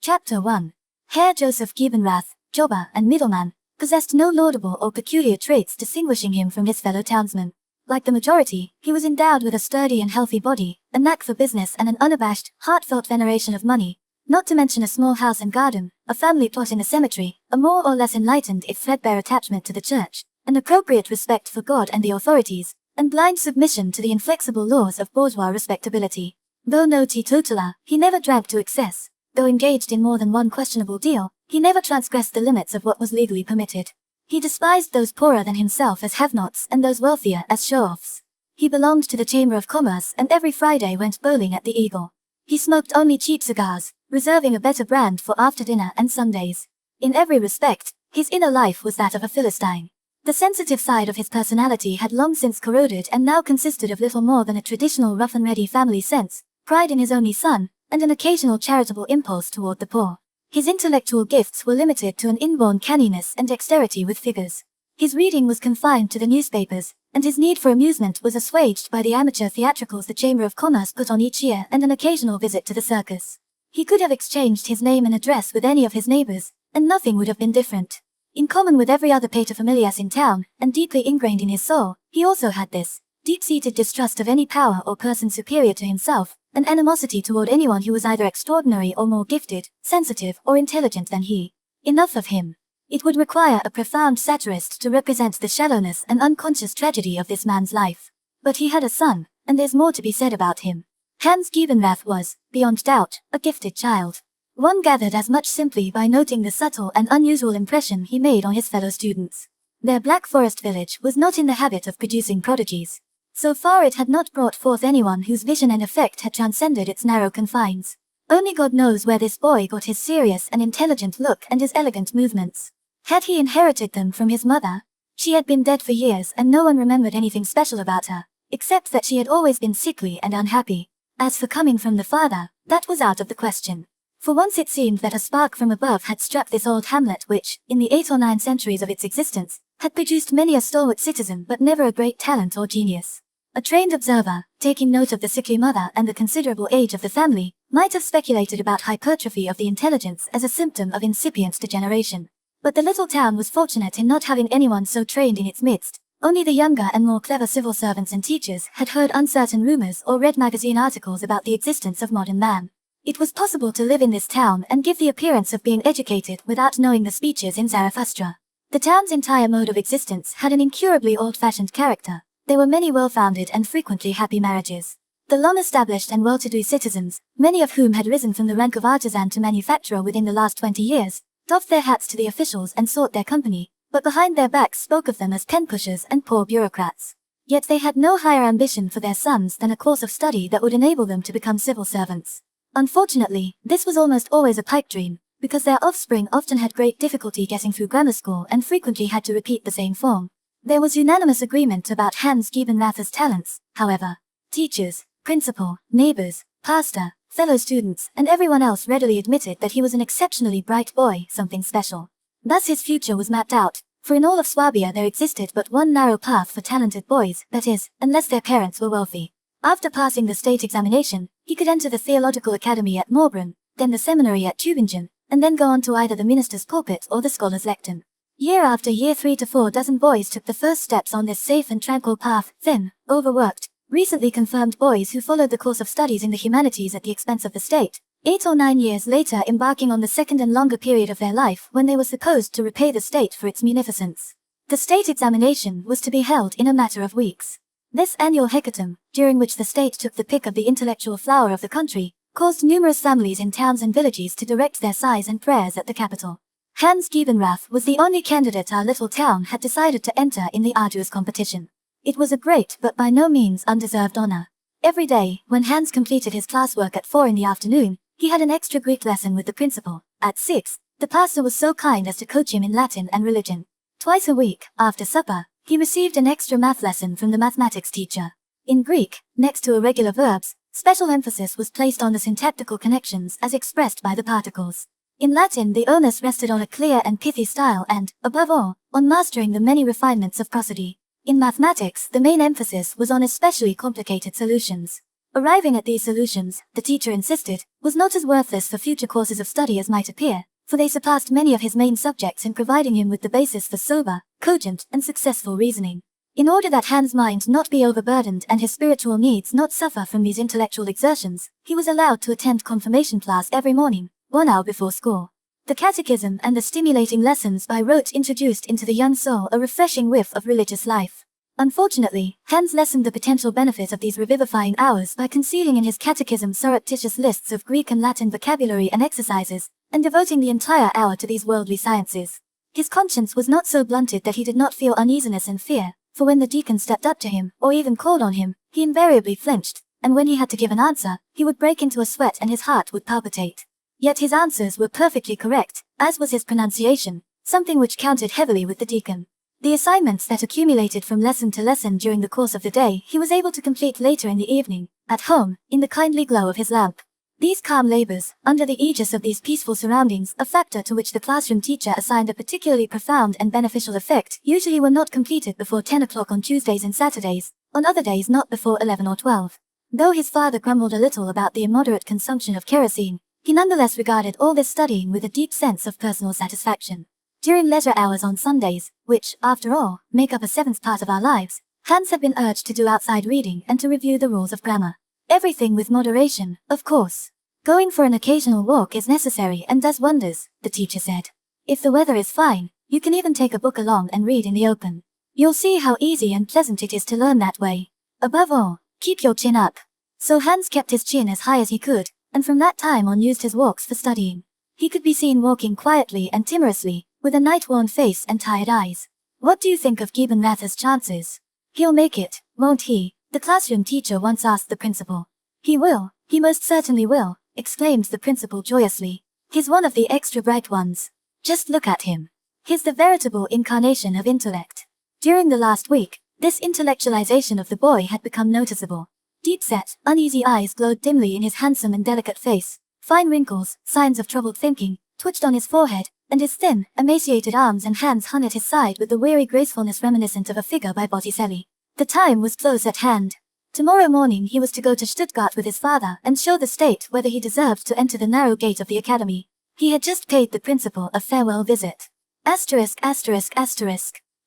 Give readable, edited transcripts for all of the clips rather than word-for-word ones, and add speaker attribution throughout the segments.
Speaker 1: Chapter 1. Herr Joseph Giebenrath, jobber and middleman, possessed no laudable or peculiar traits distinguishing him from his fellow townsmen. Like the majority, he was endowed with a sturdy and healthy body, a knack for business and an unabashed, heartfelt veneration of money, not to mention a small house and garden, a family plot in a cemetery, a more or less enlightened if threadbare attachment to the church, an appropriate respect for God and the authorities, and blind submission to the inflexible laws of bourgeois respectability. Though no teetotaler, he never drank to excess. Though engaged in more than one questionable deal, he never transgressed the limits of what was legally permitted. He despised those poorer than himself as have-nots and those wealthier as show-offs. He belonged to the Chamber of Commerce and every Friday went bowling at the Eagle. He smoked only cheap cigars, reserving a better brand for after dinner and Sundays. In every respect, his inner life was that of a Philistine. The sensitive side of his personality had long since corroded and now consisted of little more than a traditional rough-and-ready family sense, pride in his only son, and an occasional charitable impulse toward the poor. His intellectual gifts were limited to an inborn canniness and dexterity with figures. His reading was confined to the newspapers, and his need for amusement was assuaged by the amateur theatricals the Chamber of Commerce put on each year and an occasional visit to the circus. He could have exchanged his name and address with any of his neighbors, and nothing would have been different. In common with every other paterfamilias in town, and deeply ingrained in his soul, he also had this deep-seated distrust of any power or person superior to himself, an animosity toward anyone who was either extraordinary or more gifted, sensitive or intelligent than he. Enough of him. It would require a profound satirist to represent the shallowness and unconscious tragedy of this man's life. But he had a son, and there's more to be said about him. Hans Giebenrath was, beyond doubt, a gifted child. One gathered as much simply by noting the subtle and unusual impression he made on his fellow students. Their Black Forest village was not in the habit of producing prodigies. So far it had not brought forth anyone whose vision and effect had transcended its narrow confines. Only God knows where this boy got his serious and intelligent look and his elegant movements. Had he inherited them from his mother? She had been dead for years and no one remembered anything special about her, except that she had always been sickly and unhappy. As for coming from the father, that was out of the question. For once it seemed that a spark from above had struck this old hamlet which, in the 8 or 9 centuries of its existence, had produced many a stalwart citizen but never a great talent or genius. A trained observer, taking note of the sickly mother and the considerable age of the family, might have speculated about hypertrophy of the intelligence as a symptom of incipient degeneration. But the little town was fortunate in not having anyone so trained in its midst. Only the younger and more clever civil servants and teachers had heard uncertain rumors or read magazine articles about the existence of modern man. It was possible to live in this town and give the appearance of being educated without knowing the speeches in Zarathustra. The town's entire mode of existence had an incurably old-fashioned character. There were many well-founded and frequently happy marriages. The long-established and well-to-do citizens, many of whom had risen from the rank of artisan to manufacturer within the last 20 years, doffed their hats to the officials and sought their company, but behind their backs spoke of them as pen-pushers and poor bureaucrats. Yet they had no higher ambition for their sons than a course of study that would enable them to become civil servants. Unfortunately, this was almost always a pipe dream, because their offspring often had great difficulty getting through grammar school and frequently had to repeat the same form. There was unanimous agreement about Hans Giebenrath's talents, however. Teachers, principal, neighbors, pastor, fellow students, and everyone else readily admitted that he was an exceptionally bright boy, something special. Thus his future was mapped out, for in all of Swabia there existed but one narrow path for talented boys, that is, unless their parents were wealthy. After passing the state examination, he could enter the theological academy at Moorbrunn, then the seminary at Tübingen, and then go on to either the minister's pulpit or the scholar's lectern. Year after year 3 to 4 dozen boys took the first steps on this safe and tranquil path, thin, overworked, recently confirmed boys who followed the course of studies in the humanities at the expense of the state, 8 or 9 years later embarking on the second and longer period of their life when they were supposed to repay the state for its munificence. The state examination was to be held in a matter of weeks. This annual hecatomb, during which the state took the pick of the intellectual flower of the country, caused numerous families in towns and villages to direct their sighs and prayers at the capital. Hans Giebenrath was the only candidate our little town had decided to enter in the arduous competition. It was a great but by no means undeserved honor. Every day, when Hans completed his classwork at 4 in the afternoon, he had an extra Greek lesson with the principal. At 6, the pastor was so kind as to coach him in Latin and religion. Twice a week, after supper, he received an extra math lesson from the mathematics teacher. In Greek, next to irregular verbs, special emphasis was placed on the syntactical connections as expressed by the particles. In Latin the onus rested on a clear and pithy style and, above all, on mastering the many refinements of prosody. In mathematics the main emphasis was on especially complicated solutions. Arriving at these solutions, the teacher insisted, was not as worthless for future courses of study as might appear, for they surpassed many of his main subjects in providing him with the basis for sober, cogent, and successful reasoning. In order that Hans' mind not be overburdened and his spiritual needs not suffer from these intellectual exertions, he was allowed to attend confirmation class every morning, 1 hour before school. The catechism and the stimulating lessons by rote introduced into the young soul a refreshing whiff of religious life. Unfortunately, Hans lessened the potential benefit of these revivifying hours by concealing in his catechism surreptitious lists of Greek and Latin vocabulary and exercises, and devoting the entire hour to these worldly sciences. His conscience was not so blunted that he did not feel uneasiness and fear, for when the deacon stepped up to him, or even called on him, he invariably flinched, and when he had to give an answer, he would break into a sweat and his heart would palpitate. Yet his answers were perfectly correct, as was his pronunciation, something which counted heavily with the deacon. The assignments that accumulated from lesson to lesson during the course of the day he was able to complete later in the evening, at home, in the kindly glow of his lamp. These calm labors, under the aegis of these peaceful surroundings, a factor to which the classroom teacher assigned a particularly profound and beneficial effect, usually were not completed before 10 o'clock on Tuesdays and Saturdays, on other days not before 11 or 12. Though his father grumbled a little about the immoderate consumption of kerosene, he nonetheless regarded all this studying with a deep sense of personal satisfaction. During leisure hours on Sundays, which, after all, make up a seventh part of our lives, Hans had been urged to do outside reading and to review the rules of grammar. Everything with moderation, of course. Going for an occasional walk is necessary and does wonders, the teacher said. If the weather is fine, you can even take a book along and read in the open. You'll see how easy and pleasant it is to learn that way. Above all, keep your chin up. So Hans kept his chin as high as he could, and from that time on used his walks for studying. He could be seen walking quietly and timorously, with a night-worn face and tired eyes. What do you think of Gibenrather's chances? He'll make it, won't he? The classroom teacher once asked the principal. He will, he most certainly will, exclaimed the principal joyously. He's one of the extra bright ones. Just look at him. He's the veritable incarnation of intellect. During the last week, this intellectualization of the boy had become noticeable. Deep-set, uneasy eyes glowed dimly in his handsome and delicate face. Fine wrinkles, signs of troubled thinking, twitched on his forehead, and his thin, emaciated arms and hands hung at his side with the weary gracefulness reminiscent of a figure by Botticelli. The time was close at hand. Tomorrow morning he was to go to Stuttgart with his father and show the state whether he deserved to enter the narrow gate of the academy. He had just paid the principal a farewell visit. Asterisk.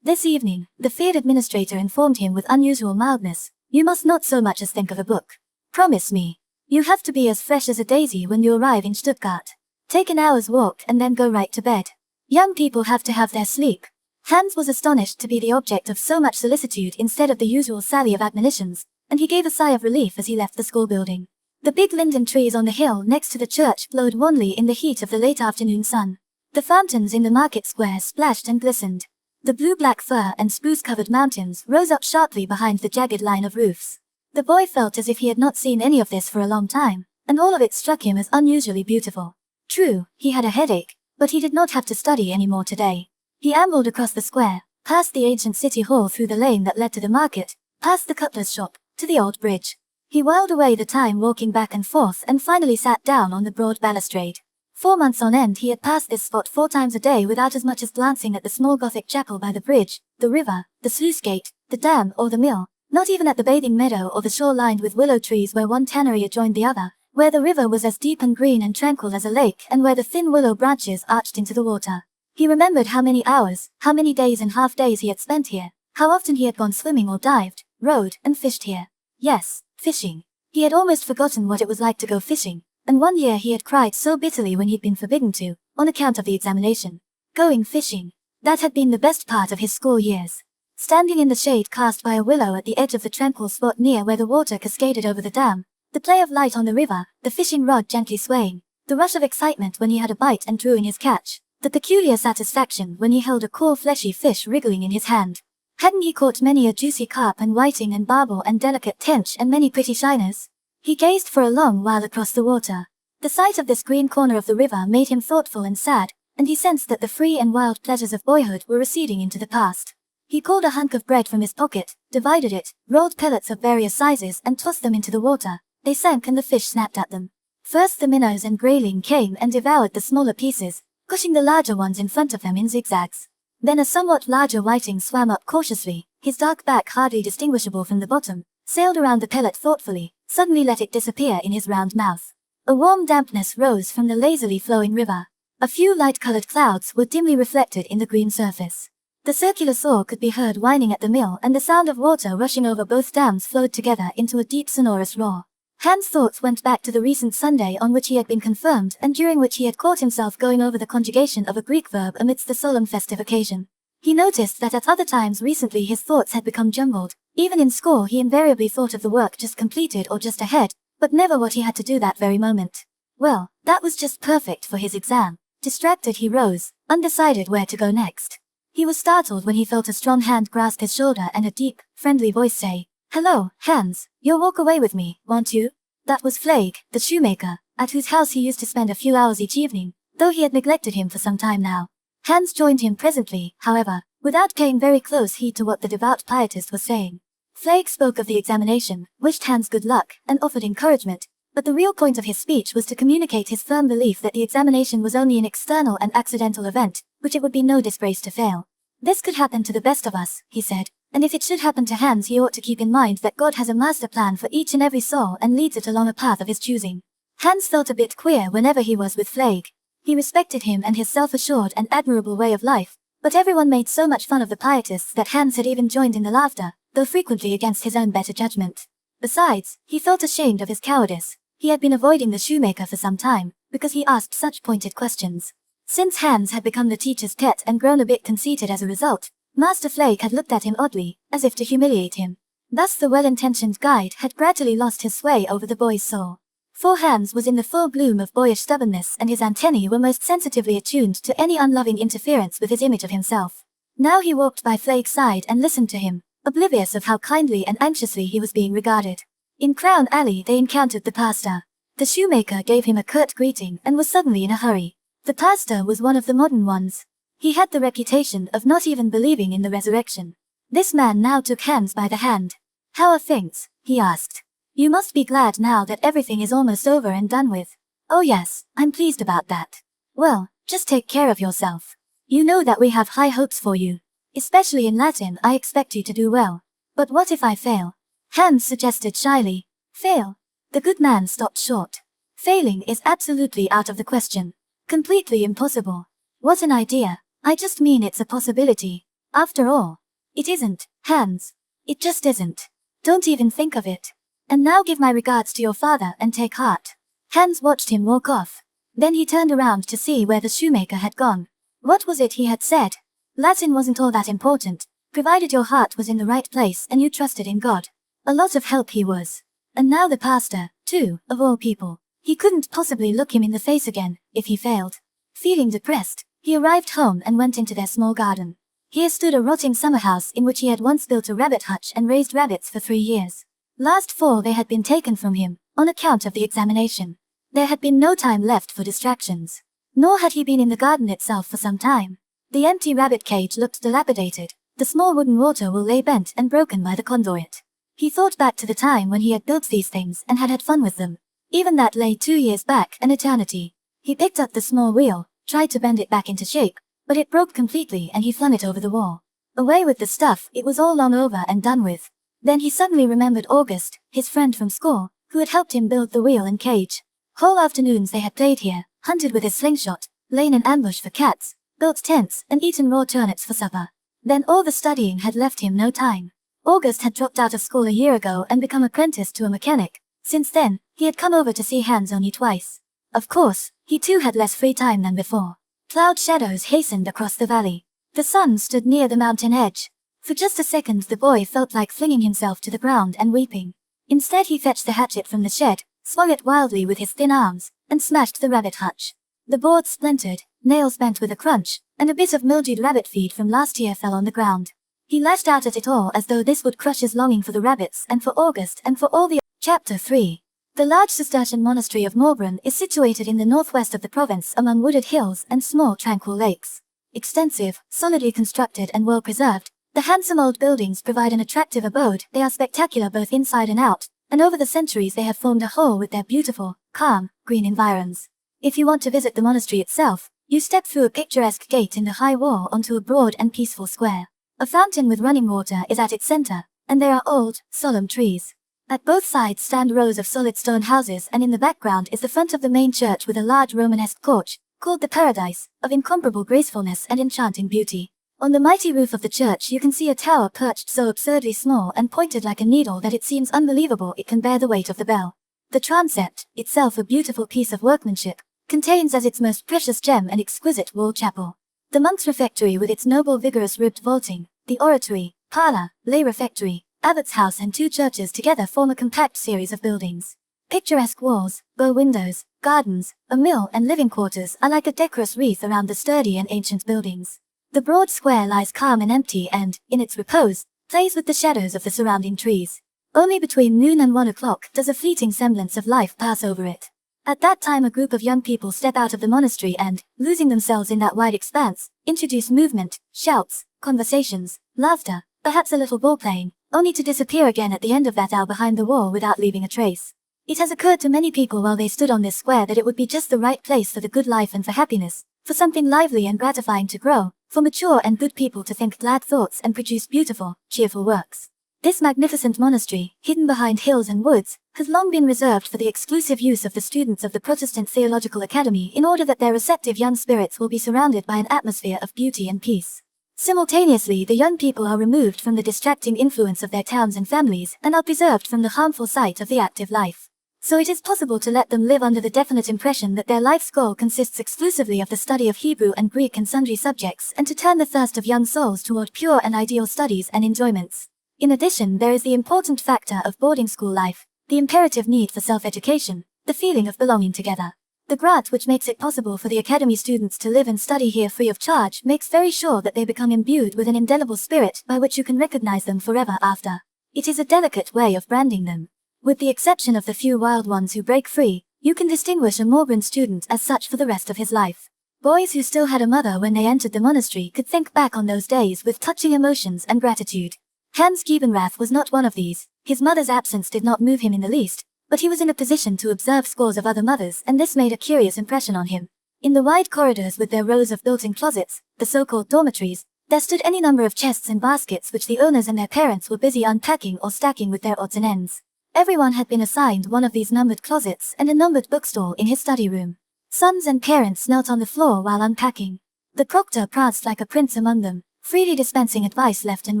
Speaker 1: This evening, the feared administrator informed him with unusual mildness, you must not so much as think of a book. Promise me. You have to be as fresh as a daisy when you arrive in Stuttgart. Take an hour's walk and then go right to bed. Young people have to have their sleep. Hans was astonished to be the object of so much solicitude instead of the usual sally of admonitions, and he gave a sigh of relief as he left the school building. The big linden trees on the hill next to the church glowed wanly in the heat of the late afternoon sun. The fountains in the market square splashed and glistened. The blue-black fir and spruce-covered mountains rose up sharply behind the jagged line of roofs. The boy felt as if he had not seen any of this for a long time, and all of it struck him as unusually beautiful. True, he had a headache, but he did not have to study any more today. He ambled across the square, past the ancient city hall through the lane that led to the market, past the cutler's shop, to the old bridge. He whiled away the time walking back and forth and finally sat down on the broad balustrade. 4 months on end he had passed this spot 4 times a day without as much as glancing at the small Gothic chapel by the bridge, the river, the sluice gate, the dam or the mill, not even at the bathing meadow or the shore lined with willow trees where one tannery adjoined the other, where the river was as deep and green and tranquil as a lake and where the thin willow branches arched into the water. He remembered how many hours, how many days and half-days he had spent here, how often he had gone swimming or dived, rowed, and fished here. Yes, fishing. He had almost forgotten what it was like to go fishing, and one year he had cried so bitterly when he'd been forbidden to, on account of the examination. Going fishing. That had been the best part of his school years. Standing in the shade cast by a willow at the edge of the tranquil spot near where the water cascaded over the dam, the play of light on the river, the fishing rod gently swaying, the rush of excitement when he had a bite and drew in his catch, the peculiar satisfaction when he held a cool fleshy fish wriggling in his hand. Hadn't he caught many a juicy carp and whiting and barbel and delicate tench and many pretty shiners? He gazed for a long while across the water. The sight of this green corner of the river made him thoughtful and sad, and he sensed that the free and wild pleasures of boyhood were receding into the past. He pulled a hunk of bread from his pocket, divided it, rolled pellets of various sizes and tossed them into the water. They sank and the fish snapped at them. First the minnows and grayling came and devoured the smaller pieces, pushing the larger ones in front of them in zigzags. Then a somewhat larger whiting swam up cautiously, his dark back hardly distinguishable from the bottom, sailed around the pellet thoughtfully, suddenly let it disappear in his round mouth. A warm dampness rose from the lazily flowing river. A few light-colored clouds were dimly reflected in the green surface. The circular saw could be heard whining at the mill, and the sound of water rushing over both dams flowed together into a deep sonorous roar. Hans' thoughts went back to the recent Sunday on which he had been confirmed and during which he had caught himself going over the conjugation of a Greek verb amidst the solemn festive occasion. He noticed that at other times recently his thoughts had become jumbled. Even in school he invariably thought of the work just completed or just ahead, but never what he had to do that very moment. Well, that was just perfect for his exam. Distracted he rose, undecided where to go next. He was startled when he felt a strong hand grasp his shoulder and a deep, friendly voice say, "Hello, Hans, you'll walk away with me, won't you?" That was Flake, the shoemaker, at whose house he used to spend a few hours each evening, though he had neglected him for some time now. Hans joined him presently, however, without paying very close heed to what the devout pietist was saying. Flake spoke of the examination, wished Hans good luck, and offered encouragement, but the real point of his speech was to communicate his firm belief that the examination was only an external and accidental event, which it would be no disgrace to fail. "This could happen to the best of us," he said, "and if it should happen to Hans he ought to keep in mind that God has a master plan for each and every soul and leads it along a path of his choosing." Hans felt a bit queer whenever he was with Flake. He respected him and his self-assured and admirable way of life, but everyone made so much fun of the pietists that Hans had even joined in the laughter, though frequently against his own better judgment. Besides, he felt ashamed of his cowardice. He had been avoiding the shoemaker for some time, because he asked such pointed questions. Since Hans had become the teacher's pet and grown a bit conceited as a result, Master Flake had looked at him oddly, as if to humiliate him. Thus the well-intentioned guide had gradually lost his sway over the boy's soul. For Hans was in the full bloom of boyish stubbornness and his antennae were most sensitively attuned to any unloving interference with his image of himself. Now he walked by Flake's side and listened to him, oblivious of how kindly and anxiously he was being regarded. In Crown Alley they encountered the pastor. The shoemaker gave him a curt greeting and was suddenly in a hurry. The pastor was one of the modern ones. He had the reputation of not even believing in the resurrection. This man now took Hans by the hand. "How are things?" he asked. "You must be glad now that everything is almost over and done with." "Oh yes, I'm pleased about that." "Well, just take care of yourself. You know that we have high hopes for you. Especially in Latin I expect you to do well." "But what if I fail?" Hans suggested shyly. "Fail?" The good man stopped short. "Failing is absolutely out of the question. Completely impossible." "What an idea. I just mean it's a possibility. After all, it isn't, Hans. It just isn't. Don't even think of it. And now give my regards to your father and take heart." Hans watched him walk off. Then he turned around to see where the shoemaker had gone. What was it he had said? Latin wasn't all that important, provided your heart was in the right place and you trusted in God. A lot of help he was. And now the pastor, too, of all people. He couldn't possibly look him in the face again, if he failed. Feeling depressed, he arrived home and went into their small garden. Here stood a rotting summer house in which he had once built a rabbit hutch and raised rabbits for 3 years. Last fall they had been taken from him, on account of the examination. There had been no time left for distractions. Nor had he been in the garden itself for some time. The empty rabbit cage looked dilapidated. The small wooden water wheel lay bent and broken by the conduit. He thought back to the time when he had built these things and had fun with them. Even that lay 2 years back, an eternity. He picked up the small wheel, tried to bend it back into shape, but it broke completely and he flung it over the wall. Away with the stuff, it was all long over and done with. Then he suddenly remembered August, his friend from school, who had helped him build the wheel and cage. Whole afternoons they had played here, hunted with his slingshot, lain in ambush for cats, built tents, and eaten raw turnips for supper. Then all the studying had left him no time. August had dropped out of school a year ago and become apprenticed to a mechanic. Since then, he had come over to see Hans only twice. Of course, he too had less free time than before. Cloud shadows hastened across the valley. The sun stood near the mountain edge. For just a second the boy felt like flinging himself to the ground and weeping. Instead he fetched the hatchet from the shed, swung it wildly with his thin arms, and smashed the rabbit hutch. The board splintered, nails bent with a crunch, and a bit of mildewed rabbit feed from last year fell on the ground. He lashed out at it all as though this would crush his longing for the rabbits and for August and for all the— Chapter 3. The large Cistercian monastery of Morbran is situated in the northwest of the province among wooded hills and small tranquil lakes. Extensive, solidly constructed and well preserved, the handsome old buildings provide an attractive abode. They are spectacular both inside and out, and over the centuries they have formed a whole with their beautiful, calm, green environs. If you want to visit the monastery itself, you step through a picturesque gate in the high wall onto a broad and peaceful square. A fountain with running water is at its center, and there are old, solemn trees. At both sides stand rows of solid stone houses, and in the background is the front of the main church with a large Romanesque porch, called the Paradise, of incomparable gracefulness and enchanting beauty. On the mighty roof of the church you can see a tower perched so absurdly small and pointed like a needle that it seems unbelievable it can bear the weight of the bell. The transept, itself a beautiful piece of workmanship, contains as its most precious gem an exquisite walled chapel. The monk's refectory with its noble vigorous ribbed vaulting, the oratory, parlor, lay refectory, abbot's house and 2 churches together form a compact series of buildings. Picturesque walls, bow windows, gardens, a mill and living quarters are like a decorous wreath around the sturdy and ancient buildings. The broad square lies calm and empty and, in its repose, plays with the shadows of the surrounding trees. Only between noon and 1 o'clock does a fleeting semblance of life pass over it. At that time a group of young people step out of the monastery and, losing themselves in that wide expanse, introduce movement, shouts, conversations, laughter, perhaps a little ball playing, only to disappear again at the end of that hour behind the wall without leaving a trace. It has occurred to many people while they stood on this square that it would be just the right place for the good life and for happiness, for something lively and gratifying to grow, for mature and good people to think glad thoughts and produce beautiful, cheerful works. This magnificent monastery, hidden behind hills and woods, has long been reserved for the exclusive use of the students of the Protestant Theological Academy in order that their receptive young spirits will be surrounded by an atmosphere of beauty and peace. Simultaneously, the young people are removed from the distracting influence of their towns and families and are preserved from the harmful sight of the active life. So it is possible to let them live under the definite impression that their life's goal consists exclusively of the study of Hebrew and Greek and sundry subjects and to turn the thirst of young souls toward pure and ideal studies and enjoyments. In addition, there is the important factor of boarding school life, the imperative need for self-education, the feeling of belonging together. The grant which makes it possible for the academy students to live and study here free of charge makes very sure that they become imbued with an indelible spirit by which you can recognize them forever after. It is a delicate way of branding them. With the exception of the few wild ones who break free, you can distinguish a Morgan student as such for the rest of his life. Boys who still had a mother when they entered the monastery could think back on those days with touching emotions and gratitude. Hans Giebenrath was not one of these. His mother's absence did not move him in the least, but he was in a position to observe scores of other mothers and this made a curious impression on him. In the wide corridors with their rows of built-in closets, the so-called dormitories, there stood any number of chests and baskets which the owners and their parents were busy unpacking or stacking with their odds and ends. Everyone had been assigned one of these numbered closets and a numbered bookstall in his study room. Sons and parents knelt on the floor while unpacking. The proctor pranced like a prince among them, freely dispensing advice left and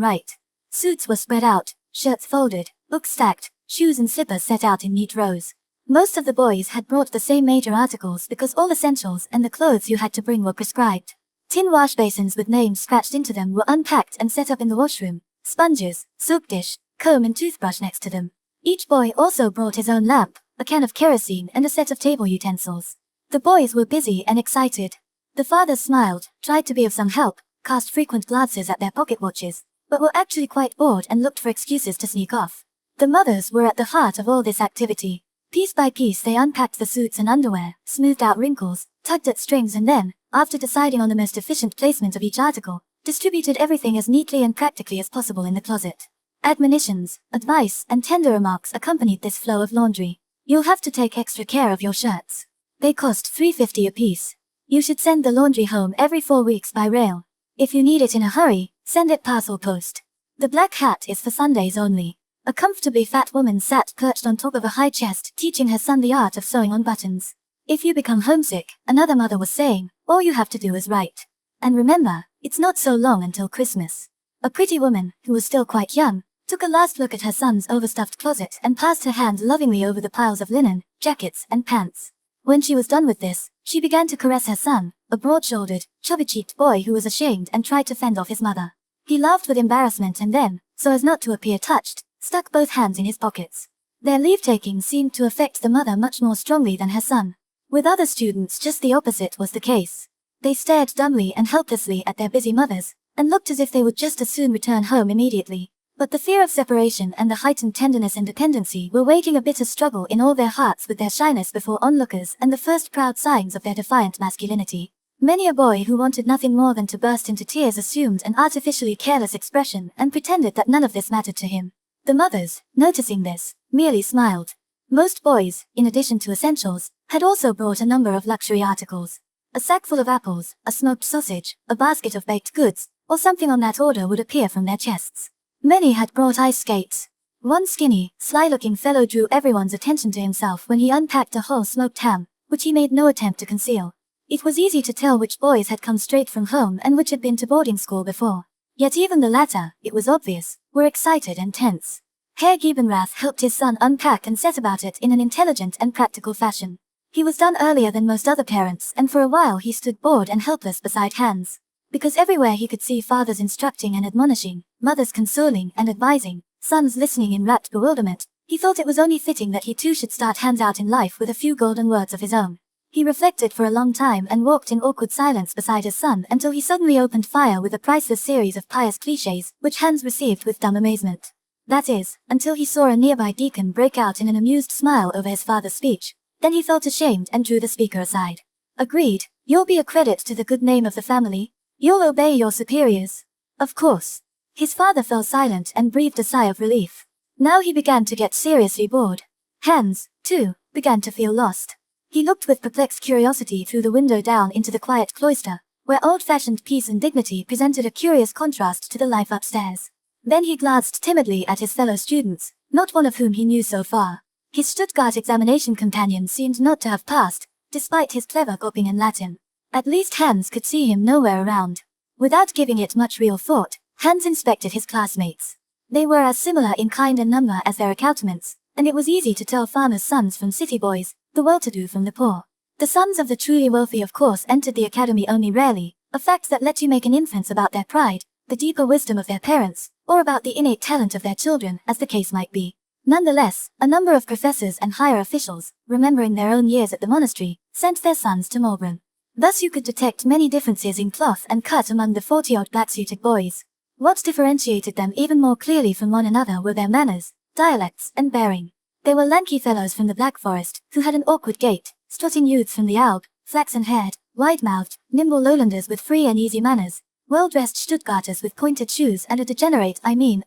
Speaker 1: right. Suits were spread out, shirts folded, books stacked, shoes and slippers set out in neat rows. Most of the boys had brought the same major articles because all essentials and the clothes you had to bring were prescribed. Tin wash basins with names scratched into them were unpacked and set up in the washroom, sponges, soap dish, comb and toothbrush next to them. Each boy also brought his own lamp, a can of kerosene and a set of table utensils. The boys were busy and excited. The fathers smiled, tried to be of some help, cast frequent glances at their pocket watches, but were actually quite bored and looked for excuses to sneak off. The mothers were at the heart of all this activity. Piece by piece they unpacked the suits and underwear, smoothed out wrinkles, tugged at strings and then, after deciding on the most efficient placement of each article, distributed everything as neatly and practically as possible in the closet. Admonitions, advice, and tender remarks accompanied this flow of laundry. You'll have to take extra care of your shirts. They cost $3.50 apiece. You should send the laundry home every 4 weeks by rail. If you need it in a hurry, send it parcel post. The black hat is for Sundays only. A comfortably fat woman sat perched on top of a high chest teaching her son the art of sewing on buttons. If you become homesick, another mother was saying, all you have to do is write. And remember, it's not so long until Christmas. A pretty woman, who was still quite young, took a last look at her son's overstuffed closet and passed her hand lovingly over the piles of linen, jackets, and pants. When she was done with this, she began to caress her son, a broad-shouldered, chubby-cheeked boy who was ashamed and tried to fend off his mother. He laughed with embarrassment and then, so as not to appear touched, stuck both hands in his pockets. Their leave-taking seemed to affect the mother much more strongly than her son. With other students just the opposite was the case. They stared dumbly and helplessly at their busy mothers, and looked as if they would just as soon return home immediately. But the fear of separation and the heightened tenderness and dependency were waging a bitter struggle in all their hearts with their shyness before onlookers and the first proud signs of their defiant masculinity. Many a boy who wanted nothing more than to burst into tears assumed an artificially careless expression and pretended that none of this mattered to him. The mothers, noticing this, merely smiled. Most boys, in addition to essentials, had also brought a number of luxury articles. A sack full of apples, a smoked sausage, a basket of baked goods, or something on that order would appear from their chests. Many had brought ice skates. One skinny, sly-looking fellow drew everyone's attention to himself when he unpacked a whole smoked ham, which he made no attempt to conceal. It was easy to tell which boys had come straight from home and which had been to boarding school before. Yet even the latter, it was obvious, were excited and tense. Herr Giebenrath helped his son unpack and set about it in an intelligent and practical fashion. He was done earlier than most other parents, and for a while he stood bored and helpless beside Hans. Because everywhere he could see fathers instructing and admonishing, mothers consoling and advising, sons listening in rapt bewilderment, he thought it was only fitting that he too should start Hans out in life with a few golden words of his own. He reflected for a long time and walked in awkward silence beside his son until he suddenly opened fire with a priceless series of pious clichés, which Hans received with dumb amazement. That is, until he saw a nearby deacon break out in an amused smile over his father's speech. Then he felt ashamed and drew the speaker aside. Agreed, you'll be a credit to the good name of the family. You'll obey your superiors. Of course. His father fell silent and breathed a sigh of relief. Now he began to get seriously bored. Hans, too, began to feel lost. He looked with perplexed curiosity through the window down into the quiet cloister, where old-fashioned peace and dignity presented a curious contrast to the life upstairs. Then he glanced timidly at his fellow students, not one of whom he knew so far. His Stuttgart examination companion seemed not to have passed, despite his clever gulping in Latin. At least Hans could see him nowhere around. Without giving it much real thought, Hans inspected his classmates. They were as similar in kind and number as their accoutrements, and it was easy to tell farmers' sons from city boys, the well-to-do from the poor. The sons of the truly wealthy of course entered the academy only rarely, a fact that let you make an inference about their pride, the deeper wisdom of their parents, or about the innate talent of their children, as the case might be. Nonetheless, a number of professors and higher officials, remembering their own years at the monastery, sent their sons to Malbran. Thus you could detect many differences in cloth and cut among the 40-odd black-suited boys. What differentiated them even more clearly from one another were their manners, dialects, and bearing. They were lanky fellows from the Black Forest, who had an awkward gait, strutting youths from the Alb, flaxen-haired, wide-mouthed, nimble lowlanders with free and easy manners, well-dressed Stuttgarters with pointed shoes and a degenerate,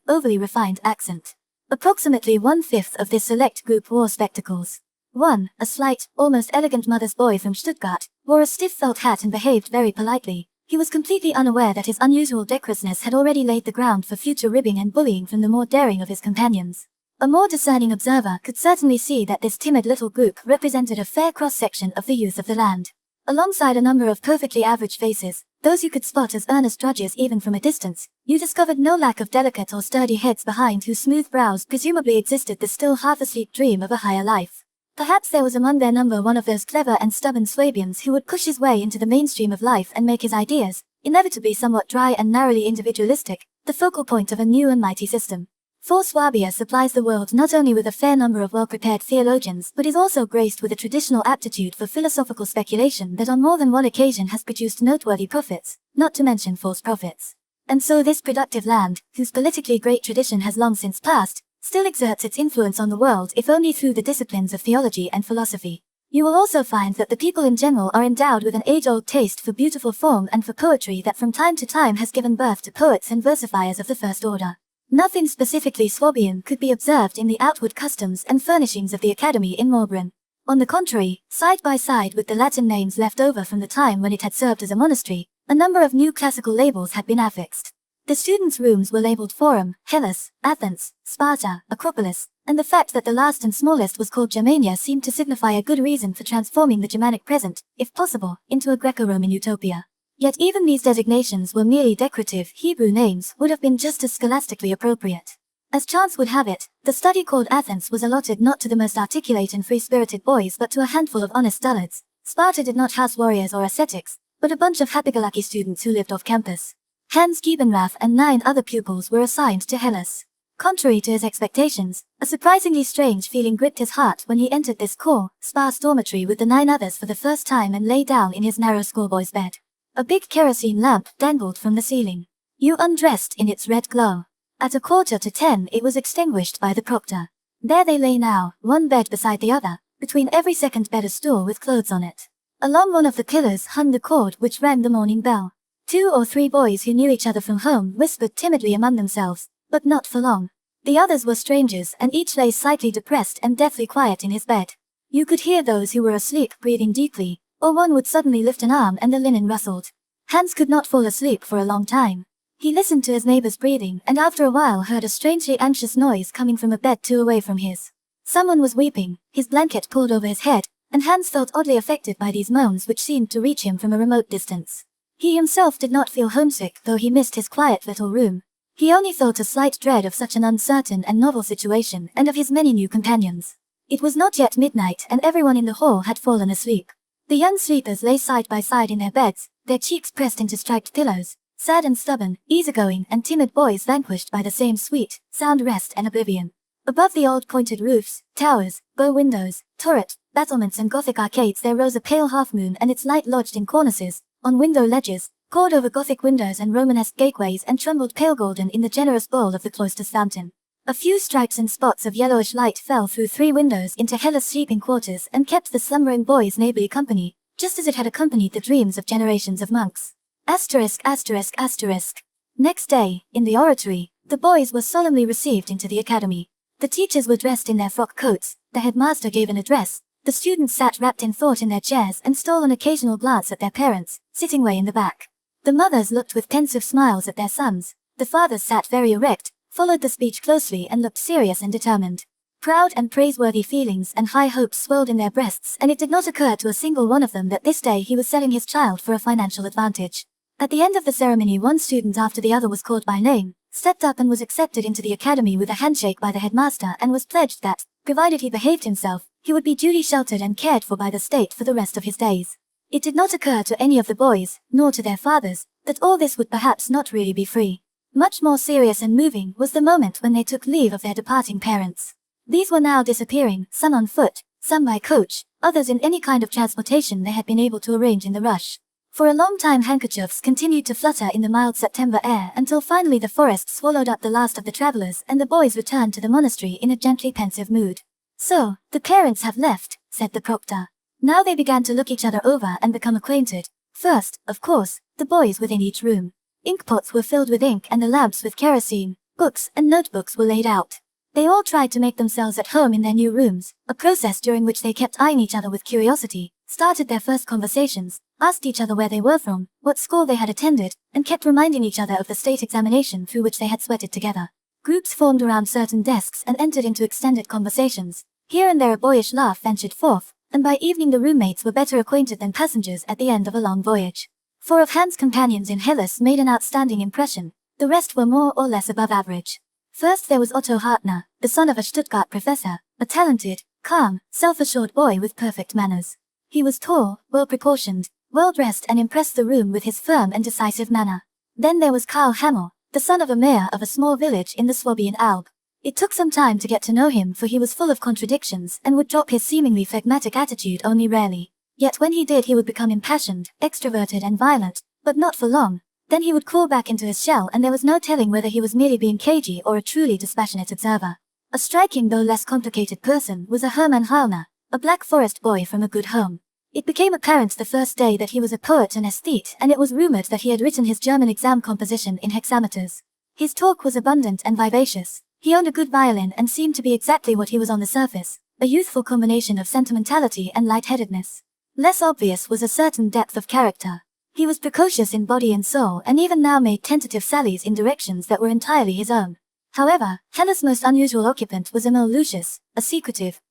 Speaker 1: overly refined accent. Approximately 1/5 of this select group wore spectacles. One, a slight, almost elegant mother's boy from Stuttgart, wore a stiff felt hat and behaved very politely. He was completely unaware that his unusual decorousness had already laid the ground for future ribbing and bullying from the more daring of his companions. A more discerning observer could certainly see that this timid little group represented a fair cross-section of the youth of the land. Alongside a number of perfectly average faces, those you could spot as earnest drudges even from a distance, you discovered no lack of delicate or sturdy heads behind whose smooth brows presumably existed the still half-asleep dream of a higher life. Perhaps there was among their number one of those clever and stubborn Swabians who would push his way into the mainstream of life and make his ideas, inevitably somewhat dry and narrowly individualistic, the focal point of a new and mighty system. For Swabia supplies the world not only with a fair number of well-prepared theologians but is also graced with a traditional aptitude for philosophical speculation that on more than one occasion has produced noteworthy profits, not to mention false profits. And so this productive land, whose politically great tradition has long since passed, still exerts its influence on the world if only through the disciplines of theology and philosophy. You will also find that the people in general are endowed with an age-old taste for beautiful form and for poetry that from time to time has given birth to poets and versifiers of the first order. Nothing specifically Swabian could be observed in the outward customs and furnishings of the academy in Malbran. On the contrary, side by side with the Latin names left over from the time when it had served as a monastery, a number of new classical labels had been affixed. The students' rooms were labeled Forum, Hellas, Athens, Sparta, Acropolis, and the fact that the last and smallest was called Germania seemed to signify a good reason for transforming the Germanic present, if possible, into a Greco-Roman utopia. Yet even these designations were merely decorative. Hebrew names would have been just as scholastically appropriate. As chance would have it, the study called Athens was allotted not to the most articulate and free-spirited boys but to a handful of honest dullards. Sparta did not house warriors or ascetics, but a bunch of happy-go-lucky students who lived off campus. Hans Giebenrath and 9 other pupils were assigned to Hellas. Contrary to his expectations, a surprisingly strange feeling gripped his heart when he entered this cool, sparse dormitory with the 9 others for the first time and lay down in his narrow schoolboy's bed. A big kerosene lamp dangled from the ceiling. You undressed in its red glow. At 9:45 it was extinguished by the proctor. There they lay now, one bed beside the other, between every second bed a stool with clothes on it. Along one of the pillars hung the cord which rang the morning bell. 2 or 3 boys who knew each other from home whispered timidly among themselves, but not for long. The others were strangers and each lay slightly depressed and deathly quiet in his bed. You could hear those who were asleep breathing deeply, or one would suddenly lift an arm and the linen rustled. Hans could not fall asleep for a long time. He listened to his neighbor's breathing and after a while heard a strangely anxious noise coming from a bed 2 away from his. Someone was weeping, his blanket pulled over his head, and Hans felt oddly affected by these moans which seemed to reach him from a remote distance. He himself did not feel homesick though he missed his quiet little room. He only felt a slight dread of such an uncertain and novel situation and of his many new companions. It was not yet midnight and everyone in the hall had fallen asleep. The young sleepers lay side by side in their beds, their cheeks pressed into striped pillows, sad and stubborn, easygoing and timid boys vanquished by the same sweet, sound rest and oblivion. Above the old pointed roofs, towers, bow windows, turret, battlements and Gothic arcades there rose a pale half-moon and its light lodged in cornices, on window ledges, poured over Gothic windows and Romanesque gateways and trembled pale golden in the generous bowl of the cloister's fountain. A few stripes and spots of yellowish light fell through 3 windows into Hella's sleeping quarters and kept the slumbering boys neighborly company, just as it had accompanied the dreams of generations of monks. Asterisk, asterisk, asterisk. Next day, in the oratory, the boys were solemnly received into the academy. The teachers were dressed in their frock coats, the headmaster gave an address, the students sat wrapped in thought in their chairs and stole an occasional glance at their parents, sitting way in the back. The mothers looked with pensive smiles at their sons, the fathers sat very erect, followed the speech closely and looked serious and determined. Proud and praiseworthy feelings and high hopes swelled in their breasts and it did not occur to a single one of them that this day he was selling his child for a financial advantage. At the end of the ceremony one student after the other was called by name, stepped up and was accepted into the academy with a handshake by the headmaster and was pledged that, provided he behaved himself, he would be duly sheltered and cared for by the state for the rest of his days. It did not occur to any of the boys, nor to their fathers, that all this would perhaps not really be free. Much more serious and moving was the moment when they took leave of their departing parents. These were now disappearing, some on foot, some by coach, others in any kind of transportation they had been able to arrange in the rush. For a long time handkerchiefs continued to flutter in the mild September air until finally the forest swallowed up the last of the travelers and the boys returned to the monastery in a gently pensive mood. So, the parents have left, said the proctor. Now they began to look each other over and become acquainted. First, of course, the boys within each room. Inkpots were filled with ink and the lamps with kerosene, books and notebooks were laid out. They all tried to make themselves at home in their new rooms, a process during which they kept eyeing each other with curiosity, started their first conversations, asked each other where they were from, what school they had attended, and kept reminding each other of the state examination through which they had sweated together. Groups formed around certain desks and entered into extended conversations. Here and there a boyish laugh ventured forth, and by evening the roommates were better acquainted than passengers at the end of a long voyage. 4 of Hans' companions in Hellas made an outstanding impression, the rest were more or less above average. First there was Otto Hartner, the son of a Stuttgart professor, a talented, calm, self-assured boy with perfect manners. He was tall, well-proportioned, well-dressed and impressed the room with his firm and decisive manner. Then there was Karl Hamel, the son of a mayor of a small village in the Swabian Alb. It took some time to get to know him for he was full of contradictions and would drop his seemingly phlegmatic attitude only rarely. Yet when he did he would become impassioned, extroverted and violent, but not for long. Then he would crawl back into his shell and there was no telling whether he was merely being cagey or a truly dispassionate observer. A striking though less complicated person was a Hermann Heilner, a Black Forest boy from a good home. It became apparent the first day that he was a poet and aesthete and it was rumored that he had written his German exam composition in hexameters. His talk was abundant and vivacious. He owned a good violin and seemed to be exactly what he was on the surface, a youthful combination of sentimentality and light-headedness. Less obvious was a certain depth of character. He was precocious in body and soul and even now made tentative sallies in directions that were entirely his own. However, Hella's most unusual occupant was Emil Lucius, a secretive,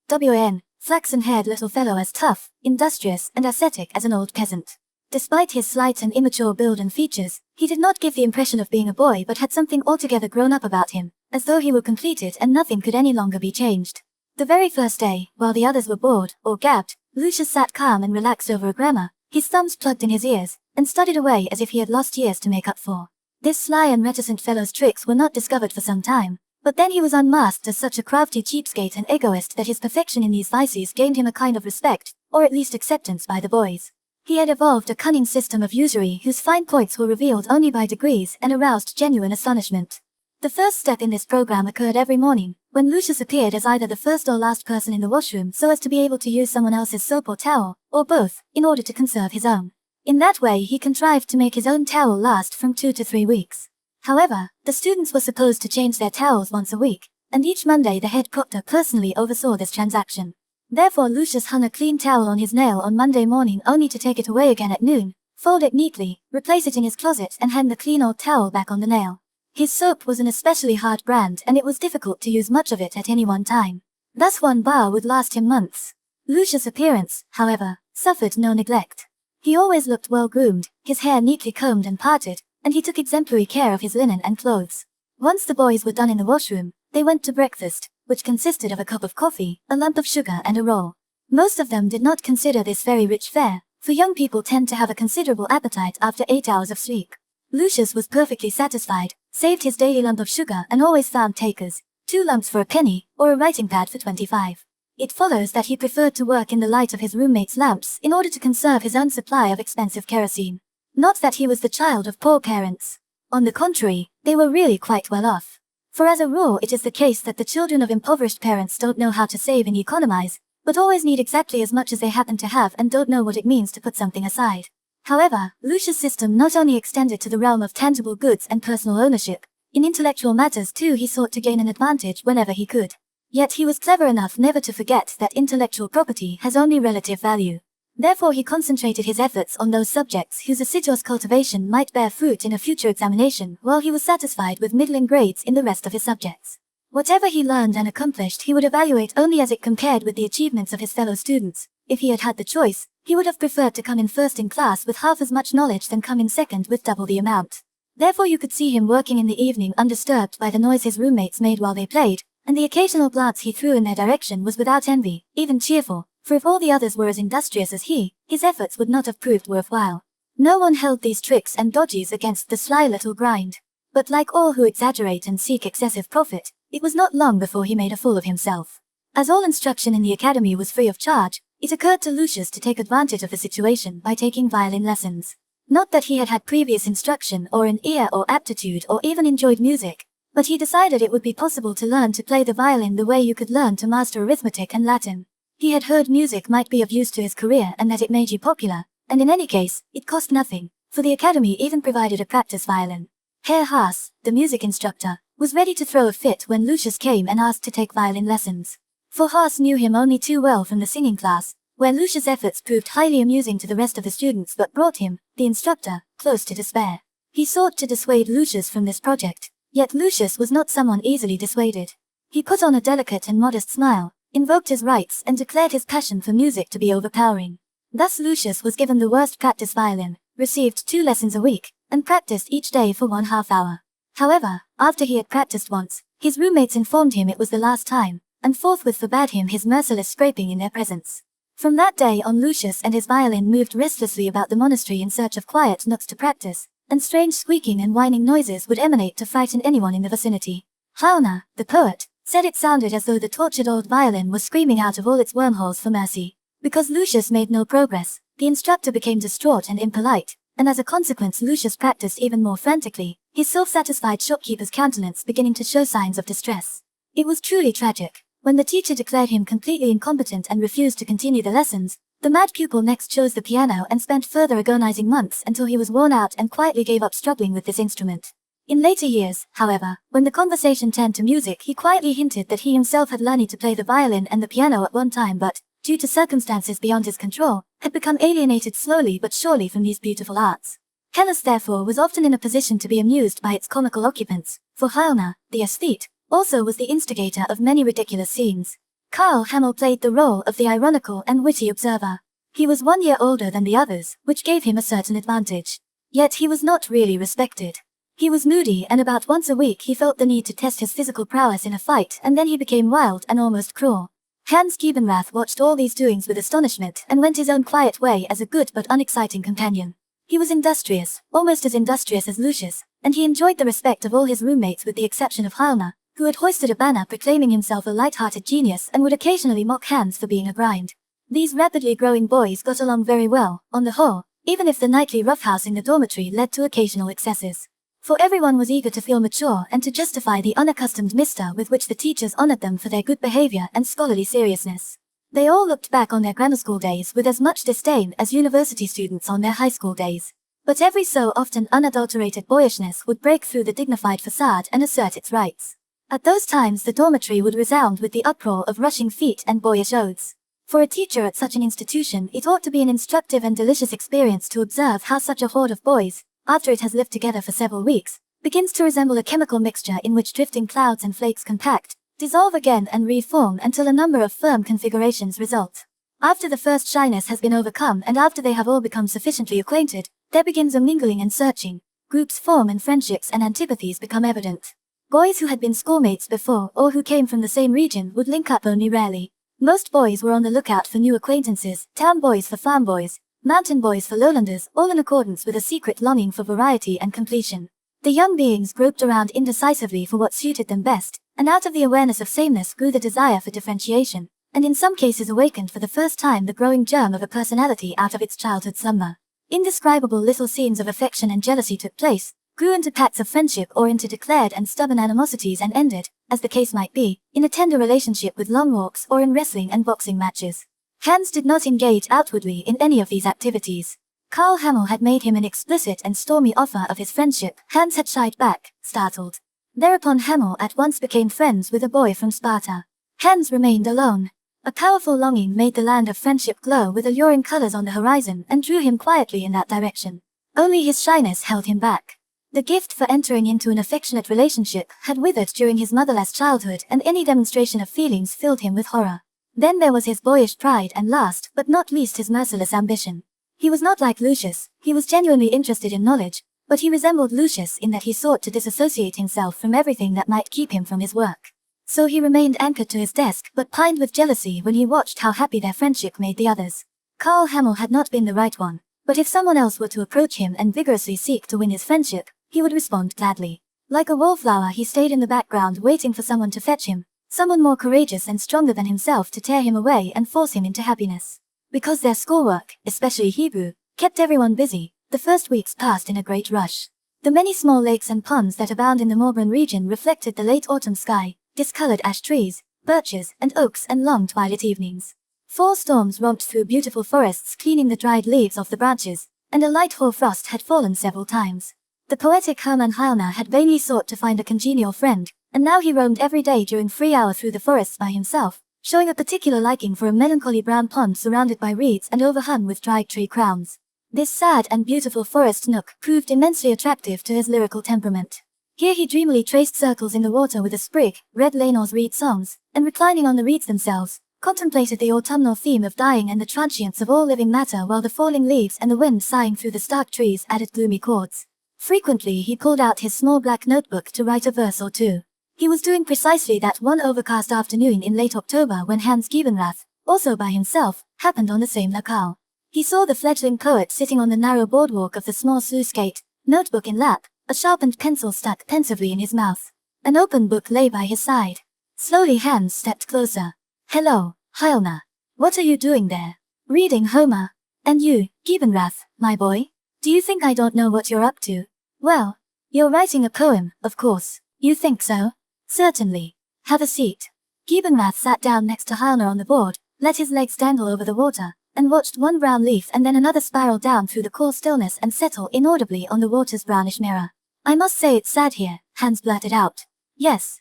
Speaker 1: flaxen-haired little fellow as tough, industrious and ascetic as an old peasant. Despite his slight and immature build and features, he did not give the impression of being a boy but had something altogether grown up about him, as though he were completed and nothing could any longer be changed. The very first day, while the others were bored, or gabbed, Lucius sat calm and relaxed over a grammar, his thumbs plugged in his ears, and studied away as if he had lost years to make up for. This sly and reticent fellow's tricks were not discovered for some time, but then he was unmasked as such a crafty cheapskate and egoist that his perfection in these vices gained him a kind of respect, or at least acceptance by the boys. He had evolved a cunning system of usury whose fine points were revealed only by degrees and aroused genuine astonishment. The first step in this program occurred every morning, when Lucius appeared as either the first or last person in the washroom so as to be able to use someone else's soap or towel, or both, in order to conserve his own. In that way he contrived to make his own towel last from 2 to 3 weeks. However, the students were supposed to change their towels once a week, and each Monday the head proctor personally oversaw this transaction. Therefore Lucius hung a clean towel on his nail on Monday morning only to take it away again at noon, fold it neatly, replace it in his closet and hang the clean old towel back on the nail. His soap was an especially hard brand and it was difficult to use much of it at any one time. Thus one bar would last him months. Lucius' appearance, however, suffered no neglect. He always looked well groomed, his hair neatly combed and parted, and he took exemplary care of his linen and clothes. Once the boys were done in the washroom, they went to breakfast, which consisted of a cup of coffee, a lump of sugar and a roll. Most of them did not consider this very rich fare, for young people tend to have a considerable appetite after 8 hours of sleep. Lucius was perfectly satisfied, saved his daily lump of sugar and always found takers, 2 lumps for a penny, or a writing pad for 25. It follows that he preferred to work in the light of his roommates' lamps in order to conserve his own supply of expensive kerosene. Not that he was the child of poor parents. On the contrary, they were really quite well off. For as a rule it is the case that the children of impoverished parents don't know how to save and economize, but always need exactly as much as they happen to have and don't know what it means to put something aside. However, Lucius' system not only extended to the realm of tangible goods and personal ownership, in intellectual matters too he sought to gain an advantage whenever he could. Yet he was clever enough never to forget that intellectual property has only relative value. Therefore he concentrated his efforts on those subjects whose assiduous cultivation might bear fruit in a future examination, while he was satisfied with middling grades in the rest of his subjects. Whatever he learned and accomplished he would evaluate only as it compared with the achievements of his fellow students. If he had had the choice, he would have preferred to come in first in class with half as much knowledge than come in second with double the amount. Therefore you could see him working in the evening undisturbed by the noise his roommates made while they played, and the occasional glance he threw in their direction was without envy, even cheerful, for if all the others were as industrious as he, his efforts would not have proved worthwhile. No one held these tricks and dodges against the sly little grind. But like all who exaggerate and seek excessive profit, it was not long before he made a fool of himself. As all instruction in the academy was free of charge, it occurred to Lucius to take advantage of the situation by taking violin lessons. Not that he had had previous instruction or an ear or aptitude or even enjoyed music, but he decided it would be possible to learn to play the violin the way you could learn to master arithmetic and Latin. He had heard music might be of use to his career and that it made you popular, and in any case, it cost nothing, for the academy even provided a practice violin. Herr Haas, the music instructor, was ready to throw a fit when Lucius came and asked to take violin lessons. For Haas knew him only too well from the singing class, where Lucius' efforts proved highly amusing to the rest of the students but brought him, the instructor, close to despair. He sought to dissuade Lucius from this project, yet Lucius was not someone easily dissuaded. He put on a delicate and modest smile, invoked his rights and declared his passion for music to be overpowering. Thus Lucius was given the worst practice violin, received 2 lessons a week, and practiced each day for 1/2 hour. However, after he had practiced once, his roommates informed him it was the last time, and forthwith forbade him his merciless scraping in their presence. From that day on Lucius and his violin moved restlessly about the monastery in search of quiet nooks to practice, and strange squeaking and whining noises would emanate to frighten anyone in the vicinity. Hauna, the poet, said it sounded as though the tortured old violin was screaming out of all its wormholes for mercy. Because Lucius made no progress, the instructor became distraught and impolite, and as a consequence Lucius practiced even more frantically, his self-satisfied shopkeeper's countenance beginning to show signs of distress. It was truly tragic. When the teacher declared him completely incompetent and refused to continue the lessons, the mad pupil next chose the piano and spent further agonizing months until he was worn out and quietly gave up struggling with this instrument. In later years, however, when the conversation turned to music he quietly hinted that he himself had learned to play the violin and the piano at one time but, due to circumstances beyond his control, had become alienated slowly but surely from these beautiful arts. Hellas therefore was often in a position to be amused by its comical occupants, for Hauna, the aesthete, also was the instigator of many ridiculous scenes. Karl Hamel played the role of the ironical and witty observer. He was 1 year older than the others, which gave him a certain advantage. Yet he was not really respected. He was moody and about once a week he felt the need to test his physical prowess in a fight and then he became wild and almost cruel. Hans Kiebenrath watched all these doings with astonishment and went his own quiet way as a good but unexciting companion. He was industrious, almost as industrious as Lucius, and he enjoyed the respect of all his roommates with the exception of Hauna, who had hoisted a banner proclaiming himself a light-hearted genius and would occasionally mock Hans for being a grind. These rapidly growing boys got along very well, on the whole, even if the nightly roughhousing the dormitory led to occasional excesses. For everyone was eager to feel mature and to justify the unaccustomed mister with which the teachers honored them for their good behavior and scholarly seriousness. They all looked back on their grammar school days with as much disdain as university students on their high school days. But every so often unadulterated boyishness would break through the dignified facade and assert its rights. At those times the dormitory would resound with the uproar of rushing feet and boyish oaths. For a teacher at such an institution, it ought to be an instructive and delicious experience to observe how such a horde of boys, after it has lived together for several weeks, begins to resemble a chemical mixture in which drifting clouds and flakes compact, dissolve again and reform until a number of firm configurations result. After the first shyness has been overcome and after they have all become sufficiently acquainted, there begins a mingling and searching. Groups form and friendships and antipathies become evident. Boys who had been schoolmates before or who came from the same region would link up only rarely. Most boys were on the lookout for new acquaintances, town boys for farm boys, mountain boys for lowlanders, all in accordance with a secret longing for variety and completion. The young beings groped around indecisively for what suited them best, and out of the awareness of sameness grew the desire for differentiation, and in some cases awakened for the first time the growing germ of a personality out of its childhood slumber. Indescribable little scenes of affection and jealousy took place, grew into pacts of friendship or into declared and stubborn animosities and ended, as the case might be, in a tender relationship with long walks or in wrestling and boxing matches. Hans did not engage outwardly in any of these activities. Karl Hamel had made him an explicit and stormy offer of his friendship. Hans had shied back, startled. Thereupon Hamel at once became friends with a boy from Sparta. Hans remained alone. A powerful longing made the land of friendship glow with alluring colors on the horizon and drew him quietly in that direction. Only his shyness held him back. The gift for entering into an affectionate relationship had withered during his motherless childhood and any demonstration of feelings filled him with horror. Then there was his boyish pride and last but not least his merciless ambition. He was not like Lucius, he was genuinely interested in knowledge, but he resembled Lucius in that he sought to disassociate himself from everything that might keep him from his work. So he remained anchored to his desk but pined with jealousy when he watched how happy their friendship made the others. Karl Hamel had not been the right one, but if someone else were to approach him and vigorously seek to win his friendship, he would respond gladly. Like a wallflower he stayed in the background waiting for someone to fetch him, someone more courageous and stronger than himself to tear him away and force him into happiness. Because their schoolwork, especially Hebrew, kept everyone busy, the first weeks passed in a great rush. The many small lakes and ponds that abound in the Morbrun region reflected the late autumn sky, discolored ash trees, birches and oaks and long twilight evenings. 4 storms romped through beautiful forests cleaning the dried leaves off the branches, and a light hoar frost had fallen several times. The poetic Hermann Heilner had vainly sought to find a congenial friend, and now he roamed every day during free hour through the forests by himself, showing a particular liking for a melancholy brown pond surrounded by reeds and overhung with dried tree crowns. This sad and beautiful forest nook proved immensely attractive to his lyrical temperament. Here he dreamily traced circles in the water with a sprig, read Lenor's reed songs, and reclining on the reeds themselves, contemplated the autumnal theme of dying and the transience of all living matter while the falling leaves and the wind sighing through the stark trees added gloomy chords. Frequently he pulled out his small black notebook to write a verse or two. He was doing precisely that one overcast afternoon in late October when Hans Giebenrath, also by himself, happened on the same locale. He saw the fledgling poet sitting on the narrow boardwalk of the small sluice gate, notebook in lap, a sharpened pencil stuck pensively in his mouth. An open book lay by his side. Slowly Hans stepped closer. "Hello, Heilner. What are you doing there?" "Reading Homer. And you, Giebenrath, my boy? Do you think I don't know what you're up to?" "Well, you're writing a poem, of course." "You think so?" "Certainly. Have a seat." Giebenrath sat down next to Heilner on the board, let his legs dangle over the water, and watched one brown leaf and then another spiral down through the cool stillness and settle inaudibly on the water's brownish mirror. "I must say it's sad here," Hans blurted out. Yes.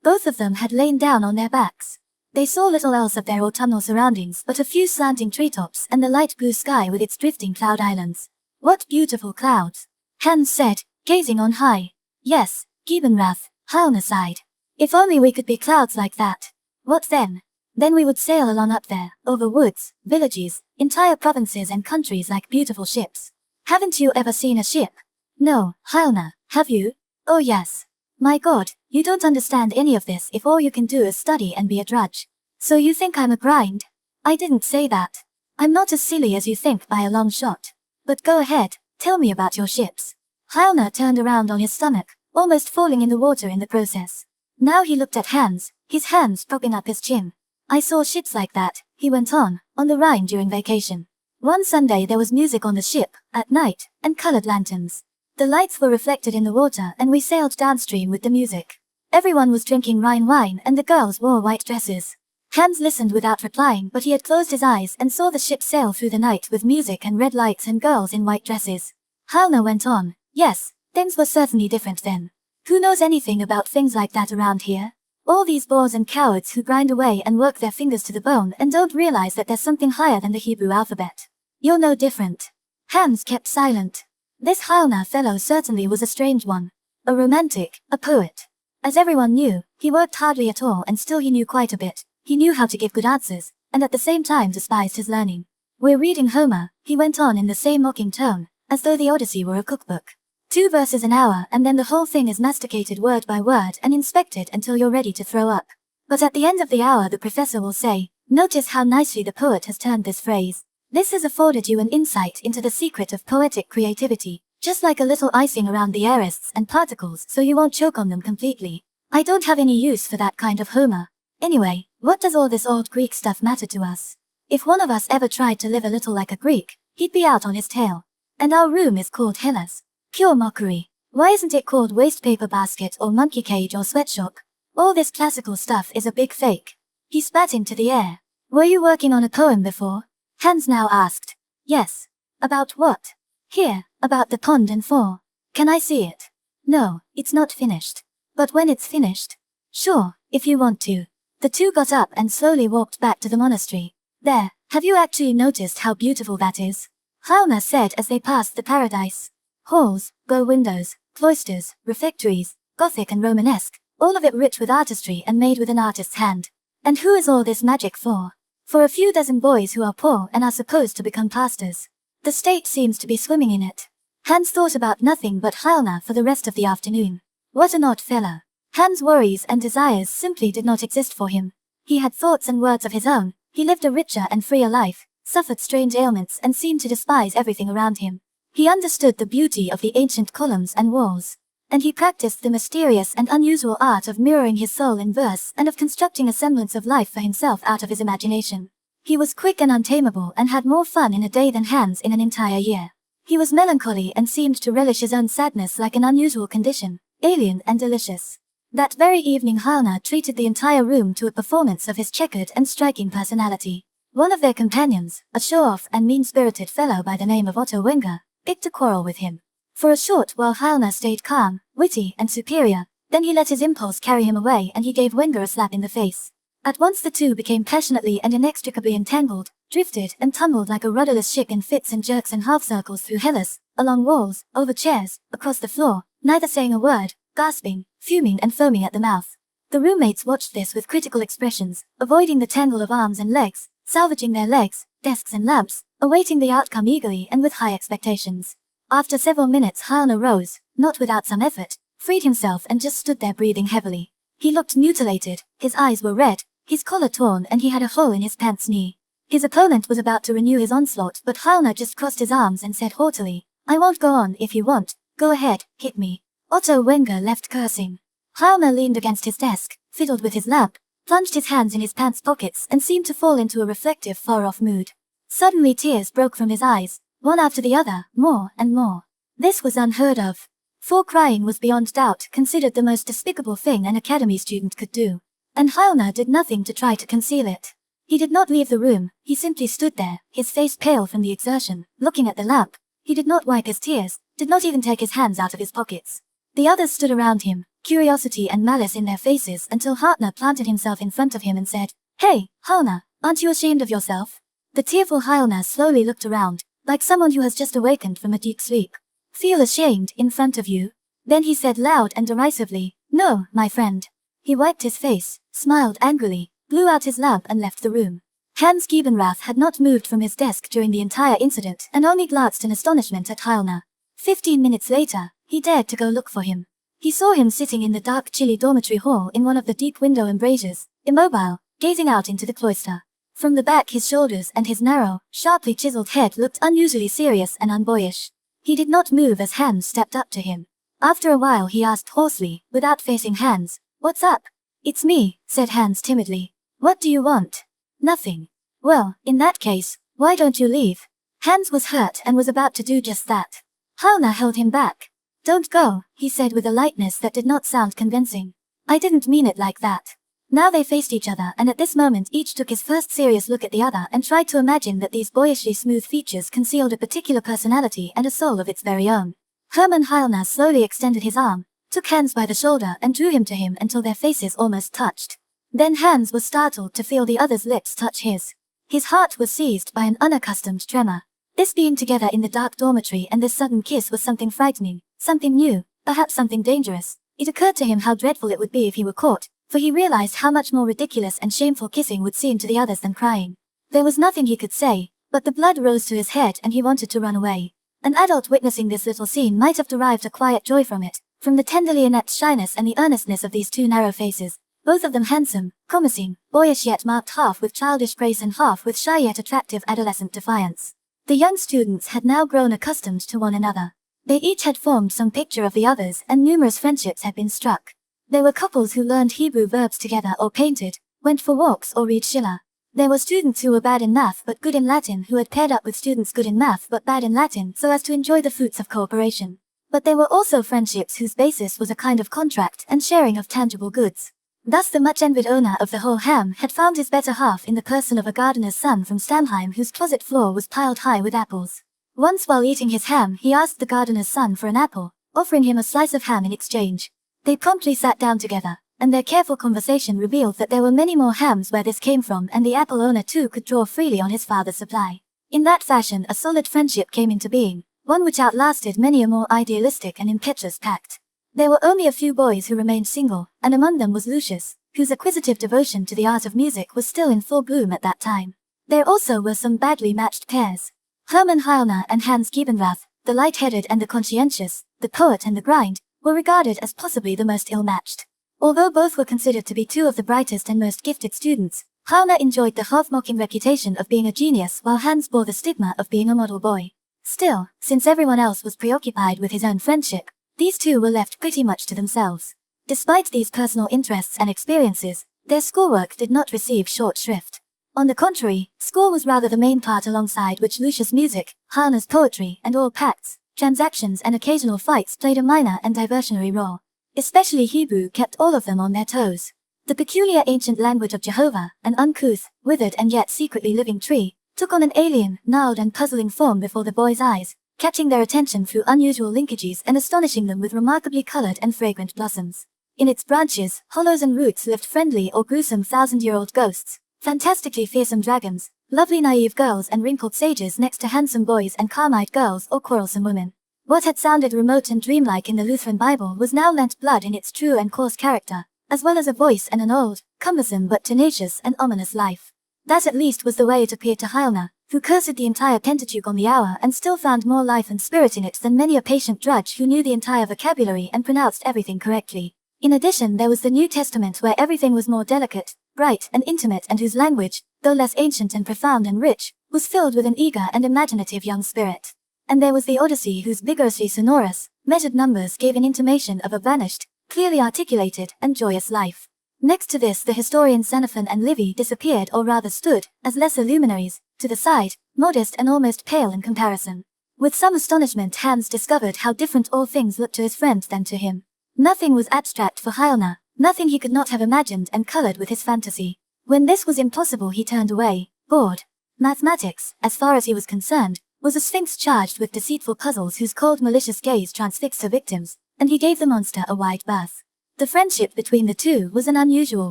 Speaker 1: Both of them had lain down on their backs. They saw little else of their autumnal surroundings but a few slanting treetops and the light blue sky with its drifting cloud islands. "What beautiful clouds," Hans said, gazing on high. "Yes, Giebenrath," Heilner sighed. "If only we could be clouds like that." "What then?" "Then we would sail along up there, over woods, villages, entire provinces and countries like beautiful ships." "Haven't you ever seen a ship?" "No, Heilner, have you?" "Oh yes." "My God, you don't understand any of this if all you can do is study and be a drudge. So you think I'm a grind?" "I didn't say that. I'm not as silly as you think by a long shot. But go ahead, tell me about your ships." Heilner turned around on his stomach, almost falling in the water in the process. Now he looked at Hans, his hands propping up his chin. "I saw ships like that," he went on the Rhine during vacation. "One Sunday there was music on the ship, at night, and colored lanterns. The lights were reflected in the water and we sailed downstream with the music. Everyone was drinking Rhine wine and the girls wore white dresses." Hans listened without replying but he had closed his eyes and saw the ship sail through the night with music and red lights and girls in white dresses. Heilner went on, "Yes, things were certainly different then. Who knows anything about things like that around here?" All these bores and cowards who grind away and work their fingers to the bone and don't realize that there's something higher than the Hebrew alphabet. You're no different. Hans kept silent. This Hauna fellow certainly was a strange one. A romantic, a poet. As everyone knew, he worked hardly at all and still he knew quite a bit. He knew how to give good answers, and at the same time despised his learning. We're reading Homer, he went on in the same mocking tone, as though the Odyssey were a cookbook. 2 verses an hour and then the whole thing is masticated word by word and inspected until you're ready to throw up. But at the end of the hour the professor will say, notice how nicely the poet has turned this phrase. This has afforded you an insight into the secret of poetic creativity, just like a little icing around the airists and particles so you won't choke on them completely. I don't have any use for that kind of Homer. Anyway, what does all this old Greek stuff matter to us? If one of us ever tried to live a little like a Greek, he'd be out on his tail. And our room is called Hellas. Pure mockery. Why isn't it called waste paper basket or monkey cage or sweatshop? All this classical stuff is a big fake. He spat into the air. Were you working on a poem before? Hans now asked. Yes. About what? Here, about the pond and four. Can I see it? No, it's not finished. But when it's finished? Sure, if you want to. The two got up and slowly walked back to the monastery. There, have you actually noticed how beautiful that is? Hauna said as they passed the paradise. Halls, bow windows, cloisters, refectories, Gothic and Romanesque, all of it rich with artistry and made with an artist's hand. And who is all this magic for? For a few dozen boys who are poor and are supposed to become pastors. The state seems to be swimming in it. Hans thought about nothing but Hauna for the rest of the afternoon. What an odd fellow. Hans' worries and desires simply did not exist for him. He had thoughts and words of his own, he lived a richer and freer life, suffered strange ailments and seemed to despise everything around him. He understood the beauty of the ancient columns and walls, and he practiced the mysterious and unusual art of mirroring his soul in verse and of constructing a semblance of life for himself out of his imagination. He was quick and untamable and had more fun in a day than Hans in an entire year. He was melancholy and seemed to relish his own sadness like an unusual condition, alien and delicious. That very evening Hauna treated the entire room to a performance of his checkered and striking personality. One of their companions, a show-off and mean-spirited fellow by the name of Otto Wenger, picked a quarrel with him. For a short while Hauna stayed calm, witty and superior, then he let his impulse carry him away and he gave Wenger a slap in the face. At once the two became passionately and inextricably entangled, drifted and tumbled like a rudderless ship in fits and jerks and half-circles through Hellas, along walls, over chairs, across the floor, neither saying a word, gasping, fuming and foaming at the mouth. The roommates watched this with critical expressions, avoiding the tangle of arms and legs, salvaging their legs, desks and lamps, awaiting the outcome eagerly and with high expectations. After several minutes Hauna rose, not without some effort, freed himself and just stood there breathing heavily. He looked mutilated, his eyes were red, his collar torn and he had a hole in his pants knee. His opponent was about to renew his onslaught but Hauna just crossed his arms and said haughtily, I won't go on if you want, go ahead, hit me. Otto Wenger left cursing. Hauna leaned against his desk, fiddled with his lamp, plunged his hands in his pants pockets and seemed to fall into a reflective far-off mood. Suddenly tears broke from his eyes, one after the other, more and more. This was unheard of. For crying was beyond doubt considered the most despicable thing an academy student could do. And Hauna did nothing to try to conceal it. He did not leave the room, he simply stood there, his face pale from the exertion, looking at the lamp. He did not wipe his tears, did not even take his hands out of his pockets. The others stood around him, curiosity and malice in their faces until Hauna planted himself in front of him and said, Hey, Hauna, aren't you ashamed of yourself? The tearful Hauna slowly looked around, like someone who has just awakened from a deep sleep. Feel ashamed in front of you? Then he said loud and derisively, No, my friend. He wiped his face, smiled angrily, blew out his lamp and left the room. Hans Giebenrath had not moved from his desk during the entire incident and only glanced in astonishment at Hauna. 15 minutes later, he dared to go look for him. He saw him sitting in the dark chilly dormitory hall in one of the deep window embrasures, immobile, gazing out into the cloister. From the back his shoulders and his narrow, sharply chiseled head looked unusually serious and unboyish. He did not move as Hans stepped up to him. After a while he asked hoarsely, without facing Hans, What's up? It's me, said Hans timidly. What do you want? Nothing. Well, in that case, why don't you leave? Hans was hurt and was about to do just that. Hauna held him back. Don't go, he said with a lightness that did not sound convincing. I didn't mean it like that. Now they faced each other and at this moment each took his first serious look at the other and tried to imagine that these boyishly smooth features concealed a particular personality and a soul of its very own. Hermann Hauna slowly extended his arm, took Hans by the shoulder and drew him to him until their faces almost touched. Then Hans was startled to feel the other's lips touch his. His heart was seized by an unaccustomed tremor. This being together in the dark dormitory and this sudden kiss was something frightening, something new, perhaps something dangerous. It occurred to him how dreadful it would be if he were caught, for he realized how much more ridiculous and shameful kissing would seem to the others than crying. There was nothing he could say, but the blood rose to his head and he wanted to run away. An adult witnessing this little scene might have derived a quiet joy from it, from the tenderly inept shyness and the earnestness of these two narrow faces, both of them handsome, promising, boyish yet marked half with childish grace and half with shy yet attractive adolescent defiance. The young students had now grown accustomed to one another. They each had formed some picture of the others and numerous friendships had been struck. There were couples who learned Hebrew verbs together or painted, went for walks or read Schiller. There were students who were bad in math but good in Latin who had paired up with students good in math but bad in Latin so as to enjoy the fruits of cooperation. But there were also friendships whose basis was a kind of contract and sharing of tangible goods. Thus the much-envied owner of the whole ham had found his better half in the person of a gardener's son from Stamheim whose closet floor was piled high with apples. Once while eating his ham he asked the gardener's son for an apple, offering him a slice of ham in exchange. They promptly sat down together, and their careful conversation revealed that there were many more hams where this came from and the apple owner too could draw freely on his father's supply. In that fashion a solid friendship came into being, one which outlasted many a more idealistic and impetuous pact. There were only a few boys who remained single, and among them was Lucius, whose acquisitive devotion to the art of music was still in full bloom at that time. There also were some badly matched pairs. Hermann Heilner and Hans Giebenrath, the light-headed and the conscientious, the poet and the grind, were regarded as possibly the most ill-matched. Although both were considered to be two of the brightest and most gifted students, Heilner enjoyed the half-mocking reputation of being a genius while Hans bore the stigma of being a model boy. Still, since everyone else was preoccupied with his own friendship, these two were left pretty much to themselves. Despite these personal interests and experiences, their schoolwork did not receive short shrift. On the contrary, school was rather the main part alongside which Lucius' music, Heilner's poetry and all pacts, transactions and occasional fights played a minor and diversionary role. Especially Hebrew kept all of them on their toes. The peculiar ancient language of Jehovah, an uncouth, withered and yet secretly living tree, took on an alien, gnarled and puzzling form before the boys' eyes, catching their attention through unusual linkages and astonishing them with remarkably colored and fragrant blossoms. In its branches, hollows and roots lived friendly or gruesome thousand-year-old ghosts, fantastically fearsome dragons, lovely naive girls and wrinkled sages next to handsome boys and calm-eyed girls or quarrelsome women. What had sounded remote and dreamlike in the Lutheran Bible was now lent blood in its true and coarse character, as well as a voice and an old, cumbersome but tenacious and ominous life. That at least was the way it appeared to Heilner, who cursed the entire Pentateuch on the hour and still found more life and spirit in it than many a patient drudge who knew the entire vocabulary and pronounced everything correctly. In addition there was the New Testament where everything was more delicate, bright and intimate and whose language, though less ancient and profound and rich, was filled with an eager and imaginative young spirit. And there was the Odyssey whose vigorously sonorous, measured numbers gave an intimation of a vanished, clearly articulated and joyous life. Next to this the historians Xenophon and Livy disappeared or rather stood, as lesser luminaries, to the side, modest and almost pale in comparison. With some astonishment Hans discovered how different all things looked to his friend than to him. Nothing was abstract for Heilner, nothing he could not have imagined and colored with his fantasy. When this was impossible he turned away, bored. Mathematics, as far as he was concerned, was a sphinx charged with deceitful puzzles whose cold malicious gaze transfixed her victims, and he gave the monster a wide berth. The friendship between the two was an unusual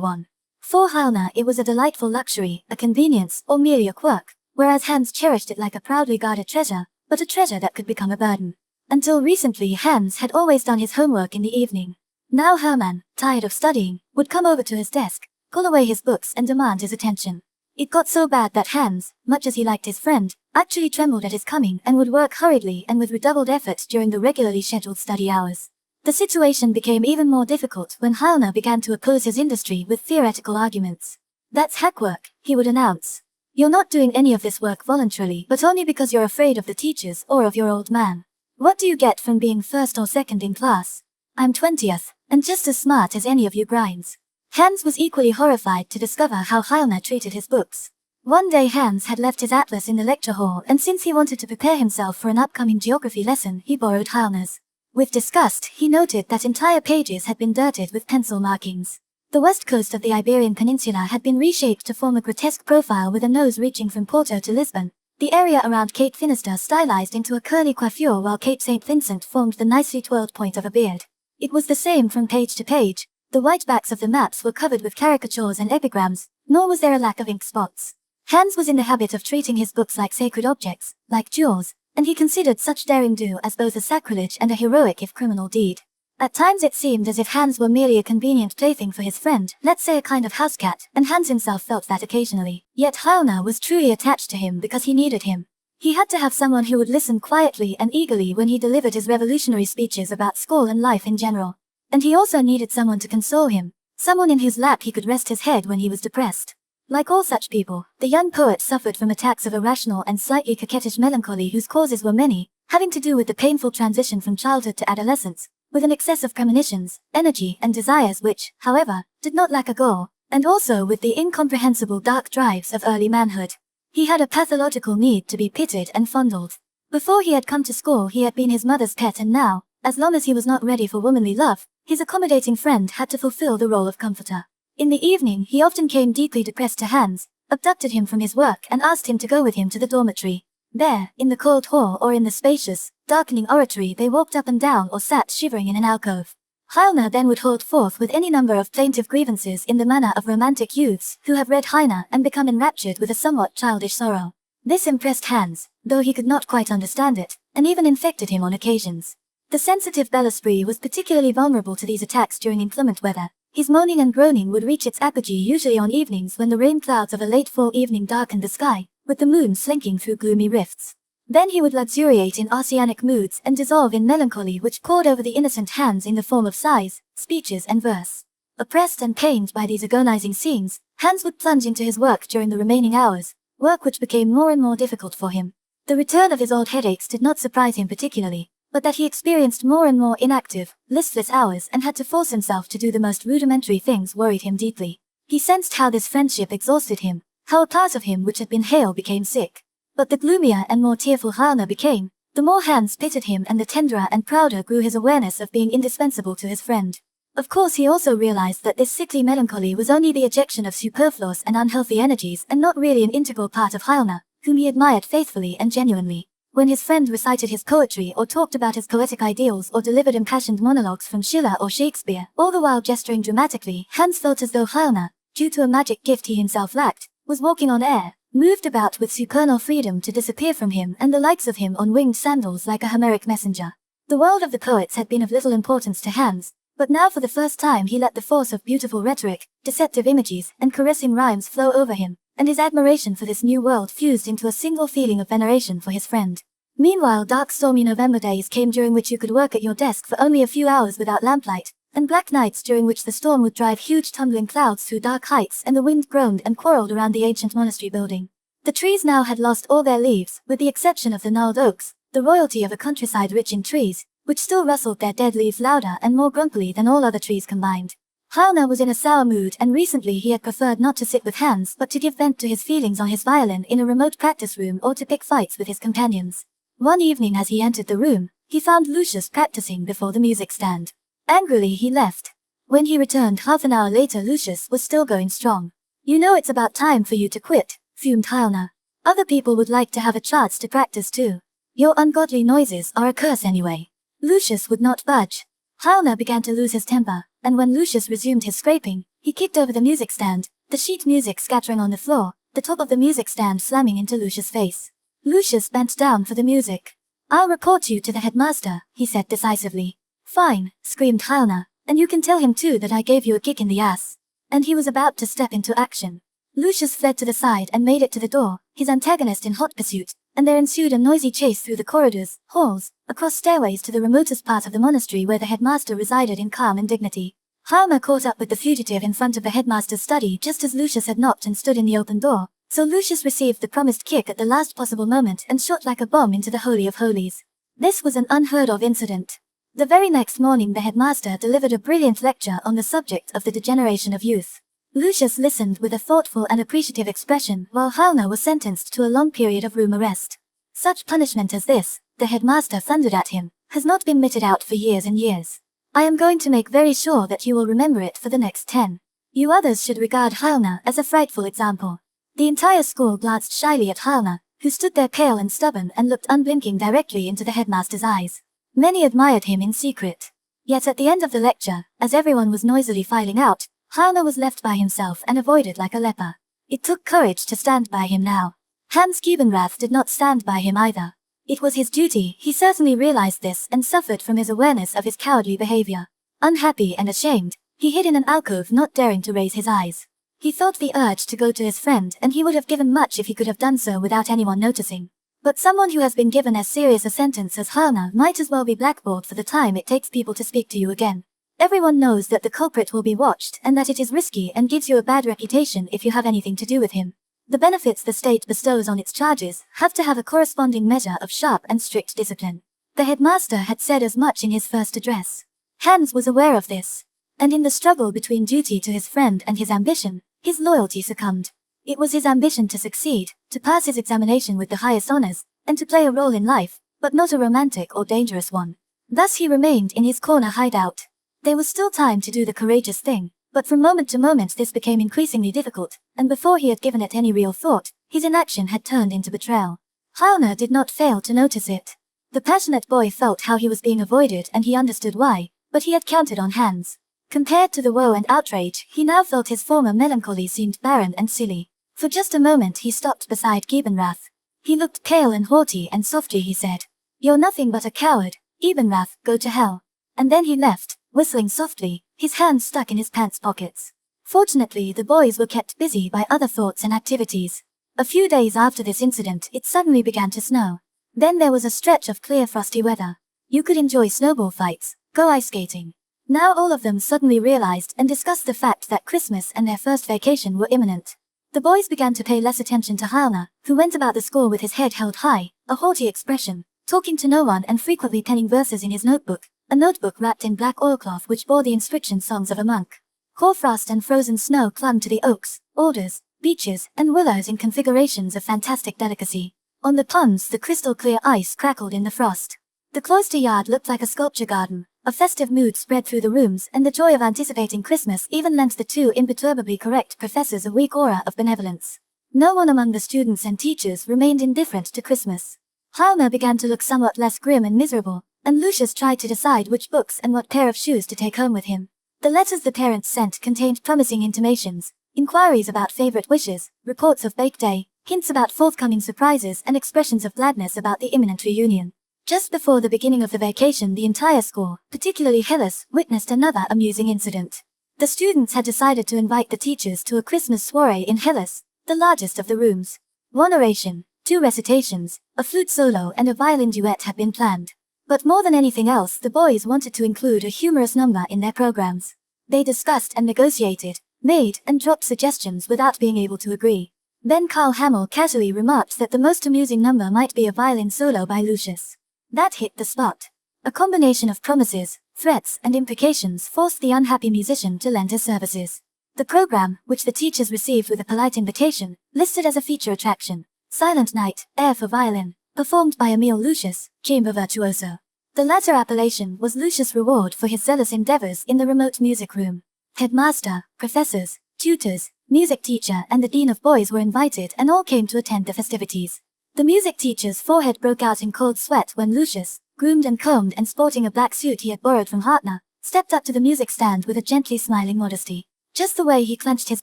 Speaker 1: one. For Heilner it was a delightful luxury, a convenience, or merely a quirk, whereas Hans cherished it like a proudly guarded treasure, but a treasure that could become a burden. Until recently Hans had always done his homework in the evening. Now Hermann, tired of studying, would come over to his desk, pull away his books and demand his attention. It got so bad that Hans, much as he liked his friend, actually trembled at his coming and would work hurriedly and with redoubled effort during the regularly scheduled study hours. The situation became even more difficult when Heilner began to oppose his industry with theoretical arguments. "That's hack work," he would announce. "You're not doing any of this work voluntarily but only because you're afraid of the teachers or of your old man. What do you get from being first or second in class? I'm 20th, and just as smart as any of you grinds." Hans was equally horrified to discover how Heilner treated his books. One day Hans had left his atlas in the lecture hall and since he wanted to prepare himself for an upcoming geography lesson he borrowed Heilner's. With disgust, he noted that entire pages had been dirted with pencil markings. The west coast of the Iberian Peninsula had been reshaped to form a grotesque profile with a nose reaching from Porto to Lisbon, the area around Cape Finisterre stylized into a curly coiffure while Cape St. Vincent formed the nicely twirled point of a beard. It was the same from page to page. The white backs of the maps were covered with caricatures and epigrams, nor was there a lack of ink spots. Hans was in the habit of treating his books like sacred objects, like jewels, and he considered such daring do as both a sacrilege and a heroic if criminal deed. At times it seemed as if Hans were merely a convenient plaything for his friend, let's say a kind of house cat, and Hans himself felt that occasionally. Yet Halna was truly attached to him because he needed him. He had to have someone who would listen quietly and eagerly when he delivered his revolutionary speeches about school and life in general. And he also needed someone to console him, someone in whose lap he could rest his head when he was depressed. Like all such people, the young poet suffered from attacks of irrational and slightly coquettish melancholy whose causes were many, having to do with the painful transition from childhood to adolescence, with an excess of premonitions, energy and desires which, however, did not lack a goal, and also with the incomprehensible dark drives of early manhood. He had a pathological need to be pitied and fondled. Before he had come to school he had been his mother's pet, and now, as long as he was not ready for womanly love, his accommodating friend had to fulfill the role of comforter. In the evening he often came deeply depressed to Hans, abducted him from his work and asked him to go with him to the dormitory. There, in the cold hall or in the spacious, darkening oratory they walked up and down or sat shivering in an alcove. Heine then would hold forth with any number of plaintive grievances in the manner of romantic youths who have read Heine and become enraptured with a somewhat childish sorrow. This impressed Hans, though he could not quite understand it, and even infected him on occasions. The sensitive Bellesprit was particularly vulnerable to these attacks during inclement weather. His moaning and groaning would reach its apogee usually on evenings when the rain clouds of a late fall evening darkened the sky, with the moon slinking through gloomy rifts. Then he would luxuriate in oceanic moods and dissolve in melancholy which poured over the innocent Hans in the form of sighs, speeches and verse. Oppressed and pained by these agonizing scenes, Hans would plunge into his work during the remaining hours, work which became more and more difficult for him. The return of his old headaches did not surprise him particularly, but that he experienced more and more inactive, listless hours and had to force himself to do the most rudimentary things worried him deeply. He sensed how this friendship exhausted him, how a part of him which had been hale became sick. But the gloomier and more tearful Heine became, the more Hans pitied him, and the tenderer and prouder grew his awareness of being indispensable to his friend. Of course he also realized that this sickly melancholy was only the ejection of superfluous and unhealthy energies and not really an integral part of Heine, whom he admired faithfully and genuinely. When his friend recited his poetry or talked about his poetic ideals or delivered impassioned monologues from Schiller or Shakespeare, all the while gesturing dramatically, Hans felt as though Heine, due to a magic gift he himself lacked, was walking on air, moved about with supernal freedom to disappear from him and the likes of him on winged sandals like a Homeric messenger. The world of the poets had been of little importance to Hans, but now for the first time he let the force of beautiful rhetoric, deceptive images, and caressing rhymes flow over him, and his admiration for this new world fused into a single feeling of veneration for his friend. Meanwhile dark stormy November days came during which you could work at your desk for only a few hours without lamplight, and black nights during which the storm would drive huge tumbling clouds through dark heights and the wind groaned and quarreled around the ancient monastery building. The trees now had lost all their leaves, with the exception of the gnarled oaks, the royalty of a countryside rich in trees, which still rustled their dead leaves louder and more grumpily than all other trees combined. Heine was in a sour mood, and recently he had preferred not to sit with Hans but to give vent to his feelings on his violin in a remote practice room or to pick fights with his companions. One evening as he entered the room, he found Lucius practicing before the music stand. Angrily he left. When he returned half an hour later Lucius was still going strong. "You know it's about time for you to quit," fumed Heine. "Other people would like to have a chance to practice too. Your ungodly noises are a curse anyway." Lucius would not budge. Heine began to lose his temper, and when Lucius resumed his scraping, he kicked over the music stand, the sheet music scattering on the floor, the top of the music stand slamming into Lucius' face. Lucius bent down for the music. "I'll report you to the headmaster," he said decisively. "Fine," screamed Heine, "and you can tell him too that I gave you a kick in the ass." And he was about to step into action. Lucius fled to the side and made it to the door, his antagonist in hot pursuit, and there ensued a noisy chase through the corridors, halls, across stairways to the remotest part of the monastery where the headmaster resided in calm and dignity. Heine caught up with the fugitive in front of the headmaster's study just as Lucius had knocked and stood in the open door, so Lucius received the promised kick at the last possible moment and shot like a bomb into the Holy of Holies. This was an unheard of incident. The very next morning the headmaster delivered a brilliant lecture on the subject of the degeneration of youth. Lucius listened with a thoughtful and appreciative expression while Heine was sentenced to a long period of room arrest. "Such punishment as this," the headmaster thundered at him, "has not been meted out for years and years. I am going to make very sure that you will remember it for the next 10. You others should regard Heine as a frightful example." The entire school glanced shyly at Heine, who stood there pale and stubborn and looked unblinking directly into the headmaster's eyes. Many admired him in secret. Yet at the end of the lecture, as everyone was noisily filing out, Hauna was left by himself and avoided like a leper. It took courage to stand by him now. Hans Kiebenrath did not stand by him either. It was his duty, he certainly realized this and suffered from his awareness of his cowardly behavior. Unhappy and ashamed, he hid in an alcove, not daring to raise his eyes. He felt the urge to go to his friend, and he would have given much if he could have done so without anyone noticing. But someone who has been given as serious a sentence as Hauna might as well be blackballed for the time it takes people to speak to you again. Everyone knows that the culprit will be watched and that it is risky and gives you a bad reputation if you have anything to do with him. The benefits the state bestows on its charges have to have a corresponding measure of sharp and strict discipline. The headmaster had said as much in his first address. Hans was aware of this. And in the struggle between duty to his friend and his ambition, his loyalty succumbed. It was his ambition to succeed, to pass his examination with the highest honors, and to play a role in life, but not a romantic or dangerous one. Thus he remained in his corner hideout. There was still time to do the courageous thing, but from moment to moment this became increasingly difficult, and before he had given it any real thought, his inaction had turned into betrayal. Hauna did not fail to notice it. The passionate boy felt how he was being avoided and he understood why, but he had counted on Hans. Compared to the woe and outrage, he now felt his former melancholy seemed barren and silly. For just a moment he stopped beside Kiebenrath. He looked pale and haughty and softly he said, "You're nothing but a coward, Kiebenrath, go to hell." And then he left, whistling softly, his hands stuck in his pants pockets. Fortunately, the boys were kept busy by other thoughts and activities. A few days after this incident, it suddenly began to snow. Then there was a stretch of clear frosty weather. You could enjoy snowball fights, go ice skating. Now all of them suddenly realized and discussed the fact that Christmas and their first vacation were imminent. The boys began to pay less attention to Hauna, who went about the school with his head held high, a haughty expression, talking to no one and frequently penning verses in his notebook, a notebook wrapped in black oilcloth which bore the inscription Songs of a Monk. Hoarfrost and frozen snow clung to the oaks, alders, beeches, and willows in configurations of fantastic delicacy. On the ponds the crystal-clear ice crackled in the frost. The cloister yard looked like a sculpture garden. A festive mood spread through the rooms, and the joy of anticipating Christmas even lent the two imperturbably correct professors a weak aura of benevolence. No one among the students and teachers remained indifferent to Christmas. Hauna began to look somewhat less grim and miserable, and Lucius tried to decide which books and what pair of shoes to take home with him. The letters the parents sent contained promising intimations, inquiries about favorite wishes, reports of bake day, hints about forthcoming surprises and expressions of gladness about the imminent reunion. Just before the beginning of the vacation, the entire school, particularly Hellas, witnessed another amusing incident. The students had decided to invite the teachers to a Christmas soiree in Hellas, the largest of the rooms. 1 oration, 2 recitations, a flute solo and a violin duet had been planned. But more than anything else, the boys wanted to include a humorous number in their programs. They discussed and negotiated, made and dropped suggestions without being able to agree. Then Karl Hamel casually remarked that the most amusing number might be a violin solo by Lucius. That hit the spot. A combination of promises, threats, and implications forced the unhappy musician to lend his services. The program, which the teachers received with a polite invitation, listed as a feature attraction, Silent Night, air for violin, performed by Emil Lucius, chamber virtuoso. The latter appellation was Lucius' reward for his zealous endeavors in the remote music room. Headmaster, professors, tutors, music teacher and the dean of boys were invited and all came to attend the festivities. The music teacher's forehead broke out in cold sweat when Lucius, groomed and combed and sporting a black suit he had borrowed from Hartner, stepped up to the music stand with a gently smiling modesty. Just the way he clenched his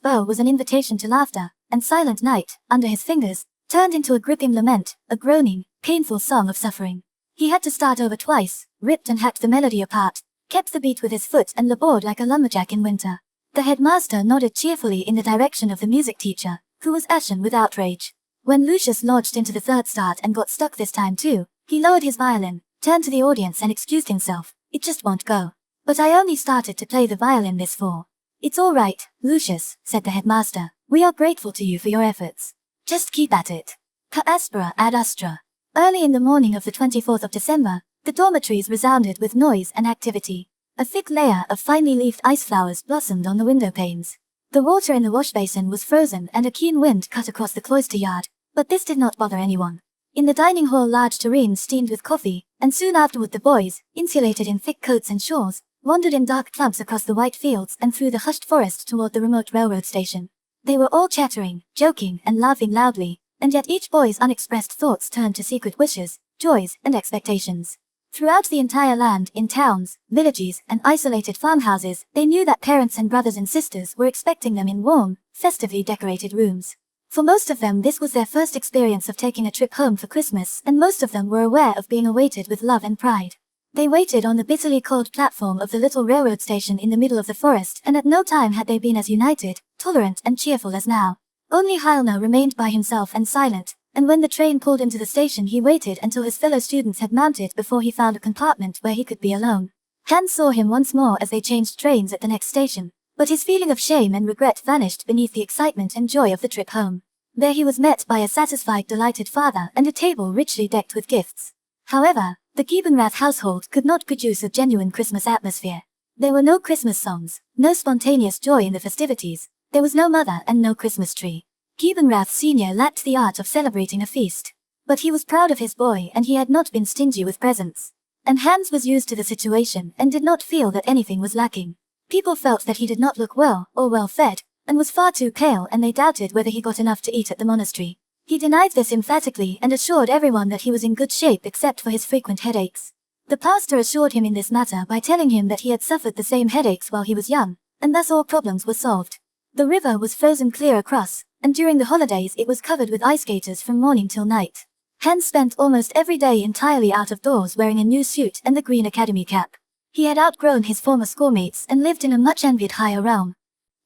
Speaker 1: bow was an invitation to laughter, and Silent Night, under his fingers, turned into a gripping lament, a groaning, painful song of suffering. He had to start over twice, ripped and hacked the melody apart, kept the beat with his foot and labored like a lumberjack in winter. The headmaster nodded cheerfully in the direction of the music teacher, who was ashen with outrage. When Lucius lodged into the third start and got stuck this time too, he lowered his violin, turned to the audience and excused himself. "It just won't go. But I only started to play the violin this fall." "It's all right, Lucius," said the headmaster. "We are grateful to you for your efforts. Just keep at it. Per aspera ad astra." Early in the morning of the 24th of December, the dormitories resounded with noise and activity. A thick layer of finely leafed ice flowers blossomed on the window panes. The water in the wash basin was frozen and a keen wind cut across the cloister yard, but this did not bother anyone. In the dining hall large tureens steamed with coffee, and soon afterward the boys, insulated in thick coats and shawls, wandered in dark clumps across the white fields and through the hushed forest toward the remote railroad station. They were all chattering, joking, and laughing loudly, and yet each boy's unexpressed thoughts turned to secret wishes, joys, and expectations. Throughout the entire land, in towns, villages, and isolated farmhouses, they knew that parents and brothers and sisters were expecting them in warm, festively decorated rooms. For most of them, this was their first experience of taking a trip home for Christmas, and most of them were aware of being awaited with love and pride. They waited on the bitterly cold platform of the little railroad station in the middle of the forest, and at no time had they been as united, tolerant, and cheerful as now. Only Heilner remained by himself and silent, and when the train pulled into the station he waited until his fellow students had mounted before he found a compartment where he could be alone. Hans saw him once more as they changed trains at the next station, but his feeling of shame and regret vanished beneath the excitement and joy of the trip home. There he was met by a satisfied, delighted father and a table richly decked with gifts. However, the Giebenrath household could not produce a genuine Christmas atmosphere. There were no Christmas songs, no spontaneous joy in the festivities, there was no mother and no Christmas tree. Giebenrath Sr. lacked the art of celebrating a feast. But he was proud of his boy and he had not been stingy with presents. And Hans was used to the situation and did not feel that anything was lacking. People felt that he did not look well or well fed, and was far too pale, and they doubted whether he got enough to eat at the monastery. He denied this emphatically and assured everyone that he was in good shape except for his frequent headaches. The pastor assured him in this matter by telling him that he had suffered the same headaches while he was young, and thus all problems were solved. The river was frozen clear across, and during the holidays it was covered with ice skaters from morning till night. Hans spent almost every day entirely out of doors wearing a new suit and the green academy cap. He had outgrown his former schoolmates and lived in a much envied higher realm.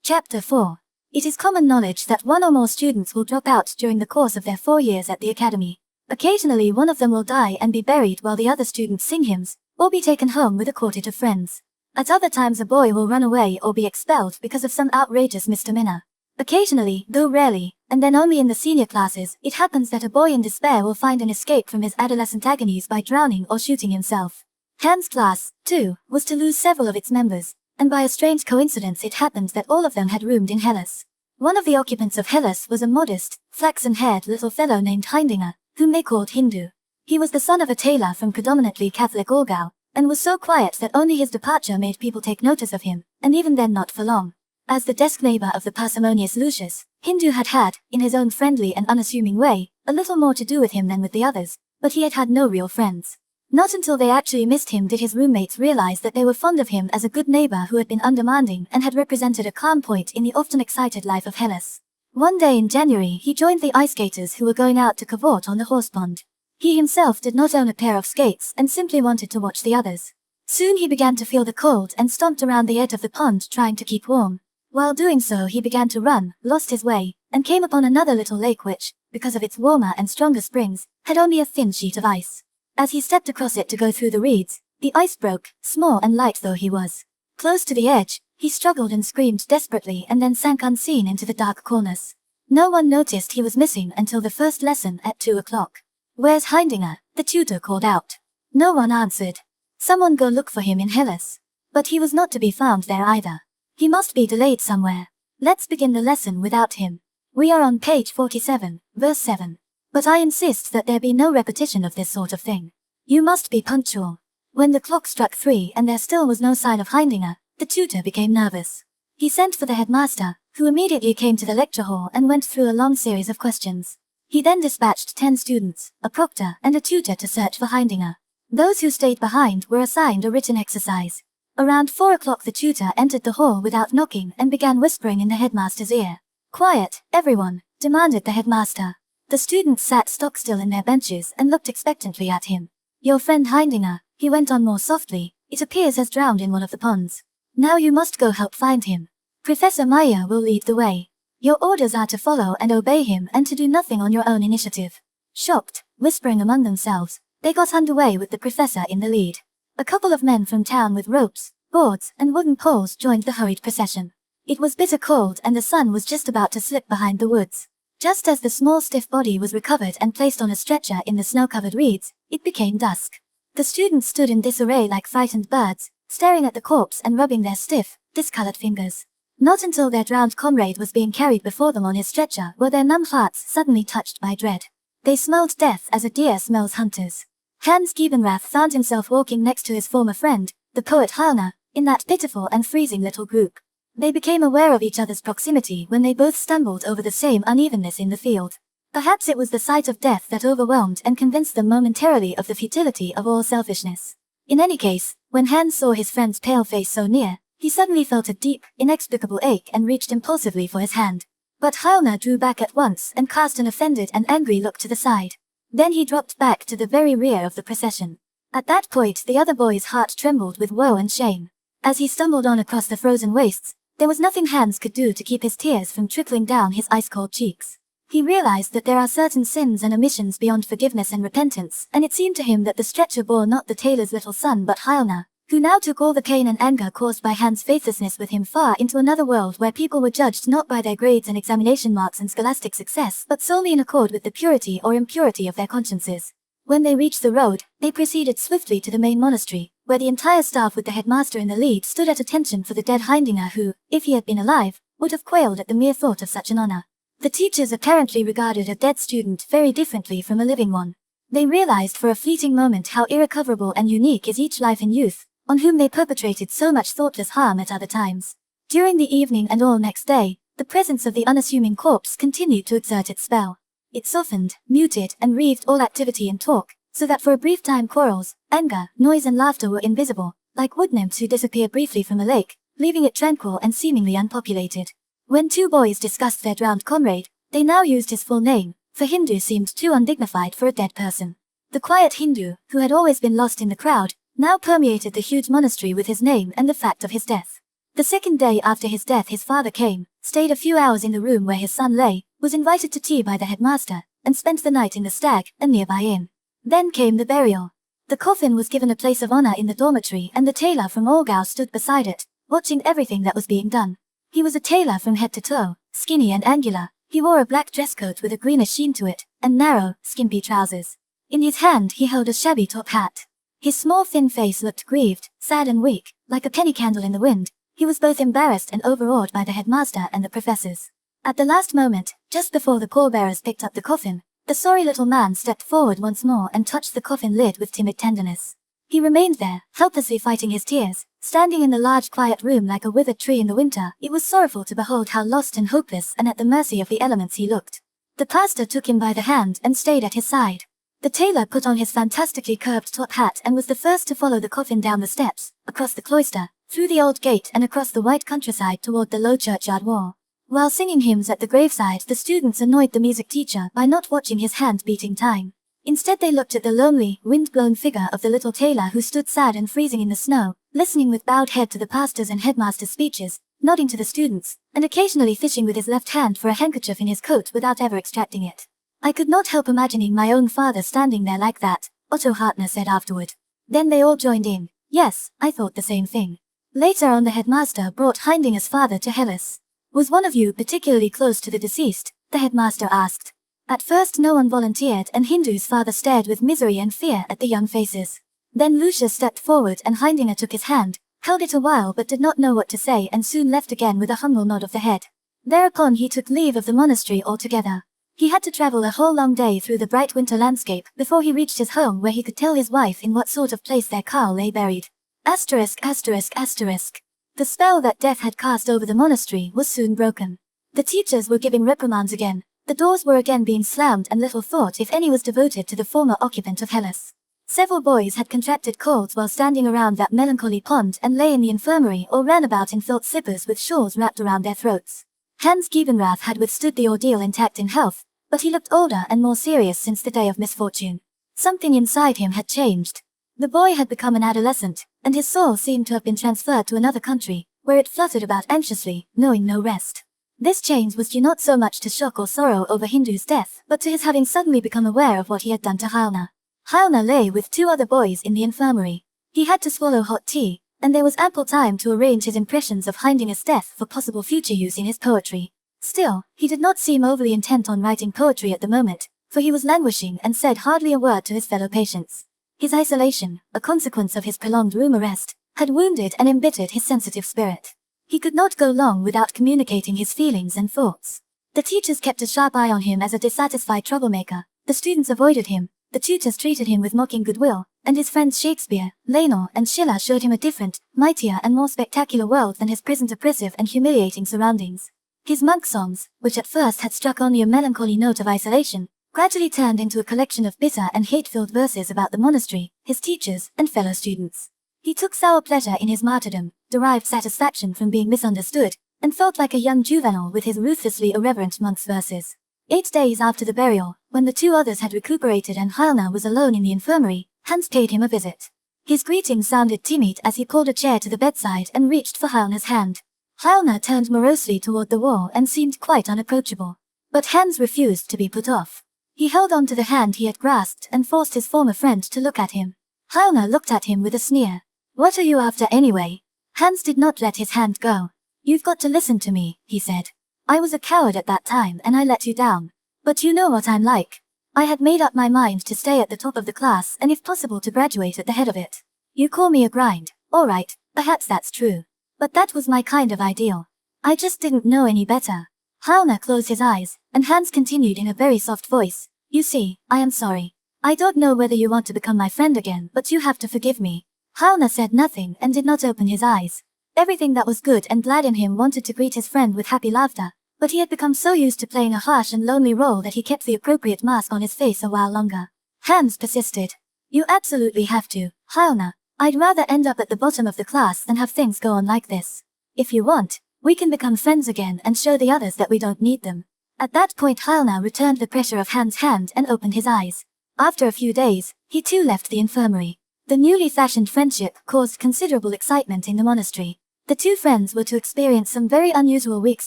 Speaker 1: Chapter 4. It is common knowledge that one or more students will drop out during the course of their 4 years at the academy. Occasionally one of them will die and be buried while the other students sing hymns, or be taken home with a quartet of friends. At other times a boy will run away or be expelled because of some outrageous misdemeanor. Occasionally, though rarely, and then only in the senior classes, it happens that a boy in despair will find an escape from his adolescent agonies by drowning or shooting himself. Hans' class, too, was to lose several of its members, and by a strange coincidence it happened that all of them had roomed in Hellas. One of the occupants of Hellas was a modest, flaxen-haired little fellow named Heindinger, whom they called Hindu. He was the son of a tailor from predominantly Catholic Aargau, and was so quiet that only his departure made people take notice of him, and even then not for long. As the desk neighbor of the parsimonious Lucius, Hindu had, in his own friendly and unassuming way, a little more to do with him than with the others, but he had no real friends. Not until they actually missed him did his roommates realize that they were fond of him as a good neighbor who had been undemanding and had represented a calm point in the often excited life of Hellas. One day in January he joined the ice skaters who were going out to cavort on the horse pond. He himself did not own a pair of skates and simply wanted to watch the others. Soon he began to feel the cold and stomped around the edge of the pond trying to keep warm. While doing so he began to run, lost his way, and came upon another little lake which, because of its warmer and stronger springs, had only a thin sheet of ice. As he stepped across it to go through the reeds, the ice broke, small and light though he was. Close to the edge, he struggled and screamed desperately and then sank unseen into the dark corners. No one noticed he was missing until the first lesson at 2 o'clock. "Where's Heindinger?" the tutor called out. No one answered. Someone go look for him in Hellas. But he was not to be found there either. He must be delayed somewhere. Let's begin the lesson without him. We are on page 47, verse 7. But I insist that there be no repetition of this sort of thing. You must be punctual. When the clock struck 3 and there still was no sign of Heindinger, the tutor became nervous. He sent for the headmaster, who immediately came to the lecture hall and went through a long series of questions. He then dispatched 10 students, a proctor and a tutor to search for Heindinger. Those who stayed behind were assigned a written exercise. Around 4 o'clock the tutor entered the hall without knocking and began whispering in the headmaster's ear. "Quiet, everyone," demanded the headmaster. The students sat stock-still in their benches and looked expectantly at him. "Your friend Heindinger," he went on more softly, "it appears has drowned in one of the ponds. Now you must go help find him. Professor Meyer will lead the way. Your orders are to follow and obey him and to do nothing on your own initiative." Shocked, whispering among themselves, they got underway with the professor in the lead. A couple of men from town with ropes, boards, and wooden poles joined the hurried procession. It was bitter cold and the sun was just about to slip behind the woods. Just as the small stiff body was recovered and placed on a stretcher in the snow-covered reeds, it became dusk. The students stood in disarray like frightened birds, staring at the corpse and rubbing their stiff, discolored fingers. Not until their drowned comrade was being carried before them on his stretcher were their numb hearts suddenly touched by dread. They smelled death as a deer smells hunters. Hans Giebenrath found himself walking next to his former friend, the poet Heilner, in that pitiful and freezing little group. They became aware of each other's proximity when they both stumbled over the same unevenness in the field. Perhaps it was the sight of death that overwhelmed and convinced them momentarily of the futility of all selfishness. In any case, when Hans saw his friend's pale face so near, he suddenly felt a deep, inexplicable ache and reached impulsively for his hand. But Hyalna drew back at once and cast an offended and angry look to the side. Then he dropped back to the very rear of the procession. At that point the other boy's heart trembled with woe and shame. As he stumbled on across the frozen wastes, there was nothing Hans could do to keep his tears from trickling down his ice-cold cheeks. He realized that there are certain sins and omissions beyond forgiveness and repentance, and it seemed to him that the stretcher bore not the tailor's little son but Hyalna, who now took all the pain and anger caused by Hans' faithlessness with him far into another world where people were judged not by their grades and examination marks and scholastic success but solely in accord with the purity or impurity of their consciences. When they reached the road, they proceeded swiftly to the main monastery, where the entire staff with the headmaster in the lead stood at attention for the dead Heindinger who, if he had been alive, would have quailed at the mere thought of such an honor. The teachers apparently regarded a dead student very differently from a living one. They realized for a fleeting moment how irrecoverable and unique is each life in youth, on whom they perpetrated so much thoughtless harm at other times. During the evening and all next day, the presence of the unassuming corpse continued to exert its spell. It softened, muted, and wreathed all activity and talk, so that for a brief time quarrels, anger, noise and laughter were invisible, like wood nymphs who disappear briefly from a lake, leaving it tranquil and seemingly unpopulated. When two boys discussed their drowned comrade, they now used his full name, for Hindu seemed too undignified for a dead person. The quiet Hindu, who had always been lost in the crowd, now permeated the huge monastery with his name and the fact of his death. The second day after his death his father came, stayed a few hours in the room where his son lay, was invited to tea by the headmaster, and spent the night in the Stag, a nearby inn. Then came the burial. The coffin was given a place of honor in the dormitory and the tailor from Aargau stood beside it, watching everything that was being done. He was a tailor from head to toe, skinny and angular. He wore a black dress coat with a greenish sheen to it, and narrow, skimpy trousers. In his hand he held a shabby top hat. His small thin face looked grieved, sad and weak, like a penny candle in the wind. He was both embarrassed and overawed by the headmaster and the professors. At the last moment, just before the pallbearers picked up the coffin, the sorry little man stepped forward once more and touched the coffin lid with timid tenderness. He remained there, helplessly fighting his tears, standing in the large quiet room like a withered tree in the winter. It was sorrowful to behold how lost and hopeless and at the mercy of the elements he looked. The pastor took him by the hand and stayed at his side. The tailor put on his fantastically curved top hat and was the first to follow the coffin down the steps, across the cloister, through the old gate and across the white countryside toward the low churchyard wall. While singing hymns at the graveside, the students annoyed the music teacher by not watching his hand beating time. Instead they looked at the lonely, wind-blown figure of the little tailor who stood sad and freezing in the snow, listening with bowed head to the pastor's and headmaster's speeches, nodding to the students, and occasionally fishing with his left hand for a handkerchief in his coat without ever extracting it. I could not help imagining my own father standing there like that, Otto Hartner said afterward. Then they all joined in. Yes, I thought the same thing. Later on the headmaster brought Heindinger's father to Hellas. Was one of you particularly close to the deceased? The headmaster asked. At first no one volunteered and Hindu's father stared with misery and fear at the young faces. Then Lucia stepped forward and Heindinger took his hand, held it a while but did not know what to say and soon left again with a humble nod of the head. Thereupon he took leave of the monastery altogether. He had to travel a whole long day through the bright winter landscape before he reached his home where he could tell his wife in what sort of place their Carl lay buried. The spell that death had cast over the monastery was soon broken. The teachers were giving reprimands again, the doors were again being slammed and little thought if any was devoted to the former occupant of Hellas. Several boys had contracted colds while standing around that melancholy pond and lay in the infirmary or ran about in felt slippers with shawls wrapped around their throats. Hans Giebenrath had withstood the ordeal intact in health, but he looked older and more serious since the day of misfortune. Something inside him had changed. The boy had become an adolescent, and his soul seemed to have been transferred to another country, where it fluttered about anxiously, knowing no rest. This change was due not so much to shock or sorrow over Hindu's death, but to his having suddenly become aware of what he had done to Hyalna. Hyalna lay with two other boys in the infirmary. He had to swallow hot tea, and there was ample time to arrange his impressions of Heindinger's death for possible future use in his poetry. Still, he did not seem overly intent on writing poetry at the moment, for he was languishing and said hardly a word to his fellow patients. His isolation, a consequence of his prolonged room arrest, had wounded and embittered his sensitive spirit. He could not go long without communicating his feelings and thoughts. The teachers kept a sharp eye on him as a dissatisfied troublemaker, the students avoided him, the tutors treated him with mocking goodwill, and his friends Shakespeare, Lenore and Schiller showed him a different, mightier and more spectacular world than his present oppressive and humiliating surroundings. His monk songs, which at first had struck only a melancholy note of isolation, gradually turned into a collection of bitter and hate-filled verses about the monastery, his teachers, and fellow students. He took sour pleasure in his martyrdom, derived satisfaction from being misunderstood, and felt like a young juvenile with his ruthlessly irreverent monk's verses. 8 days after the burial, when the 2 others had recuperated and Hyalna was alone in the infirmary, Hans paid him a visit. His greeting sounded timid as he pulled a chair to the bedside and reached for Hyalna's hand. Hyalna turned morosely toward the wall and seemed quite unapproachable. But Hans refused to be put off. He held on to the hand he had grasped and forced his former friend to look at him. Hyalna looked at him with a sneer. "What are you after anyway?" Hans did not let his hand go. "You've got to listen to me," he said. "I was a coward at that time and I let you down. But you know what I'm like. I had made up my mind to stay at the top of the class and if possible to graduate at the head of it. You call me a grind. All right, perhaps that's true. But that was my kind of ideal. I just didn't know any better." Hyalna closed his eyes, and Hans continued in a very soft voice. "You see, I am sorry. I don't know whether you want to become my friend again, but you have to forgive me." Hyalna said nothing and did not open his eyes. Everything that was good and glad in him wanted to greet his friend with happy laughter, but he had become so used to playing a harsh and lonely role that he kept the appropriate mask on his face a while longer. Hans persisted. "You absolutely have to, Hyalna. I'd rather end up at the bottom of the class than have things go on like this. If you want, we can become friends again and show the others that we don't need them." At that point Hyalna returned the pressure of Hans' hand and opened his eyes. After a few days, he too left the infirmary. The newly fashioned friendship caused considerable excitement in the monastery. The 2 friends were to experience some very unusual weeks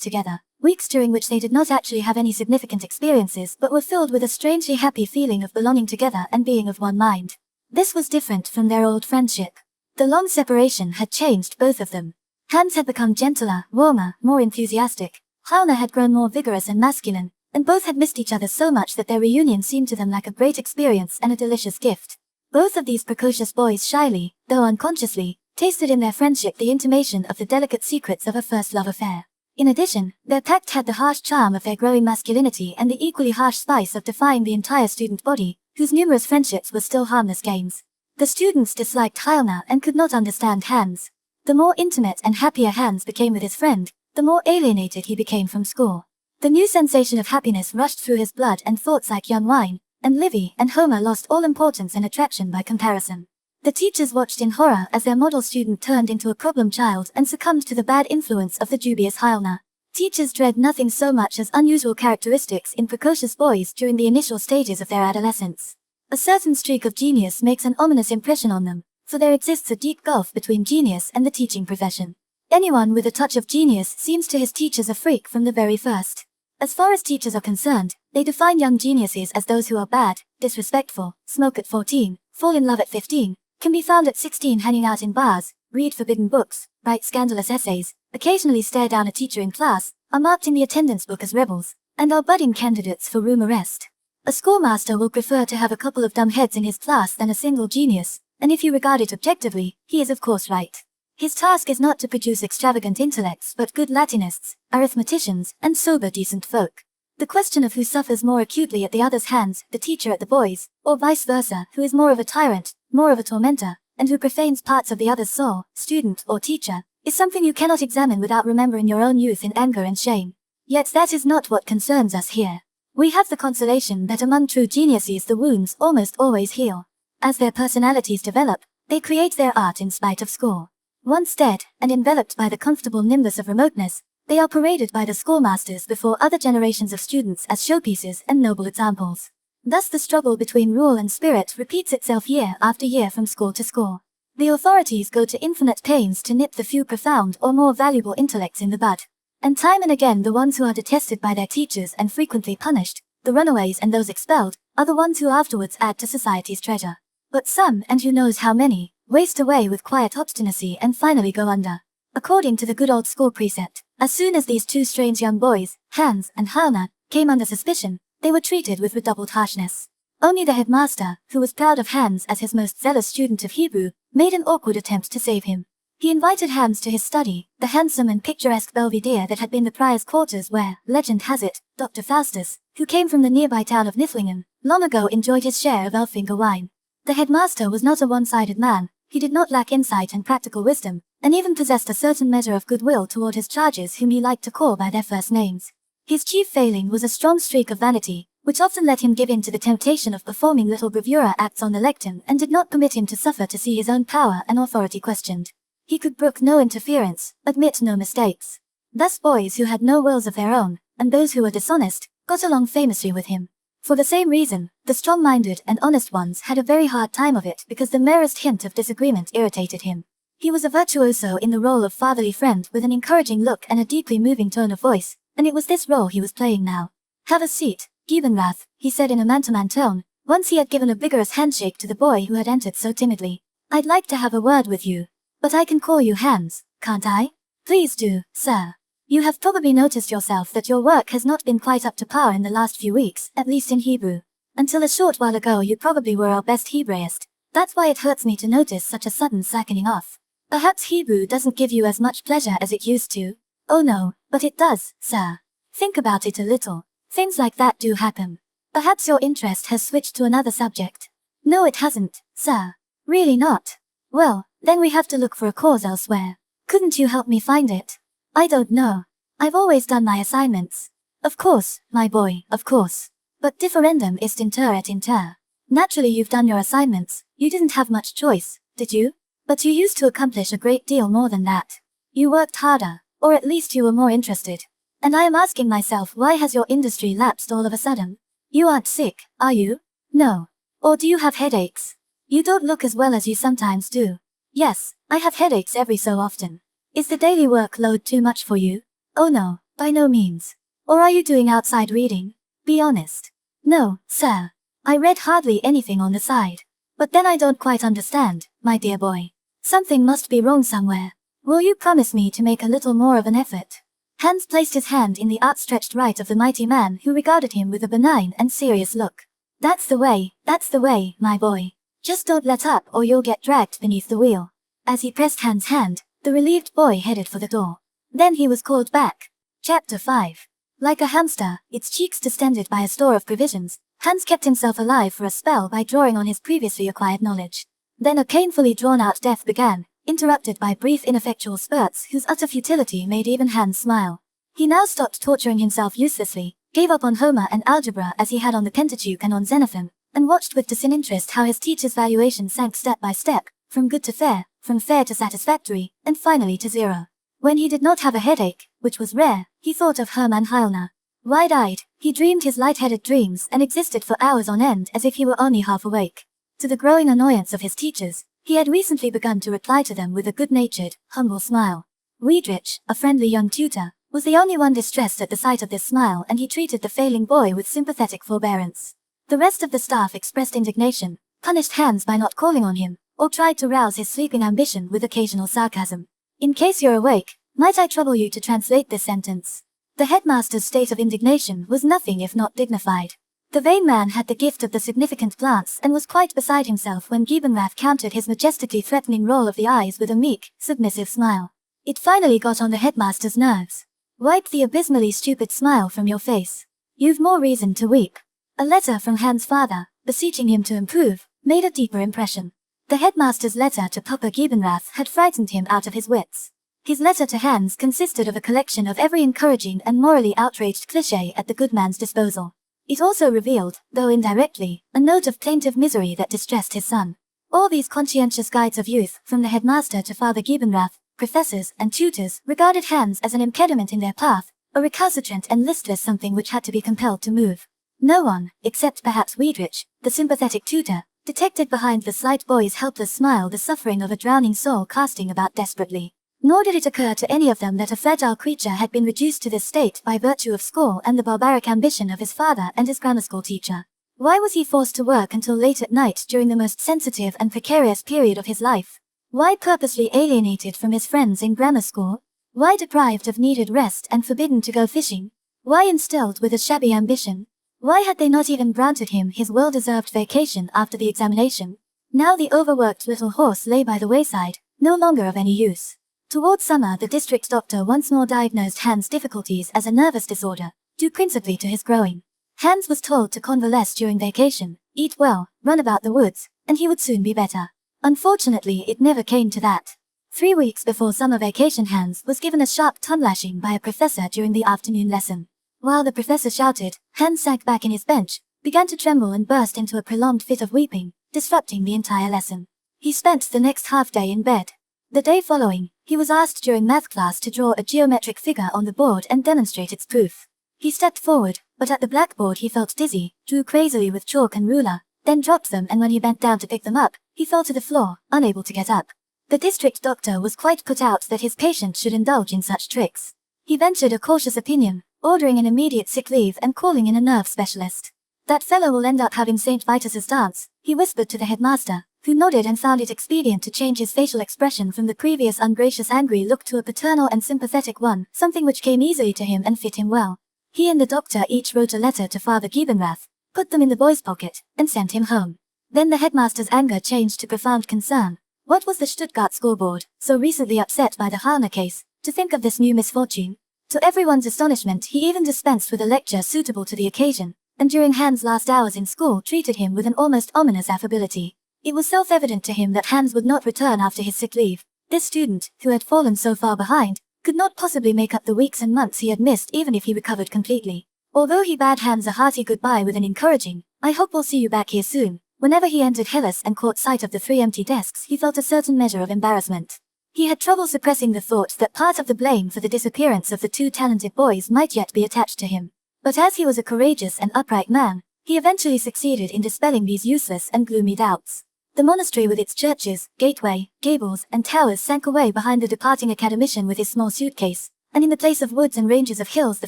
Speaker 1: together, weeks during which they did not actually have any significant experiences but were filled with a strangely happy feeling of belonging together and being of one mind. This was different from their old friendship. The long separation had changed both of them. Hans had become gentler, warmer, more enthusiastic. Hyalna had grown more vigorous and masculine, and both had missed each other so much that their reunion seemed to them like a great experience and a delicious gift. Both of these precocious boys shyly, though unconsciously, tasted in their friendship the intimation of the delicate secrets of a first love affair. In addition, their pact had the harsh charm of their growing masculinity and the equally harsh spice of defying the entire student body, whose numerous friendships were still harmless games. The students disliked Hyalna and could not understand Hans. The more intimate and happier Hans became with his friend, the more alienated he became from school. The new sensation of happiness rushed through his blood and thoughts like young wine, and Livy and Homer lost all importance and attraction by comparison. The teachers watched in horror as their model student turned into a problem child and succumbed to the bad influence of the dubious Hyalna. Teachers dread nothing so much as unusual characteristics in precocious boys during the initial stages of their adolescence. A certain streak of genius makes an ominous impression on them, for there exists a deep gulf between genius and the teaching profession. Anyone with a touch of genius seems to his teachers a freak from the very first. As far as teachers are concerned, they define young geniuses as those who are bad, disrespectful, smoke at 14, fall in love at 15, can be found at 16 hanging out in bars, read forbidden books, write scandalous essays, occasionally stare down a teacher in class, are marked in the attendance book as rebels, and are budding candidates for room arrest. A schoolmaster will prefer to have a couple of dumb heads in his class than a single genius, and if you regard it objectively, he is of course right. His task is not to produce extravagant intellects but good Latinists, arithmeticians, and sober decent folk. The question of who suffers more acutely at the other's hands, the teacher at the boys, or vice versa, who is more of a tyrant, more of a tormentor, and who profanes parts of the other's soul, student or teacher, is something you cannot examine without remembering your own youth in anger and shame. Yet that is not what concerns us here. We have the consolation that among true geniuses the wounds almost always heal. As their personalities develop, they create their art in spite of school. Once dead, and enveloped by the comfortable nimbus of remoteness, they are paraded by the schoolmasters before other generations of students as showpieces and noble examples. Thus the struggle between rule and spirit repeats itself year after year from school to school. The authorities go to infinite pains to nip the few profound or more valuable intellects in the bud. And time and again the ones who are detested by their teachers and frequently punished, the runaways and those expelled, are the ones who afterwards add to society's treasure. But some, and who knows how many, waste away with quiet obstinacy and finally go under. According to the good old school precept, as soon as these 2 strange young boys, Hans and Hyalna, came under suspicion, they were treated with redoubled harshness. Only the headmaster, who was proud of Hans as his most zealous student of Hebrew, made an awkward attempt to save him. He invited Hans to his study, the handsome and picturesque belvedere that had been the prior's quarters where, legend has it, Dr. Faustus, who came from the nearby town of Niflingen, long ago enjoyed his share of Elffinger wine. The headmaster was not a one-sided man, He did not lack insight and practical wisdom, and even possessed a certain measure of goodwill toward his charges whom he liked to call by their first names. His chief failing was a strong streak of vanity, which often let him give in to the temptation of performing little bravura acts on the lectern and did not permit him to suffer to see his own power and authority questioned. He could brook no interference, admit no mistakes. Thus boys who had no wills of their own, and those who were dishonest, got along famously with him. For the same reason, the strong-minded and honest ones had a very hard time of it because the merest hint of disagreement irritated him. He was a virtuoso in the role of fatherly friend with an encouraging look and a deeply moving tone of voice, and it was this role he was playing now. "Have a seat, Gibenrath," he said in a man-to-man tone, once he had given a vigorous handshake to the boy who had entered so timidly. "I'd like to have a word with you. But I can call you Hans, can't I?" "Please do, sir. You have probably noticed yourself that your work has not been quite up to par in the last few weeks, at least in Hebrew. Until a short while ago you probably were our best Hebraist. That's why it hurts me to notice such a sudden slackening off. Perhaps Hebrew doesn't give you as much pleasure as it used to." "Oh no, but it does, sir. Think about it a little. Things like that do happen. Perhaps your interest has switched to another subject." "No, it hasn't, sir. Really not." "Well, then we have to look for a cause elsewhere. Couldn't you help me find it?" "I don't know. I've always done my assignments." "Of course, my boy, of course. But differendum ist inter et inter. Naturally you've done your assignments. You didn't have much choice, did you? But you used to accomplish a great deal more than that. You worked harder, or at least you were more interested. And I am asking myself, why has your industry lapsed all of a sudden? You aren't sick, are you? No. Or do you have headaches? You don't look as well as you sometimes do." "Yes, I have headaches every so often." "Is the daily workload too much for you?" "Oh no, by no means." "Or are you doing outside reading? Be honest." "No, sir. I read hardly anything on the side. But then I don't quite understand, my dear boy. Something must be wrong somewhere. Will you promise me to make a little more of an effort?" Hans placed his hand in the outstretched right of the mighty man who regarded him with a benign and serious look. That's the way, my boy. Just don't let up or you'll get dragged beneath the wheel." As he pressed Hans' hand, the relieved boy headed for the door. Then he was called back. Chapter 5. Like a hamster, its cheeks distended by a store of provisions, Hans kept himself alive for a spell by drawing on his previously acquired knowledge. Then a painfully drawn-out death began, interrupted by brief ineffectual spurts whose utter futility made even Hans smile. He now stopped torturing himself uselessly, gave up on Homer and algebra as he had on the Pentateuch and on Xenophon, and watched with disinterest how his teacher's valuation sank step by step, from good to fair, from fair to satisfactory, and finally to zero. When he did not have a headache, which was rare, he thought of Hermann Heilner. Wide-eyed, he dreamed his light-headed dreams and existed for hours on end as if he were only half awake. To the growing annoyance of his teachers, he had recently begun to reply to them with a good-natured, humble smile. Weidrich, a friendly young tutor, was the only one distressed at the sight of this smile, and he treated the failing boy with sympathetic forbearance. The rest of the staff expressed indignation, punished Hans by not calling on him, or tried to rouse his sleeping ambition with occasional sarcasm. In case you're awake, might I trouble you to translate this sentence? The headmaster's state of indignation was nothing if not dignified. The vain man had the gift of the significant glance and was quite beside himself when Gibenrath countered his majestically threatening roll of the eyes with a meek, submissive smile. It finally got on the headmaster's nerves. "Wipe the abysmally stupid smile from your face. You've more reason to weep." A letter from Hans' father, beseeching him to improve, made a deeper impression. The headmaster's letter to Papa Gibenrath had frightened him out of his wits. His letter to Hans consisted of a collection of every encouraging and morally outraged cliché at the good man's disposal. It also revealed, though indirectly, a note of plaintive misery that distressed his son. All these conscientious guides of youth, from the headmaster to Father Gibenrath, professors and tutors, regarded Hans as an impediment in their path, a recalcitrant and listless something which had to be compelled to move. No one, except perhaps Weidrich, the sympathetic tutor, detected behind the slight boy's helpless smile the suffering of a drowning soul casting about desperately. Nor did it occur to any of them that a fragile creature had been reduced to this state by virtue of school and the barbaric ambition of his father and his grammar school teacher. Why was he forced to work until late at night during the most sensitive and precarious period of his life? Why purposely alienated from his friends in grammar school? Why deprived of needed rest and forbidden to go fishing? Why instilled with a shabby ambition? Why had they not even granted him his well-deserved vacation after the examination? Now the overworked little horse lay by the wayside, no longer of any use. Toward summer the district doctor once more diagnosed Hans' difficulties as a nervous disorder, due principally to his growing. Hans was told to convalesce during vacation, eat well, run about the woods, and he would soon be better. Unfortunately, it never came to that. 3 weeks before summer vacation, Hans was given a sharp tongue-lashing by a professor during the afternoon lesson. While the professor shouted, Hans sank back in his bench, began to tremble and burst into a prolonged fit of weeping, disrupting the entire lesson. He spent the next half-day in bed. The day following, he was asked during math class to draw a geometric figure on the board and demonstrate its proof. He stepped forward, but at the blackboard he felt dizzy, drew crazily with chalk and ruler, then dropped them, and when he bent down to pick them up, he fell to the floor, unable to get up. The district doctor was quite put out that his patient should indulge in such tricks. He ventured a cautious opinion, ordering an immediate sick leave and calling in a nerve specialist. "That fellow will end up having St. Vitus's dance," he whispered to the headmaster, who nodded and found it expedient to change his facial expression from the previous ungracious angry look to a paternal and sympathetic one, something which came easily to him and fit him well. He and the doctor each wrote a letter to Father Giebenrath, put them in the boy's pocket, and sent him home. Then the headmaster's anger changed to profound concern. What was the Stuttgart school board, so recently upset by the Halner case, to think of this new misfortune? To everyone's astonishment, he even dispensed with a lecture suitable to the occasion, and during Hans' last hours in school treated him with an almost ominous affability. It was self-evident to him that Hans would not return after his sick leave. This student, who had fallen so far behind, could not possibly make up the weeks and months he had missed even if he recovered completely. Although he bade Hans a hearty goodbye with an encouraging, "I hope we'll see you back here soon," whenever he entered Hellas and caught sight of the 3 empty desks, he felt a certain measure of embarrassment. He had trouble suppressing the thought that part of the blame for the disappearance of the 2 talented boys might yet be attached to him. But as he was a courageous and upright man, he eventually succeeded in dispelling these useless and gloomy doubts. The monastery with its churches, gateway, gables, and towers sank away behind the departing academician with his small suitcase, and in the place of woods and ranges of hills the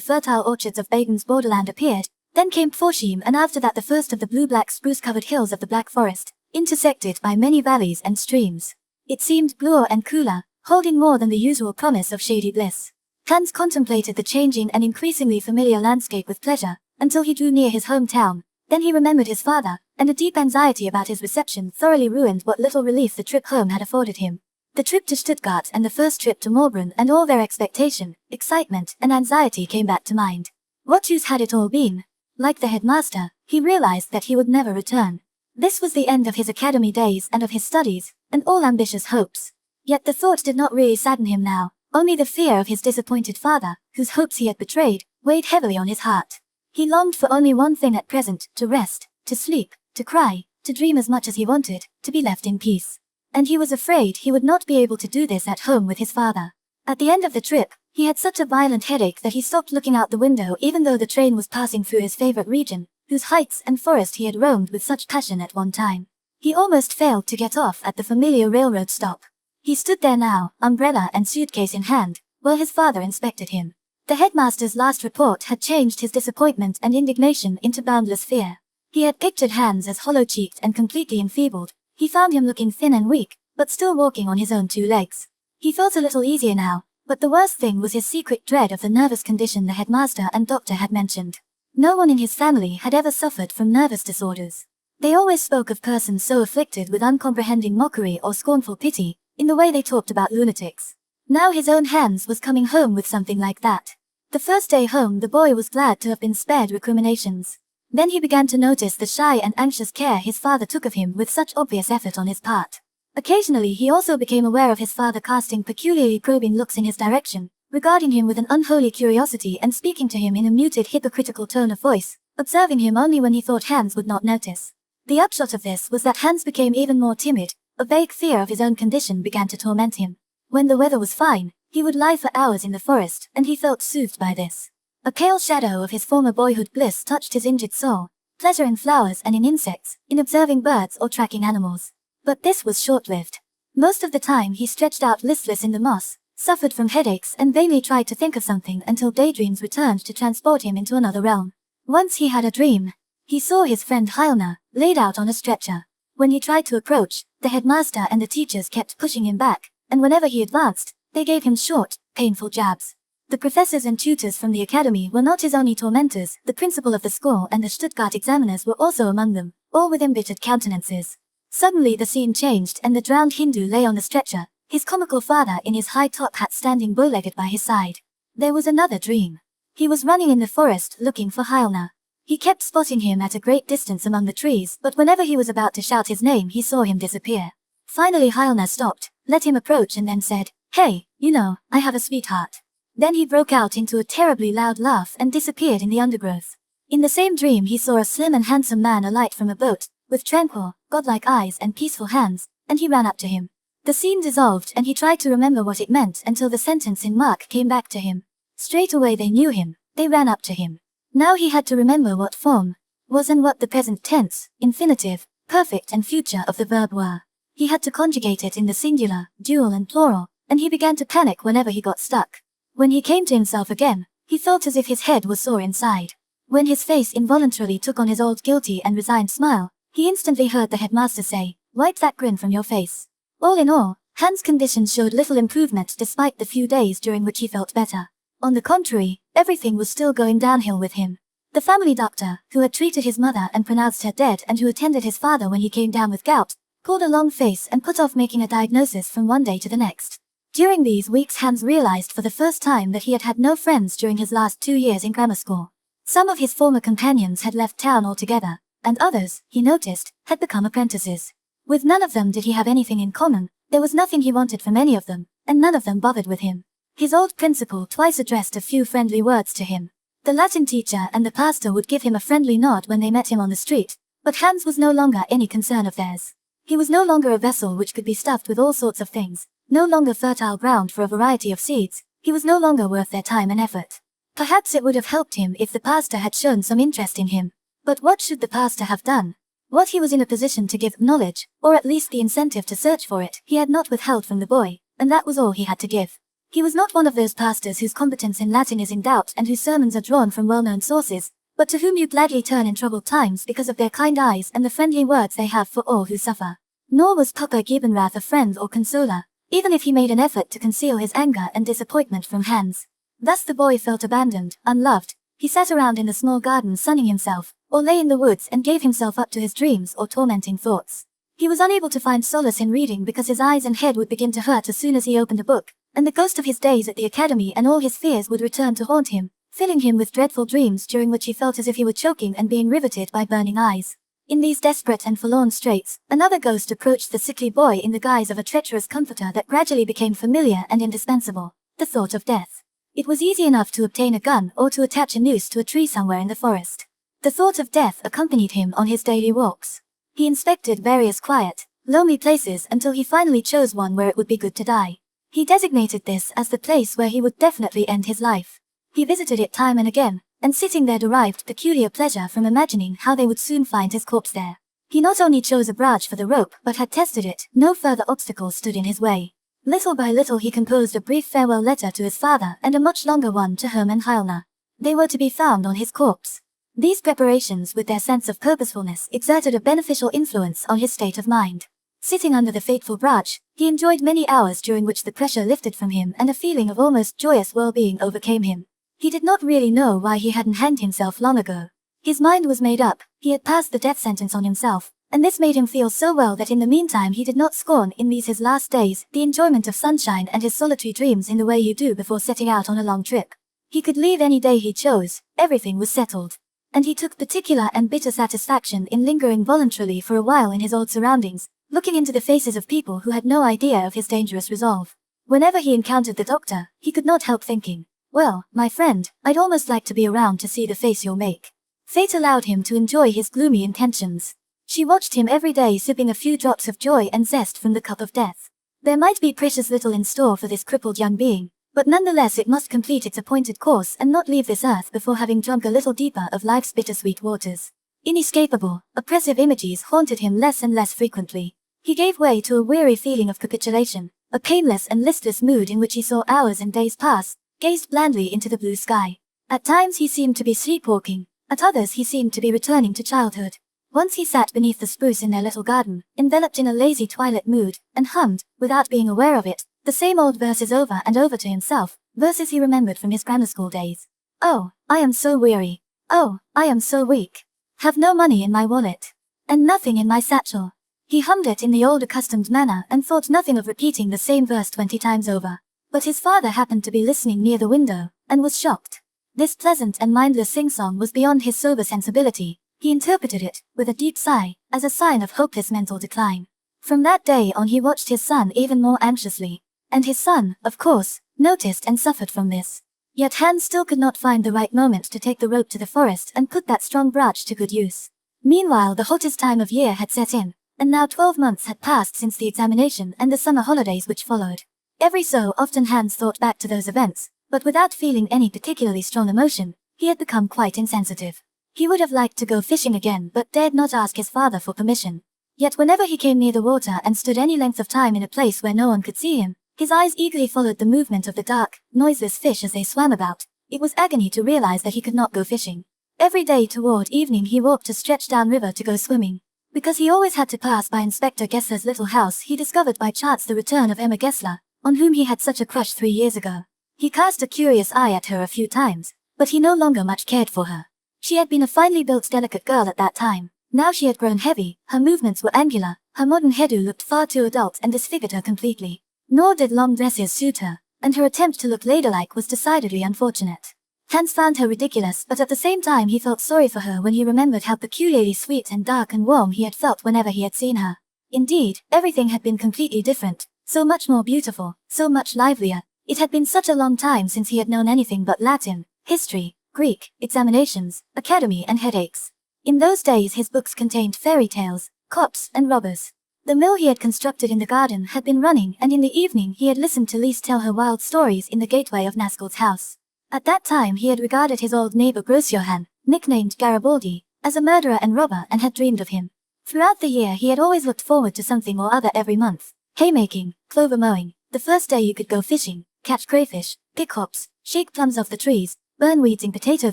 Speaker 1: fertile orchards of Baden's borderland appeared. Then came Pforzheim, and after that the first of the blue-black spruce-covered hills of the Black Forest, intersected by many valleys and streams. It seemed bluer and cooler, holding more than the usual promise of shady bliss. Hans contemplated the changing and increasingly familiar landscape with pleasure, until he drew near his hometown. Then he remembered his father, and a deep anxiety about his reception thoroughly ruined what little relief the trip home had afforded him. The trip to Stuttgart and the first trip to Moorbrunn and all their expectation, excitement, and anxiety came back to mind. What use had it all been? Like the headmaster, he realized that he would never return. This was the end of his academy days and of his studies, and all ambitious hopes. Yet the thought did not really sadden him now, only the fear of his disappointed father, whose hopes he had betrayed, weighed heavily on his heart. He longed for only one thing at present, to rest, to sleep, to cry, to dream as much as he wanted, to be left in peace. And he was afraid he would not be able to do this at home with his father. At the end of the trip, he had such a violent headache that he stopped looking out the window even though the train was passing through his favorite region, whose heights and forest he had roamed with such passion at one time. He almost failed to get off at the familiar railroad stop. He stood there now, umbrella and suitcase in hand, while his father inspected him. The headmaster's last report had changed his disappointment and indignation into boundless fear. He had pictured Hans as hollow-cheeked and completely enfeebled. He found him looking thin and weak, but still walking on his own 2 legs. He felt a little easier now, but the worst thing was his secret dread of the nervous condition the headmaster and doctor had mentioned. No one in his family had ever suffered from nervous disorders. They always spoke of persons so afflicted with uncomprehending mockery or scornful pity, in the way they talked about lunatics. Now his own Hans was coming home with something like that. The first day home the boy was glad to have been spared recriminations. Then he began to notice the shy and anxious care his father took of him with such obvious effort on his part. Occasionally he also became aware of his father casting peculiarly probing looks in his direction, regarding him with an unholy curiosity and speaking to him in a muted hypocritical tone of voice, observing him only when he thought Hans would not notice. The upshot of this was that Hans became even more timid. A vague fear of his own condition began to torment him. When the weather was fine, he would lie for hours in the forest, and he felt soothed by this. A pale shadow of his former boyhood bliss touched his injured soul, pleasure in flowers and in insects, in observing birds or tracking animals. But this was short-lived. Most of the time he stretched out listless in the moss, suffered from headaches and vainly tried to think of something until daydreams returned to transport him into another realm. Once he had a dream. He saw his friend Heilner, laid out on a stretcher. When he tried to approach, the headmaster and the teachers kept pushing him back, and whenever he advanced, they gave him short, painful jabs. The professors and tutors from the academy were not his only tormentors. The principal of the school and the Stuttgart examiners were also among them, all with embittered countenances. Suddenly the scene changed and the drowned Hindu lay on the stretcher, his comical father in his high top hat standing bow-legged by his side. There was another dream. He was running in the forest looking for Heilner. He kept spotting him at a great distance among the trees, but whenever he was about to shout his name he saw him disappear. Finally Helena stopped, let him approach and then said, "Hey, you know, I have a sweetheart." Then he broke out into a terribly loud laugh and disappeared in the undergrowth. In the same dream he saw a slim and handsome man alight from a boat, with tranquil, godlike eyes and peaceful hands, and he ran up to him. The scene dissolved and he tried to remember what it meant until the sentence in Mark came back to him. Straight away they knew him, they ran up to him. Now he had to remember what form was and what the present tense, infinitive, perfect and future of the verb were. He had to conjugate it in the singular, dual and plural, and he began to panic whenever he got stuck. When he came to himself again, he felt as if his head was sore inside. When his face involuntarily took on his old guilty and resigned smile, he instantly heard the headmaster say, "Wipe that grin from your face." All in all, Hans' conditions showed little improvement despite the few days during which he felt better. On the contrary, everything was still going downhill with him. The family doctor, who had treated his mother and pronounced her dead and who attended his father when he came down with gout, pulled a long face and put off making a diagnosis from one day to the next. During these weeks Hans realized for the first time that he had had no friends during his last 2 years in grammar school. Some of his former companions had left town altogether, and others, he noticed, had become apprentices. With none of them did he have anything in common, there was nothing he wanted from any of them, and none of them bothered with him. His old principal twice addressed a few friendly words to him. The Latin teacher and the pastor would give him a friendly nod when they met him on the street, but Hans was no longer any concern of theirs. He was no longer a vessel which could be stuffed with all sorts of things, no longer fertile ground for a variety of seeds, he was no longer worth their time and effort. Perhaps it would have helped him if the pastor had shown some interest in him. But what should the pastor have done? What he was in a position to give knowledge, or at least the incentive to search for it, he had not withheld from the boy, and that was all he had to give. He was not one of those pastors whose competence in Latin is in doubt and whose sermons are drawn from well-known sources, but to whom you gladly turn in troubled times because of their kind eyes and the friendly words they have for all who suffer. Nor was Papa Gibenrath a friend or consoler, even if he made an effort to conceal his anger and disappointment from Hans. Thus the boy felt abandoned, unloved. He sat around in the small garden sunning himself, or lay in the woods and gave himself up to his dreams or tormenting thoughts. He was unable to find solace in reading because his eyes and head would begin to hurt as soon as he opened a book, and the ghost of his days at the academy and all his fears would return to haunt him, filling him with dreadful dreams during which he felt as if he were choking and being riveted by burning eyes. In these desperate and forlorn straits, another ghost approached the sickly boy in the guise of a treacherous comforter that gradually became familiar and indispensable, the thought of death. It was easy enough to obtain a gun or to attach a noose to a tree somewhere in the forest. The thought of death accompanied him on his daily walks. He inspected various quiet, lonely places until he finally chose one where it would be good to die. He designated this as the place where he would definitely end his life. He visited it time and again, and sitting there derived peculiar pleasure from imagining how they would soon find his corpse there. He not only chose a branch for the rope but had tested it, no further obstacles stood in his way. Little by little he composed a brief farewell letter to his father and a much longer one to Hermann Heilner. They were to be found on his corpse. These preparations with their sense of purposefulness exerted a beneficial influence on his state of mind. Sitting under the fateful branch, he enjoyed many hours during which the pressure lifted from him and a feeling of almost joyous well-being overcame him. He did not really know why he hadn't hanged himself long ago. His mind was made up, he had passed the death sentence on himself, and this made him feel so well that in the meantime he did not scorn in these his last days the enjoyment of sunshine and his solitary dreams in the way you do before setting out on a long trip. He could leave any day he chose, everything was settled. And he took particular and bitter satisfaction in lingering voluntarily for a while in his old surroundings, looking into the faces of people who had no idea of his dangerous resolve. Whenever he encountered the doctor, he could not help thinking, "Well, my friend, I'd almost like to be around to see the face you'll make." Fate allowed him to enjoy his gloomy intentions. She watched him every day sipping a few drops of joy and zest from the cup of death. There might be precious little in store for this crippled young being, but nonetheless it must complete its appointed course and not leave this earth before having drunk a little deeper of life's bittersweet waters. Inescapable, oppressive images haunted him less and less frequently. He gave way to a weary feeling of capitulation, a painless and listless mood in which he saw hours and days pass, gazed blandly into the blue sky. At times he seemed to be sleepwalking, at others he seemed to be returning to childhood. Once he sat beneath the spruce in their little garden, enveloped in a lazy twilight mood, and hummed, without being aware of it, the same old verses over and over to himself, verses he remembered from his grammar school days. "Oh, I am so weary. Oh, I am so weak. Have no money in my wallet. And nothing in my satchel." He hummed it in the old accustomed manner and thought nothing of repeating the same verse 20 times over. But his father happened to be listening near the window, and was shocked. This pleasant and mindless sing-song was beyond his sober sensibility. He interpreted it, with a deep sigh, as a sign of hopeless mental decline. From that day on he watched his son even more anxiously. And his son, of course, noticed and suffered from this. Yet Hans still could not find the right moment to take the rope to the forest and put that strong branch to good use. Meanwhile the hottest time of year had set in, and now 12 months had passed since the examination and the summer holidays which followed. Every so often Hans thought back to those events, but without feeling any particularly strong emotion, he had become quite insensitive. He would have liked to go fishing again but dared not ask his father for permission. Yet whenever he came near the water and stood any length of time in a place where no one could see him, his eyes eagerly followed the movement of the dark, noiseless fish as they swam about. It was agony to realize that he could not go fishing. Every day toward evening he walked a stretch down river to go swimming. Because he always had to pass by Inspector Gessler's little house, he discovered by chance the return of Emma Gessler, on whom he had such a crush 3 years ago. He cast a curious eye at her a few times, but he no longer much cared for her. She had been a finely built delicate girl at that time. Now she had grown heavy, her movements were angular, her modern hairdo looked far too adult and disfigured her completely. Nor did long dresses suit her, and her attempt to look ladylike was decidedly unfortunate. Hans found her ridiculous, but at the same time he felt sorry for her when he remembered how peculiarly sweet and dark and warm he had felt whenever he had seen her. Indeed, everything had been completely different, so much more beautiful, so much livelier. It had been such a long time since he had known anything but Latin, history, Greek, examinations, academy and headaches. In those days his books contained fairy tales, cops and robbers. The mill he had constructed in the garden had been running, and in the evening he had listened to Lise tell her wild stories in the gateway of Naskeld's house. At that time he had regarded his old neighbor Grossjohann, nicknamed Garibaldi, as a murderer and robber and had dreamed of him. Throughout the year he had always looked forward to something or other every month. Haymaking, clover mowing, the first day you could go fishing, catch crayfish, pick hops, shake plums off the trees, burn weeds in potato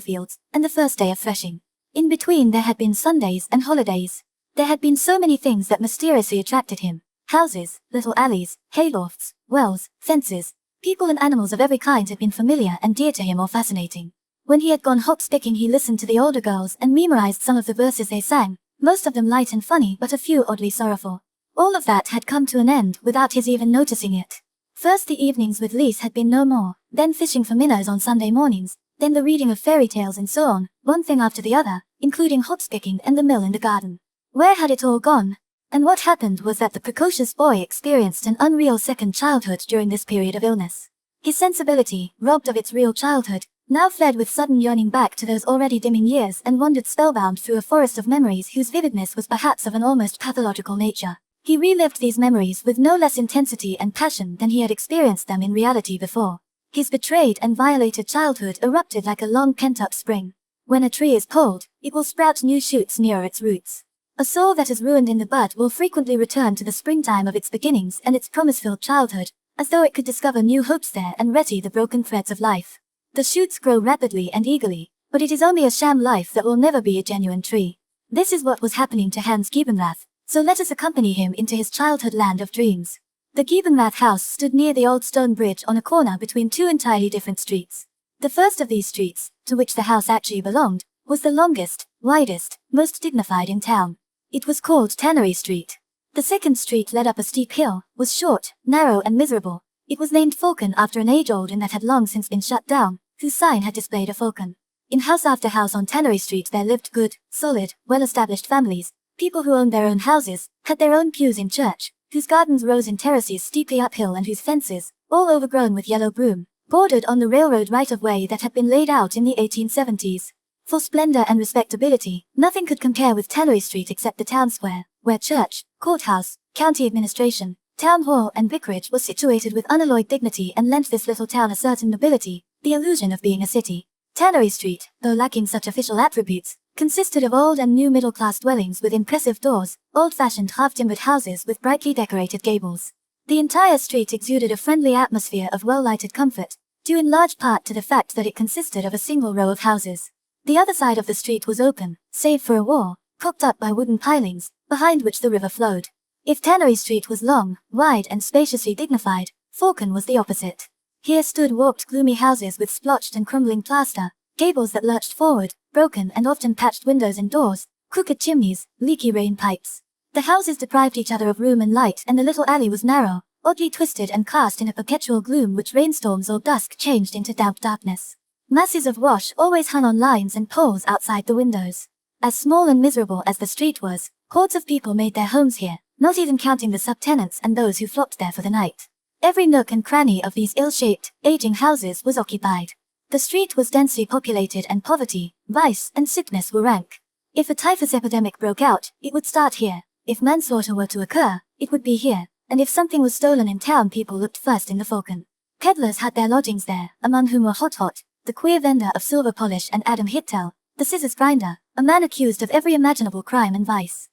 Speaker 1: fields, and the first day of threshing. In between there had been Sundays and holidays. There had been so many things that mysteriously attracted him. Houses, little alleys, haylofts, wells, fences. People and animals of every kind had been familiar and dear to him or fascinating. When he had gone hop-picking he listened to the older girls and memorized some of the verses they sang, most of them light and funny but a few oddly sorrowful. All of that had come to an end without his even noticing it. First the evenings with Lise had been no more, then fishing for minnows on Sunday mornings, then the reading of fairy tales and so on, one thing after the other, including hop-picking and the mill in the garden. Where had it all gone? And what happened was that the precocious boy experienced an unreal second childhood during this period of illness. His sensibility, robbed of its real childhood, now fled with sudden yearning back to those already dimming years and wandered spellbound through a forest of memories whose vividness was perhaps of an almost pathological nature. He relived these memories with no less intensity and passion than he had experienced them in reality before. His betrayed and violated childhood erupted like a long pent-up spring. When a tree is pulled, it will sprout new shoots nearer its roots. A soul that is ruined in the bud will frequently return to the springtime of its beginnings and its promise-filled childhood, as though it could discover new hopes there and ready the broken threads of life. The shoots grow rapidly and eagerly, but it is only a sham life that will never be a genuine tree. This is what was happening to Hans Giebenrath, so let us accompany him into his childhood land of dreams. The Giebenrath house stood near the old stone bridge on a corner between two entirely different streets. The first of these streets, to which the house actually belonged, was the longest, widest, most dignified in town. It was called Tannery Street. The second street led up a steep hill, was short, narrow and miserable. It was named Falcon after an age-old inn that had long since been shut down, whose sign had displayed a falcon. In house after house on Tannery Street there lived good, solid, well-established families, people who owned their own houses, had their own pews in church, whose gardens rose in terraces steeply uphill and whose fences, all overgrown with yellow broom, bordered on the railroad right-of-way that had been laid out in the 1870s. For splendor and respectability, nothing could compare with Tannery Street except the town square, where church, courthouse, county administration, town hall and vicarage was situated with unalloyed dignity and lent this little town a certain nobility, the illusion of being a city. Tannery Street, though lacking such official attributes, consisted of old and new middle-class dwellings with impressive doors, old-fashioned half-timbered houses with brightly decorated gables. The entire street exuded a friendly atmosphere of well-lighted comfort, due in large part to the fact that it consisted of a single row of houses. The other side of the street was open, save for a wall, propped up by wooden pilings, behind which the river flowed. If Tannery Street was long, wide and spaciously dignified, Falcon was the opposite. Here stood warped gloomy houses with splotched and crumbling plaster, gables that lurched forward, broken and often patched windows and doors, crooked chimneys, leaky rain pipes. The houses deprived each other of room and light and the little alley was narrow, oddly twisted and cast in a perpetual gloom which rainstorms or dusk changed into damp darkness. Masses of wash always hung on lines and poles outside the windows. As small and miserable as the street was, hordes of people made their homes here, not even counting the subtenants and those who flocked there for the night. Every nook and cranny of these ill-shaped, aging houses was occupied. The street was densely populated and poverty, vice, and sickness were rank. If a typhus epidemic broke out, it would start here. If manslaughter were to occur, it would be here. And if something was stolen in town, people looked first in the Falcon. Peddlers had their lodgings there, among whom were Hot, the queer vendor of silver polish, and Adam Hittel, the scissors grinder, a man accused of every imaginable crime and vice.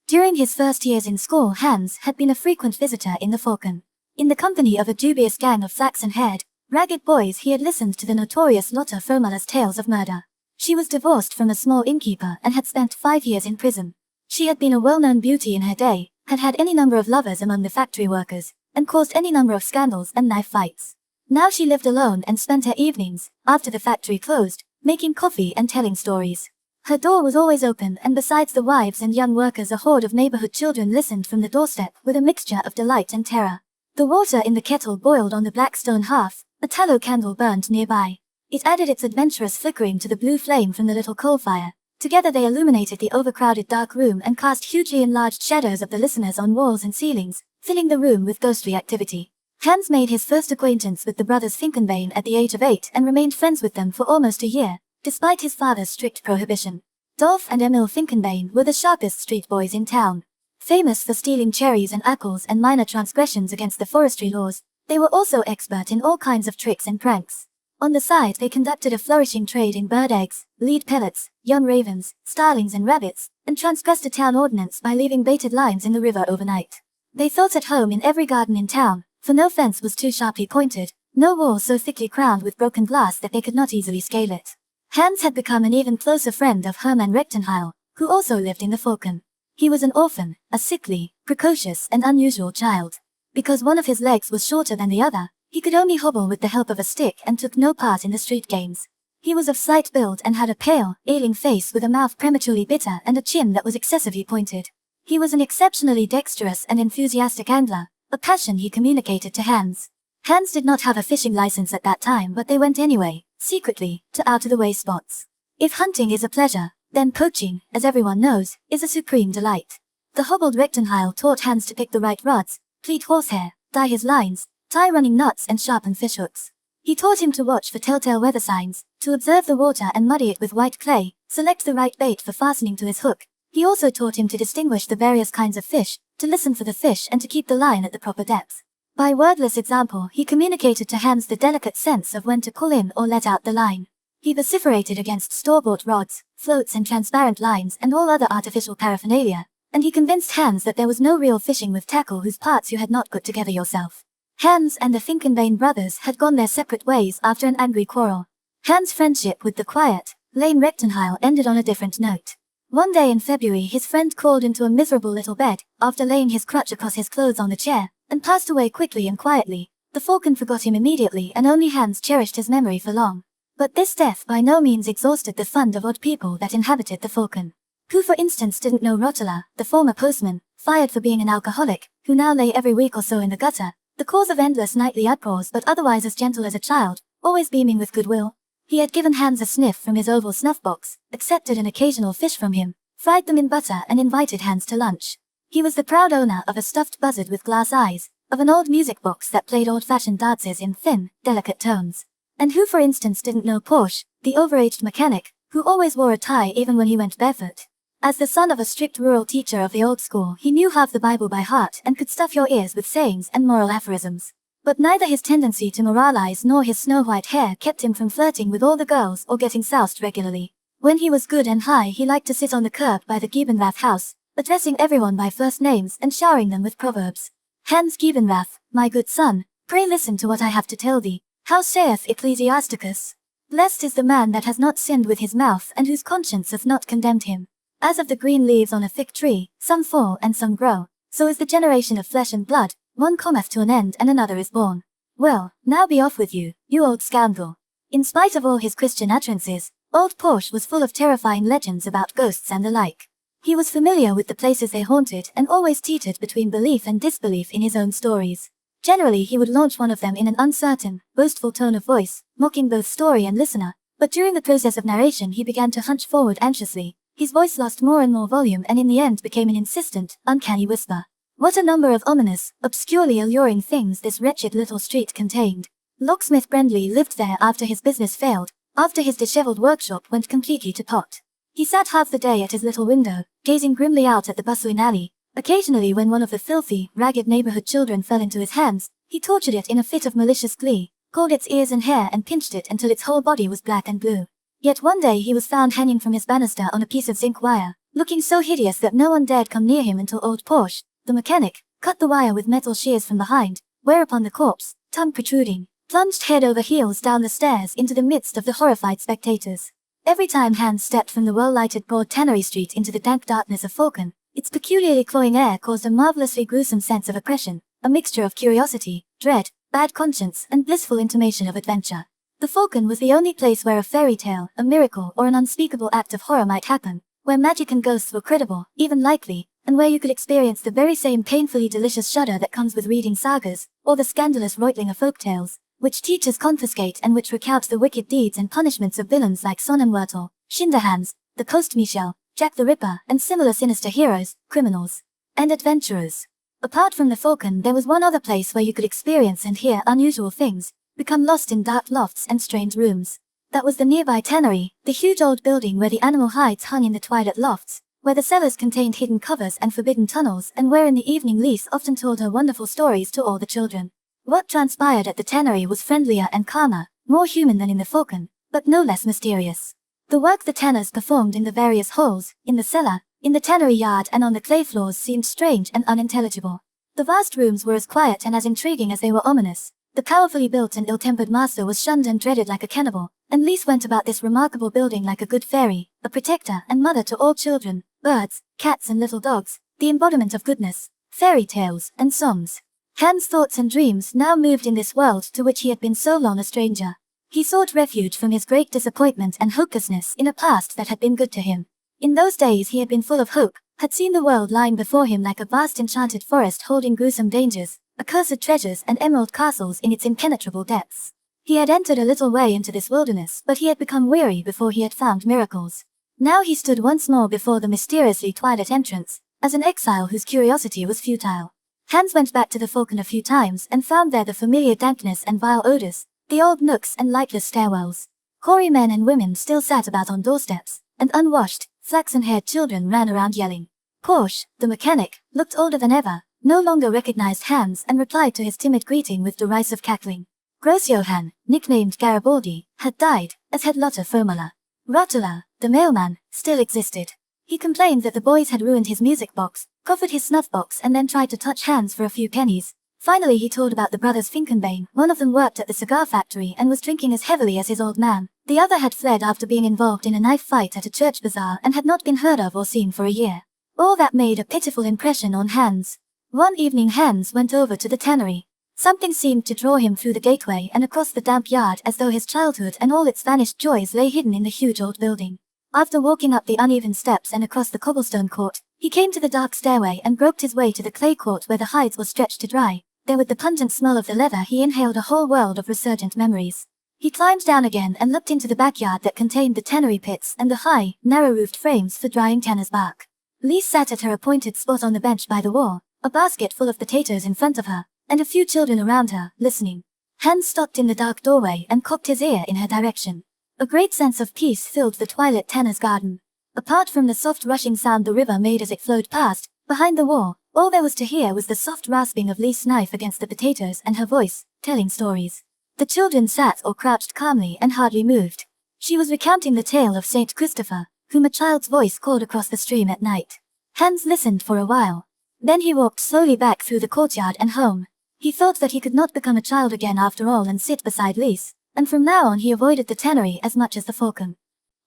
Speaker 1: During his first years in school, Hans had been a frequent visitor in the Falcon. In the company of a dubious gang of flaxen-haired, ragged boys, he had listened to the notorious Lotta Fromala's tales of murder. She was divorced from a small innkeeper and had spent 5 years in prison. She had been a well-known beauty in her day, had had any number of lovers among the factory workers, and caused any number of scandals and knife fights. Now she lived alone and spent her evenings, after the factory closed, making coffee and telling stories. Her door was always open, and besides the wives and young workers, a horde of neighborhood children listened from the doorstep with a mixture of delight and terror. The water in the kettle boiled on the black stone hearth, a tallow candle burned nearby. It added its adventurous flickering to the blue flame from the little coal fire. Together they illuminated the overcrowded dark room and cast hugely enlarged shadows of the listeners on walls and ceilings, filling the room with ghostly activity. Hans made his first acquaintance with the brothers Finkenbein at the age of 8 and remained friends with them for almost a year, despite his father's strict prohibition. Dolf and Emil Finkenbein were the sharpest street boys in town. Famous for stealing cherries and apples and minor transgressions against the forestry laws, they were also expert in all kinds of tricks and pranks. On the side, they conducted a flourishing trade in bird eggs, lead pellets, young ravens, starlings and rabbits, and transgressed a town ordinance by leaving baited lines in the river overnight. They felt at home in every garden in town, for no fence was too sharply pointed, no wall so thickly crowned with broken glass that they could not easily scale it. Hans had become an even closer friend of Hermann Rechtenheil, who also lived in the Falcon. He was an orphan, a sickly, precocious and unusual child. Because one of his legs was shorter than the other, he could only hobble with the help of a stick and took no part in the street games. He was of slight build and had a pale, ailing face with a mouth prematurely bitter and a chin that was excessively pointed. He was an exceptionally dexterous and enthusiastic angler, a passion he communicated to Hans. Hans did not have a fishing license at that time, but they went anyway, secretly, to out-of-the-way spots. If hunting is a pleasure, then poaching, as everyone knows, is a supreme delight. The hobbled Rechtenheil taught Hans to pick the right rods, pleat horsehair, dye his lines, tie running knots and sharpen fishhooks. He taught him to watch for telltale weather signs, to observe the water and muddy it with white clay, select the right bait for fastening to his hook. He also taught him to distinguish the various kinds of fish, to listen for the fish and to keep the line at the proper depth. By wordless example, he communicated to Hans the delicate sense of when to pull in or let out the line. He vociferated against store-bought rods, floats and transparent lines and all other artificial paraphernalia, and he convinced Hans that there was no real fishing with tackle whose parts you had not put together yourself. Hans and the Finkenbein brothers had gone their separate ways after an angry quarrel. Hans' friendship with the quiet, lame Rechtenheil ended on a different note. One day in February, his friend crawled into a miserable little bed, after laying his crutch across his clothes on the chair, and passed away quickly and quietly. The Falcon forgot him immediately and only Hans cherished his memory for long. But this death by no means exhausted the fund of odd people that inhabited the Falcon. Who for instance didn't know Rotala, the former postman, fired for being an alcoholic, who now lay every week or so in the gutter, the cause of endless nightly uproars but otherwise as gentle as a child, always beaming with goodwill. He had given Hans a sniff from his oval snuff-box, accepted an occasional fish from him, fried them in butter and invited Hans to lunch. He was the proud owner of a stuffed buzzard with glass eyes, of an old music box that played old-fashioned dances in thin, delicate tones. And who for instance didn't know Porsche, the overaged mechanic, who always wore a tie even when he went barefoot. As the son of a strict rural teacher of the old school, he knew half the Bible by heart and could stuff your ears with sayings and moral aphorisms. But neither his tendency to moralize nor his snow-white hair kept him from flirting with all the girls or getting soused regularly. When he was good and high, he liked to sit on the curb by the Giebenrath house, addressing everyone by first names and showering them with proverbs. Hans Giebenrath, my good son, pray listen to what I have to tell thee. How saith Ecclesiasticus? Blessed is the man that has not sinned with his mouth and whose conscience hath not condemned him. As of the green leaves on a thick tree, some fall and some grow, so is the generation of flesh and blood, one cometh to an end and another is born. Well, now be off with you, you old scoundrel. In spite of all his Christian utterances, old Porsche was full of terrifying legends about ghosts and the like. He was familiar with the places they haunted and always teetered between belief and disbelief in his own stories. Generally he would launch one of them in an uncertain, boastful tone of voice, mocking both story and listener, but during the process of narration he began to hunch forward anxiously, His voice lost more and more volume and in the end became an insistent, uncanny whisper. What a number of ominous, obscurely alluring things this wretched little street contained. Locksmith Brendley lived there after his business failed, after his disheveled workshop went completely to pot. He sat half the day at his little window, gazing grimly out at the bustling alley. Occasionally when one of the filthy, ragged neighborhood children fell into his hands, he tortured it in a fit of malicious glee, called its ears and hair and pinched it until its whole body was black and blue. Yet one day he was found hanging from his banister on a piece of zinc wire, looking so hideous that no one dared come near him until old Porsche, the mechanic, cut the wire with metal shears from behind, whereupon the corpse, tongue protruding, plunged head over heels down the stairs into the midst of the horrified spectators. Every time Hans stepped from the well-lighted broad Tannery Street into the dank darkness of Falcon, its peculiarly cloying air caused a marvelously gruesome sense of oppression, a mixture of curiosity, dread, bad conscience, and blissful intimation of adventure. The Falcon was the only place where a fairy tale, a miracle, or an unspeakable act of horror might happen, where magic and ghosts were credible, even likely, and where you could experience the very same painfully delicious shudder that comes with reading sagas, or the scandalous Reutlinger folktales, which teachers confiscate and which recount the wicked deeds and punishments of villains like Sonnenwurtel, Schinderhannes, the Postmichel, Jack the Ripper, and similar sinister heroes, criminals, and adventurers. Apart from the Falcon, there was one other place where you could experience and hear unusual things, become lost in dark lofts and strange rooms. That was the nearby tannery, the huge old building where the animal hides hung in the twilight lofts, where the cellars contained hidden covers and forbidden tunnels, and where in the evening Lise often told her wonderful stories to all the children. What transpired at the tannery was friendlier and calmer, more human than in the Falcon, but no less mysterious. The work the tanners performed in the various holes, in the cellar, in the tannery yard and on the clay floors seemed strange and unintelligible. The vast rooms were as quiet and as intriguing as they were ominous. The powerfully built and ill-tempered master was shunned and dreaded like a cannibal, and Lise went about this remarkable building like a good fairy, a protector and mother to all children, birds, cats and little dogs, the embodiment of goodness, fairy tales, and songs. Hans' thoughts and dreams now moved in this world to which he had been so long a stranger. He sought refuge from his great disappointment and hopelessness in a past that had been good to him. In those days he had been full of hope, had seen the world lying before him like a vast enchanted forest holding gruesome dangers, accursed treasures and emerald castles in its impenetrable depths. He had entered a little way into this wilderness, but he had become weary before he had found miracles. Now he stood once more before the mysteriously twilight entrance, as an exile whose curiosity was futile. Hans went back to the Falcon a few times and found there the familiar dankness and vile odors, the old nooks and lightless stairwells. Hoary men and women still sat about on doorsteps, and unwashed, flaxen-haired children ran around yelling. Porsche, the mechanic, looked older than ever, no longer recognized Hans and replied to his timid greeting with derisive cackling. Gross-Johann, nicknamed Garibaldi, had died, as had Lotte Fomala. Rottula, the mailman, still existed. He complained that the boys had ruined his music box, coffered his snuff box and then tried to touch Hans for a few pennies. Finally he told about the brothers Finkenbein. One of them worked at the cigar factory and was drinking as heavily as his old man. The other had fled after being involved in a knife fight at a church bazaar and had not been heard of or seen for a year. All that made a pitiful impression on Hans. One evening Hans went over to the tannery. Something seemed to draw him through the gateway and across the damp yard as though his childhood and all its vanished joys lay hidden in the huge old building. After walking up the uneven steps and across the cobblestone court, he came to the dark stairway and groped his way to the clay court where the hides were stretched to dry. There with the pungent smell of the leather he inhaled a whole world of resurgent memories. He climbed down again and looked into the backyard that contained the tannery pits and the high, narrow-roofed frames for drying tanner's bark. Lise sat at her appointed spot on the bench by the wall, a basket full of potatoes in front of her, and a few children around her, listening. Hans stopped in the dark doorway and cocked his ear in her direction. A great sense of peace filled the twilit tanner's garden. Apart from the soft rushing sound the river made as it flowed past, behind the wall, all there was to hear was the soft rasping of Lise's knife against the potatoes and her voice, telling stories. The children sat or crouched calmly and hardly moved. She was recounting the tale of Saint Christopher, whom a child's voice called across the stream at night. Hans listened for a while. Then he walked slowly back through the courtyard and home. He thought that he could not become a child again after all and sit beside Lise, and from now on he avoided the tannery as much as the Falcon.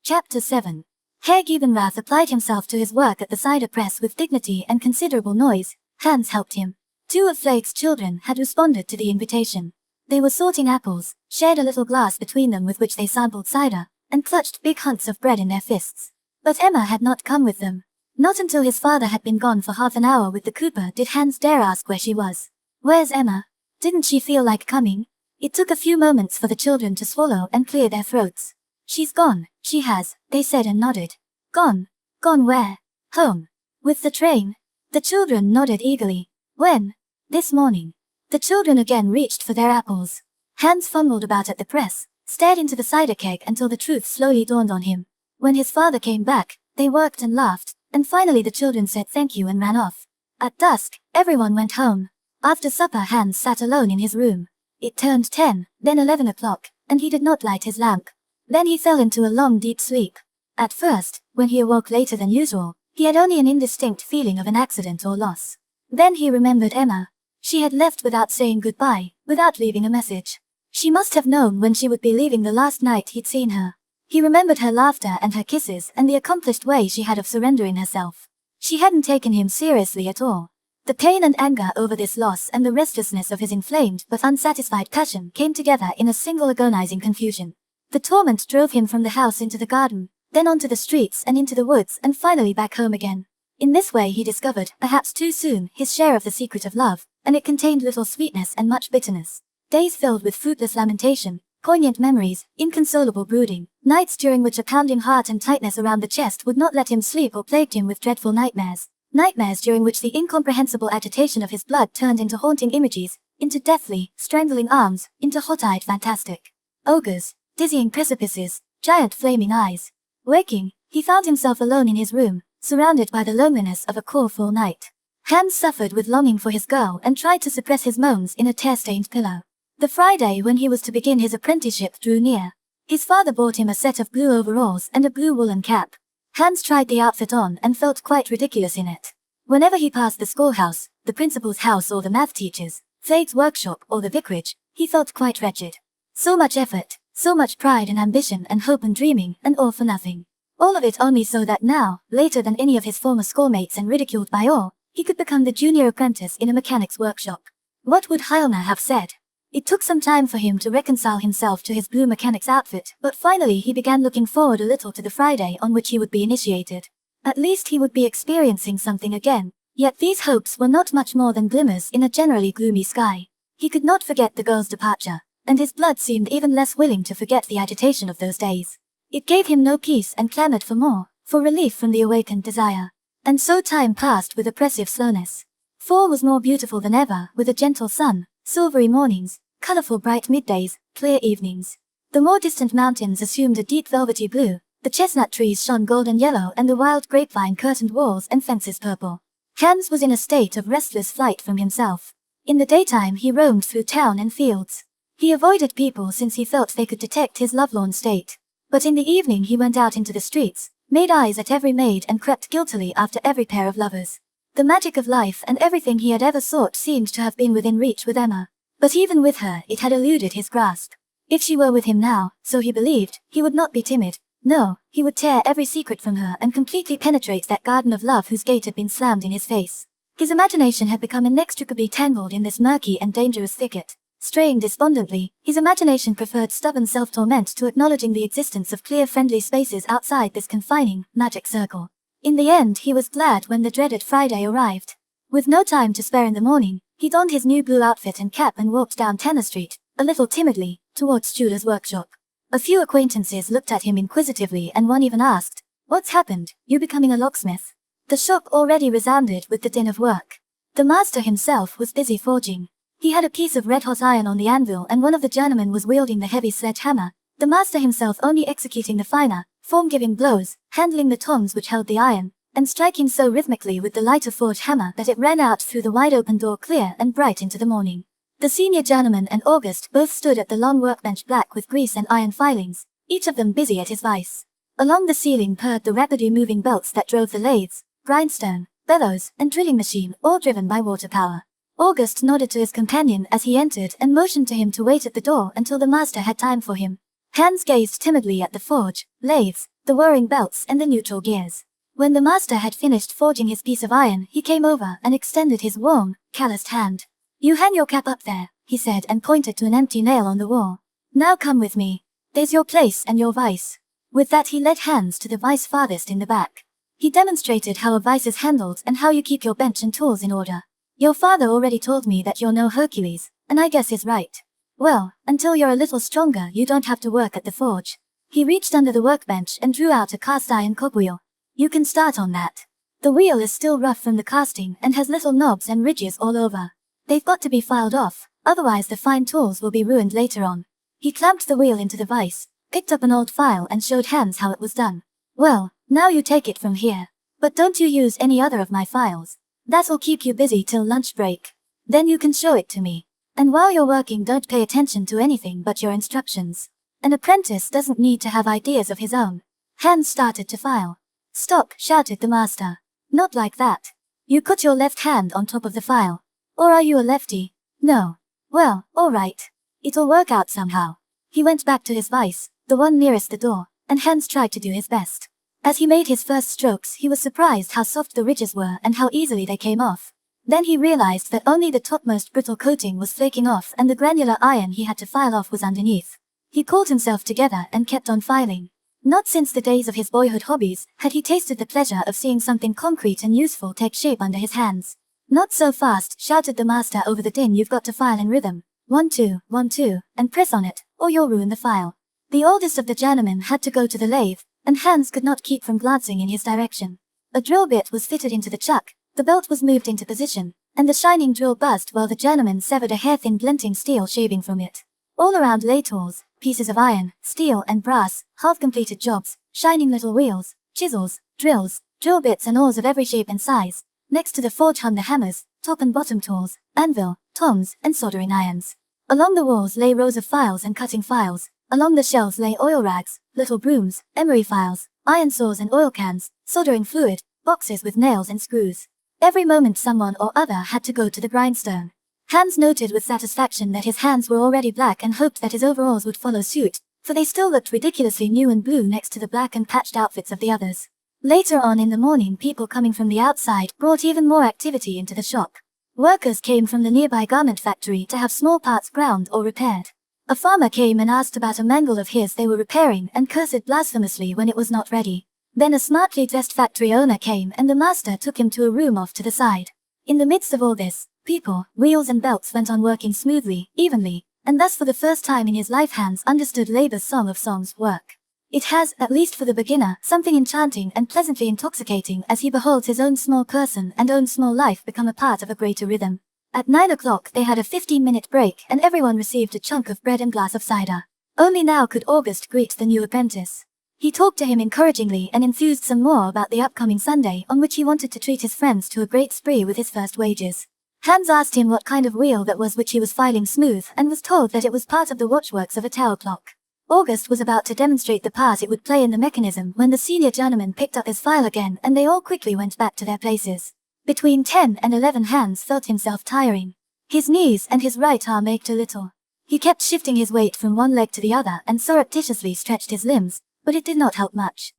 Speaker 1: Chapter 7. Herr Giebenrath applied himself to his work at the cider press with dignity and considerable noise. Hans helped him. 2 of Flake's children had responded to the invitation. They were sorting apples, shared a little glass between them with which they sampled cider, and clutched big hunks of bread in their fists. But Emma had not come with them. Not until his father had been gone for half an hour with the cooper did Hans dare ask where she was. "Where's Emma? Didn't she feel like coming?" It took a few moments for the children to swallow and clear their throats. "She's gone, she has," they said and nodded. "Gone? Gone where? Home. With the train? The children nodded eagerly. When? This morning. The children again reached for their apples. Hans fumbled about at the press, stared into the cider keg until the truth slowly dawned on him. When his father came back, they worked and laughed, and finally the children said thank you and ran off. At dusk, everyone went home. After supper Hans sat alone in his room. It turned 10, then 11 o'clock, and he did not light his lamp. Then he fell into a long deep sleep. At first, when he awoke later than usual, he had only an indistinct feeling of an accident or loss. Then he remembered Emma. She had left without saying goodbye, without leaving a message. She must have known when she would be leaving the last night he'd seen her. He remembered her laughter and her kisses and the accomplished way she had of surrendering herself. She hadn't taken him seriously at all. The pain and anger over this loss and the restlessness of his inflamed but unsatisfied passion came together in a single agonizing confusion. The torment drove him from the house into the garden, then onto the streets and into the woods and finally back home again. In this way he discovered, perhaps too soon, his share of the secret of love, and it contained little sweetness and much bitterness. Days filled with fruitless lamentation, poignant memories, inconsolable brooding, nights during which a pounding heart and tightness around the chest would not let him sleep or plagued him with dreadful nightmares. Nightmares during which the incomprehensible agitation of his blood turned into haunting images, into deathly, strangling arms, into hot-eyed fantastic ogres, dizzying precipices, giant flaming eyes. Waking, he found himself alone in his room, surrounded by the loneliness of a cool fall night. Hans suffered with longing for his girl and tried to suppress his moans in a tear-stained pillow. The Friday when he was to begin his apprenticeship drew near. His father bought him a set of blue overalls and a blue woolen cap. Hans tried the outfit on and felt quite ridiculous in it. Whenever he passed the schoolhouse, the principal's house or the math teacher's, Thade's workshop or the vicarage, he felt quite wretched. So much effort, so much pride and ambition and hope and dreaming, and all for nothing. All of it only so that now, later than any of his former schoolmates and ridiculed by all, he could become the junior apprentice in a mechanic's workshop. What would Heilner have said? It took some time for him to reconcile himself to his blue mechanic's outfit, but finally he began looking forward a little to the Friday on which he would be initiated. At least he would be experiencing something again. Yet these hopes were not much more than glimmers in a generally gloomy sky. He could not forget the girl's departure, and his blood seemed even less willing to forget the agitation of those days. It gave him no peace and clamored for more, for relief from the awakened desire. And so time passed with oppressive slowness. Fall was more beautiful than ever, with a gentle sun, silvery mornings, colorful bright middays, clear evenings. The more distant mountains assumed a deep velvety blue, the chestnut trees shone golden yellow and the wild grapevine curtained walls and fences purple. Hans was in a state of restless flight from himself. In the daytime he roamed through town and fields. He avoided people since he felt they could detect his lovelorn state. But in the evening he went out into the streets, made eyes at every maid and crept guiltily after every pair of lovers. The magic of life and everything he had ever sought seemed to have been within reach with Emma. But even with her, it had eluded his grasp. If she were with him now, so he believed, he would not be timid. No, he would tear every secret from her and completely penetrate that garden of love whose gate had been slammed in his face. His imagination had become inextricably tangled in this murky and dangerous thicket. Straying despondently, his imagination preferred stubborn self-torment to acknowledging the existence of clear friendly spaces outside this confining, magic circle. In the end he was glad when the dreaded Friday arrived. With no time to spare in the morning, he donned his new blue outfit and cap and walked down Tanner Street, a little timidly, towards Tudor's workshop. A few acquaintances looked at him inquisitively and one even asked, "What's happened, you becoming a locksmith?" The shop already resounded with the din of work. The master himself was busy forging. He had a piece of red-hot iron on the anvil and one of the journeymen was wielding the heavy sledgehammer, the master himself only executing the finer, form-giving blows, handling the tongs which held the iron, and striking so rhythmically with the lighter forge hammer that it ran out through the wide-open door clear and bright into the morning. The senior journeyman and August both stood at the long workbench black with grease and iron filings, each of them busy at his vice. Along the ceiling purred the rapidly moving belts that drove the lathes, grindstone, bellows, and drilling machine, all driven by water power. August nodded to his companion as he entered and motioned to him to wait at the door until the master had time for him. Hans gazed timidly at the forge, lathes, the whirring belts and the neutral gears. When the master had finished forging his piece of iron, he came over and extended his warm, calloused hand. "You hang your cap up there," he said and pointed to an empty nail on the wall. "Now come with me. There's your place and your vice." With that he led Hans to the vice farthest in the back. He demonstrated how a vice is handled and how you keep your bench and tools in order. "Your father already told me that you're no Hercules, and I guess he's right. Well, until you're a little stronger you don't have to work at the forge." He reached under the workbench and drew out a cast iron cogwheel. You can start on that. The wheel is still rough from the casting and has little knobs and ridges all over. They've got to be filed off, otherwise the fine tools will be ruined later on. He clamped the wheel into the vise, picked up an old file and showed Hans how it was done. Well, now you take it from here. But don't you use any other of my files. That'll keep you busy till lunch break. Then you can show it to me. And while you're working, don't pay attention to anything but your instructions. An apprentice doesn't need to have ideas of his own. Hans started to file. Stop, shouted the master. Not like that. You put your left hand on top of the file. Or are you a lefty? No. Well, all right. It'll work out somehow. He went back to his vise, the one nearest the door, and Hans tried to do his best. As he made his first strokes, he was surprised how soft the ridges were and how easily they came off. Then he realized that only the topmost brittle coating was flaking off and the granular iron he had to file off was underneath. He pulled himself together and kept on filing. Not since the days of his boyhood hobbies had he tasted the pleasure of seeing something concrete and useful take shape under his hands. Not so fast, shouted the master over the din. You've got to file in rhythm. 1 2, 1 2, and press on it, or you'll ruin the file. The oldest of the journeymen had to go to the lathe, and Hans could not keep from glancing in his direction. A drill bit was fitted into the chuck, the belt was moved into position, and the shining drill buzzed while the journeyman severed a hair-thin glinting steel shaving from it. All around lay tools, pieces of iron, steel and brass, half-completed jobs, shining little wheels, chisels, drills, drill bits and oars of every shape and size. Next to the forge hung the hammers, top and bottom tools, anvil, tongs, and soldering irons. Along the walls lay rows of files and cutting files. Along the shelves lay oil rags, little brooms, emery files, iron saws and oil cans, soldering fluid, boxes with nails and screws. Every moment someone or other had to go to the grindstone. Hans noted with satisfaction that his hands were already black and hoped that his overalls would follow suit, for they still looked ridiculously new and blue next to the black and patched outfits of the others. Later on in the morning, people coming from the outside brought even more activity into the shop. Workers came from the nearby garment factory to have small parts ground or repaired. A farmer came and asked about a mangle of his they were repairing and cursed blasphemously when it was not ready. Then a smartly dressed factory owner came and the master took him to a room off to the side. In the midst of all this, people, wheels and belts went on working smoothly, evenly, and thus for the first time in his life Hans understood labor's song of songs, work. It has, at least for the beginner, something enchanting and pleasantly intoxicating as he beholds his own small person and own small life become a part of a greater rhythm. At 9 o'clock they had a 15-minute break and everyone received a chunk of bread and glass of cider. Only now could August greet the new apprentice. He talked to him encouragingly and enthused some more about the upcoming Sunday on which he wanted to treat his friends to a great spree with his first wages. Hans asked him what kind of wheel that was which he was filing smooth and was told that it was part of the watchworks of a tower clock. August was about to demonstrate the part it would play in the mechanism when the senior journeyman picked up his file again and they all quickly went back to their places. Between 10 and 11 Hans felt himself tiring. His knees and his right arm ached a little. He kept shifting his weight from one leg to the other and surreptitiously stretched his limbs, but it did not help much.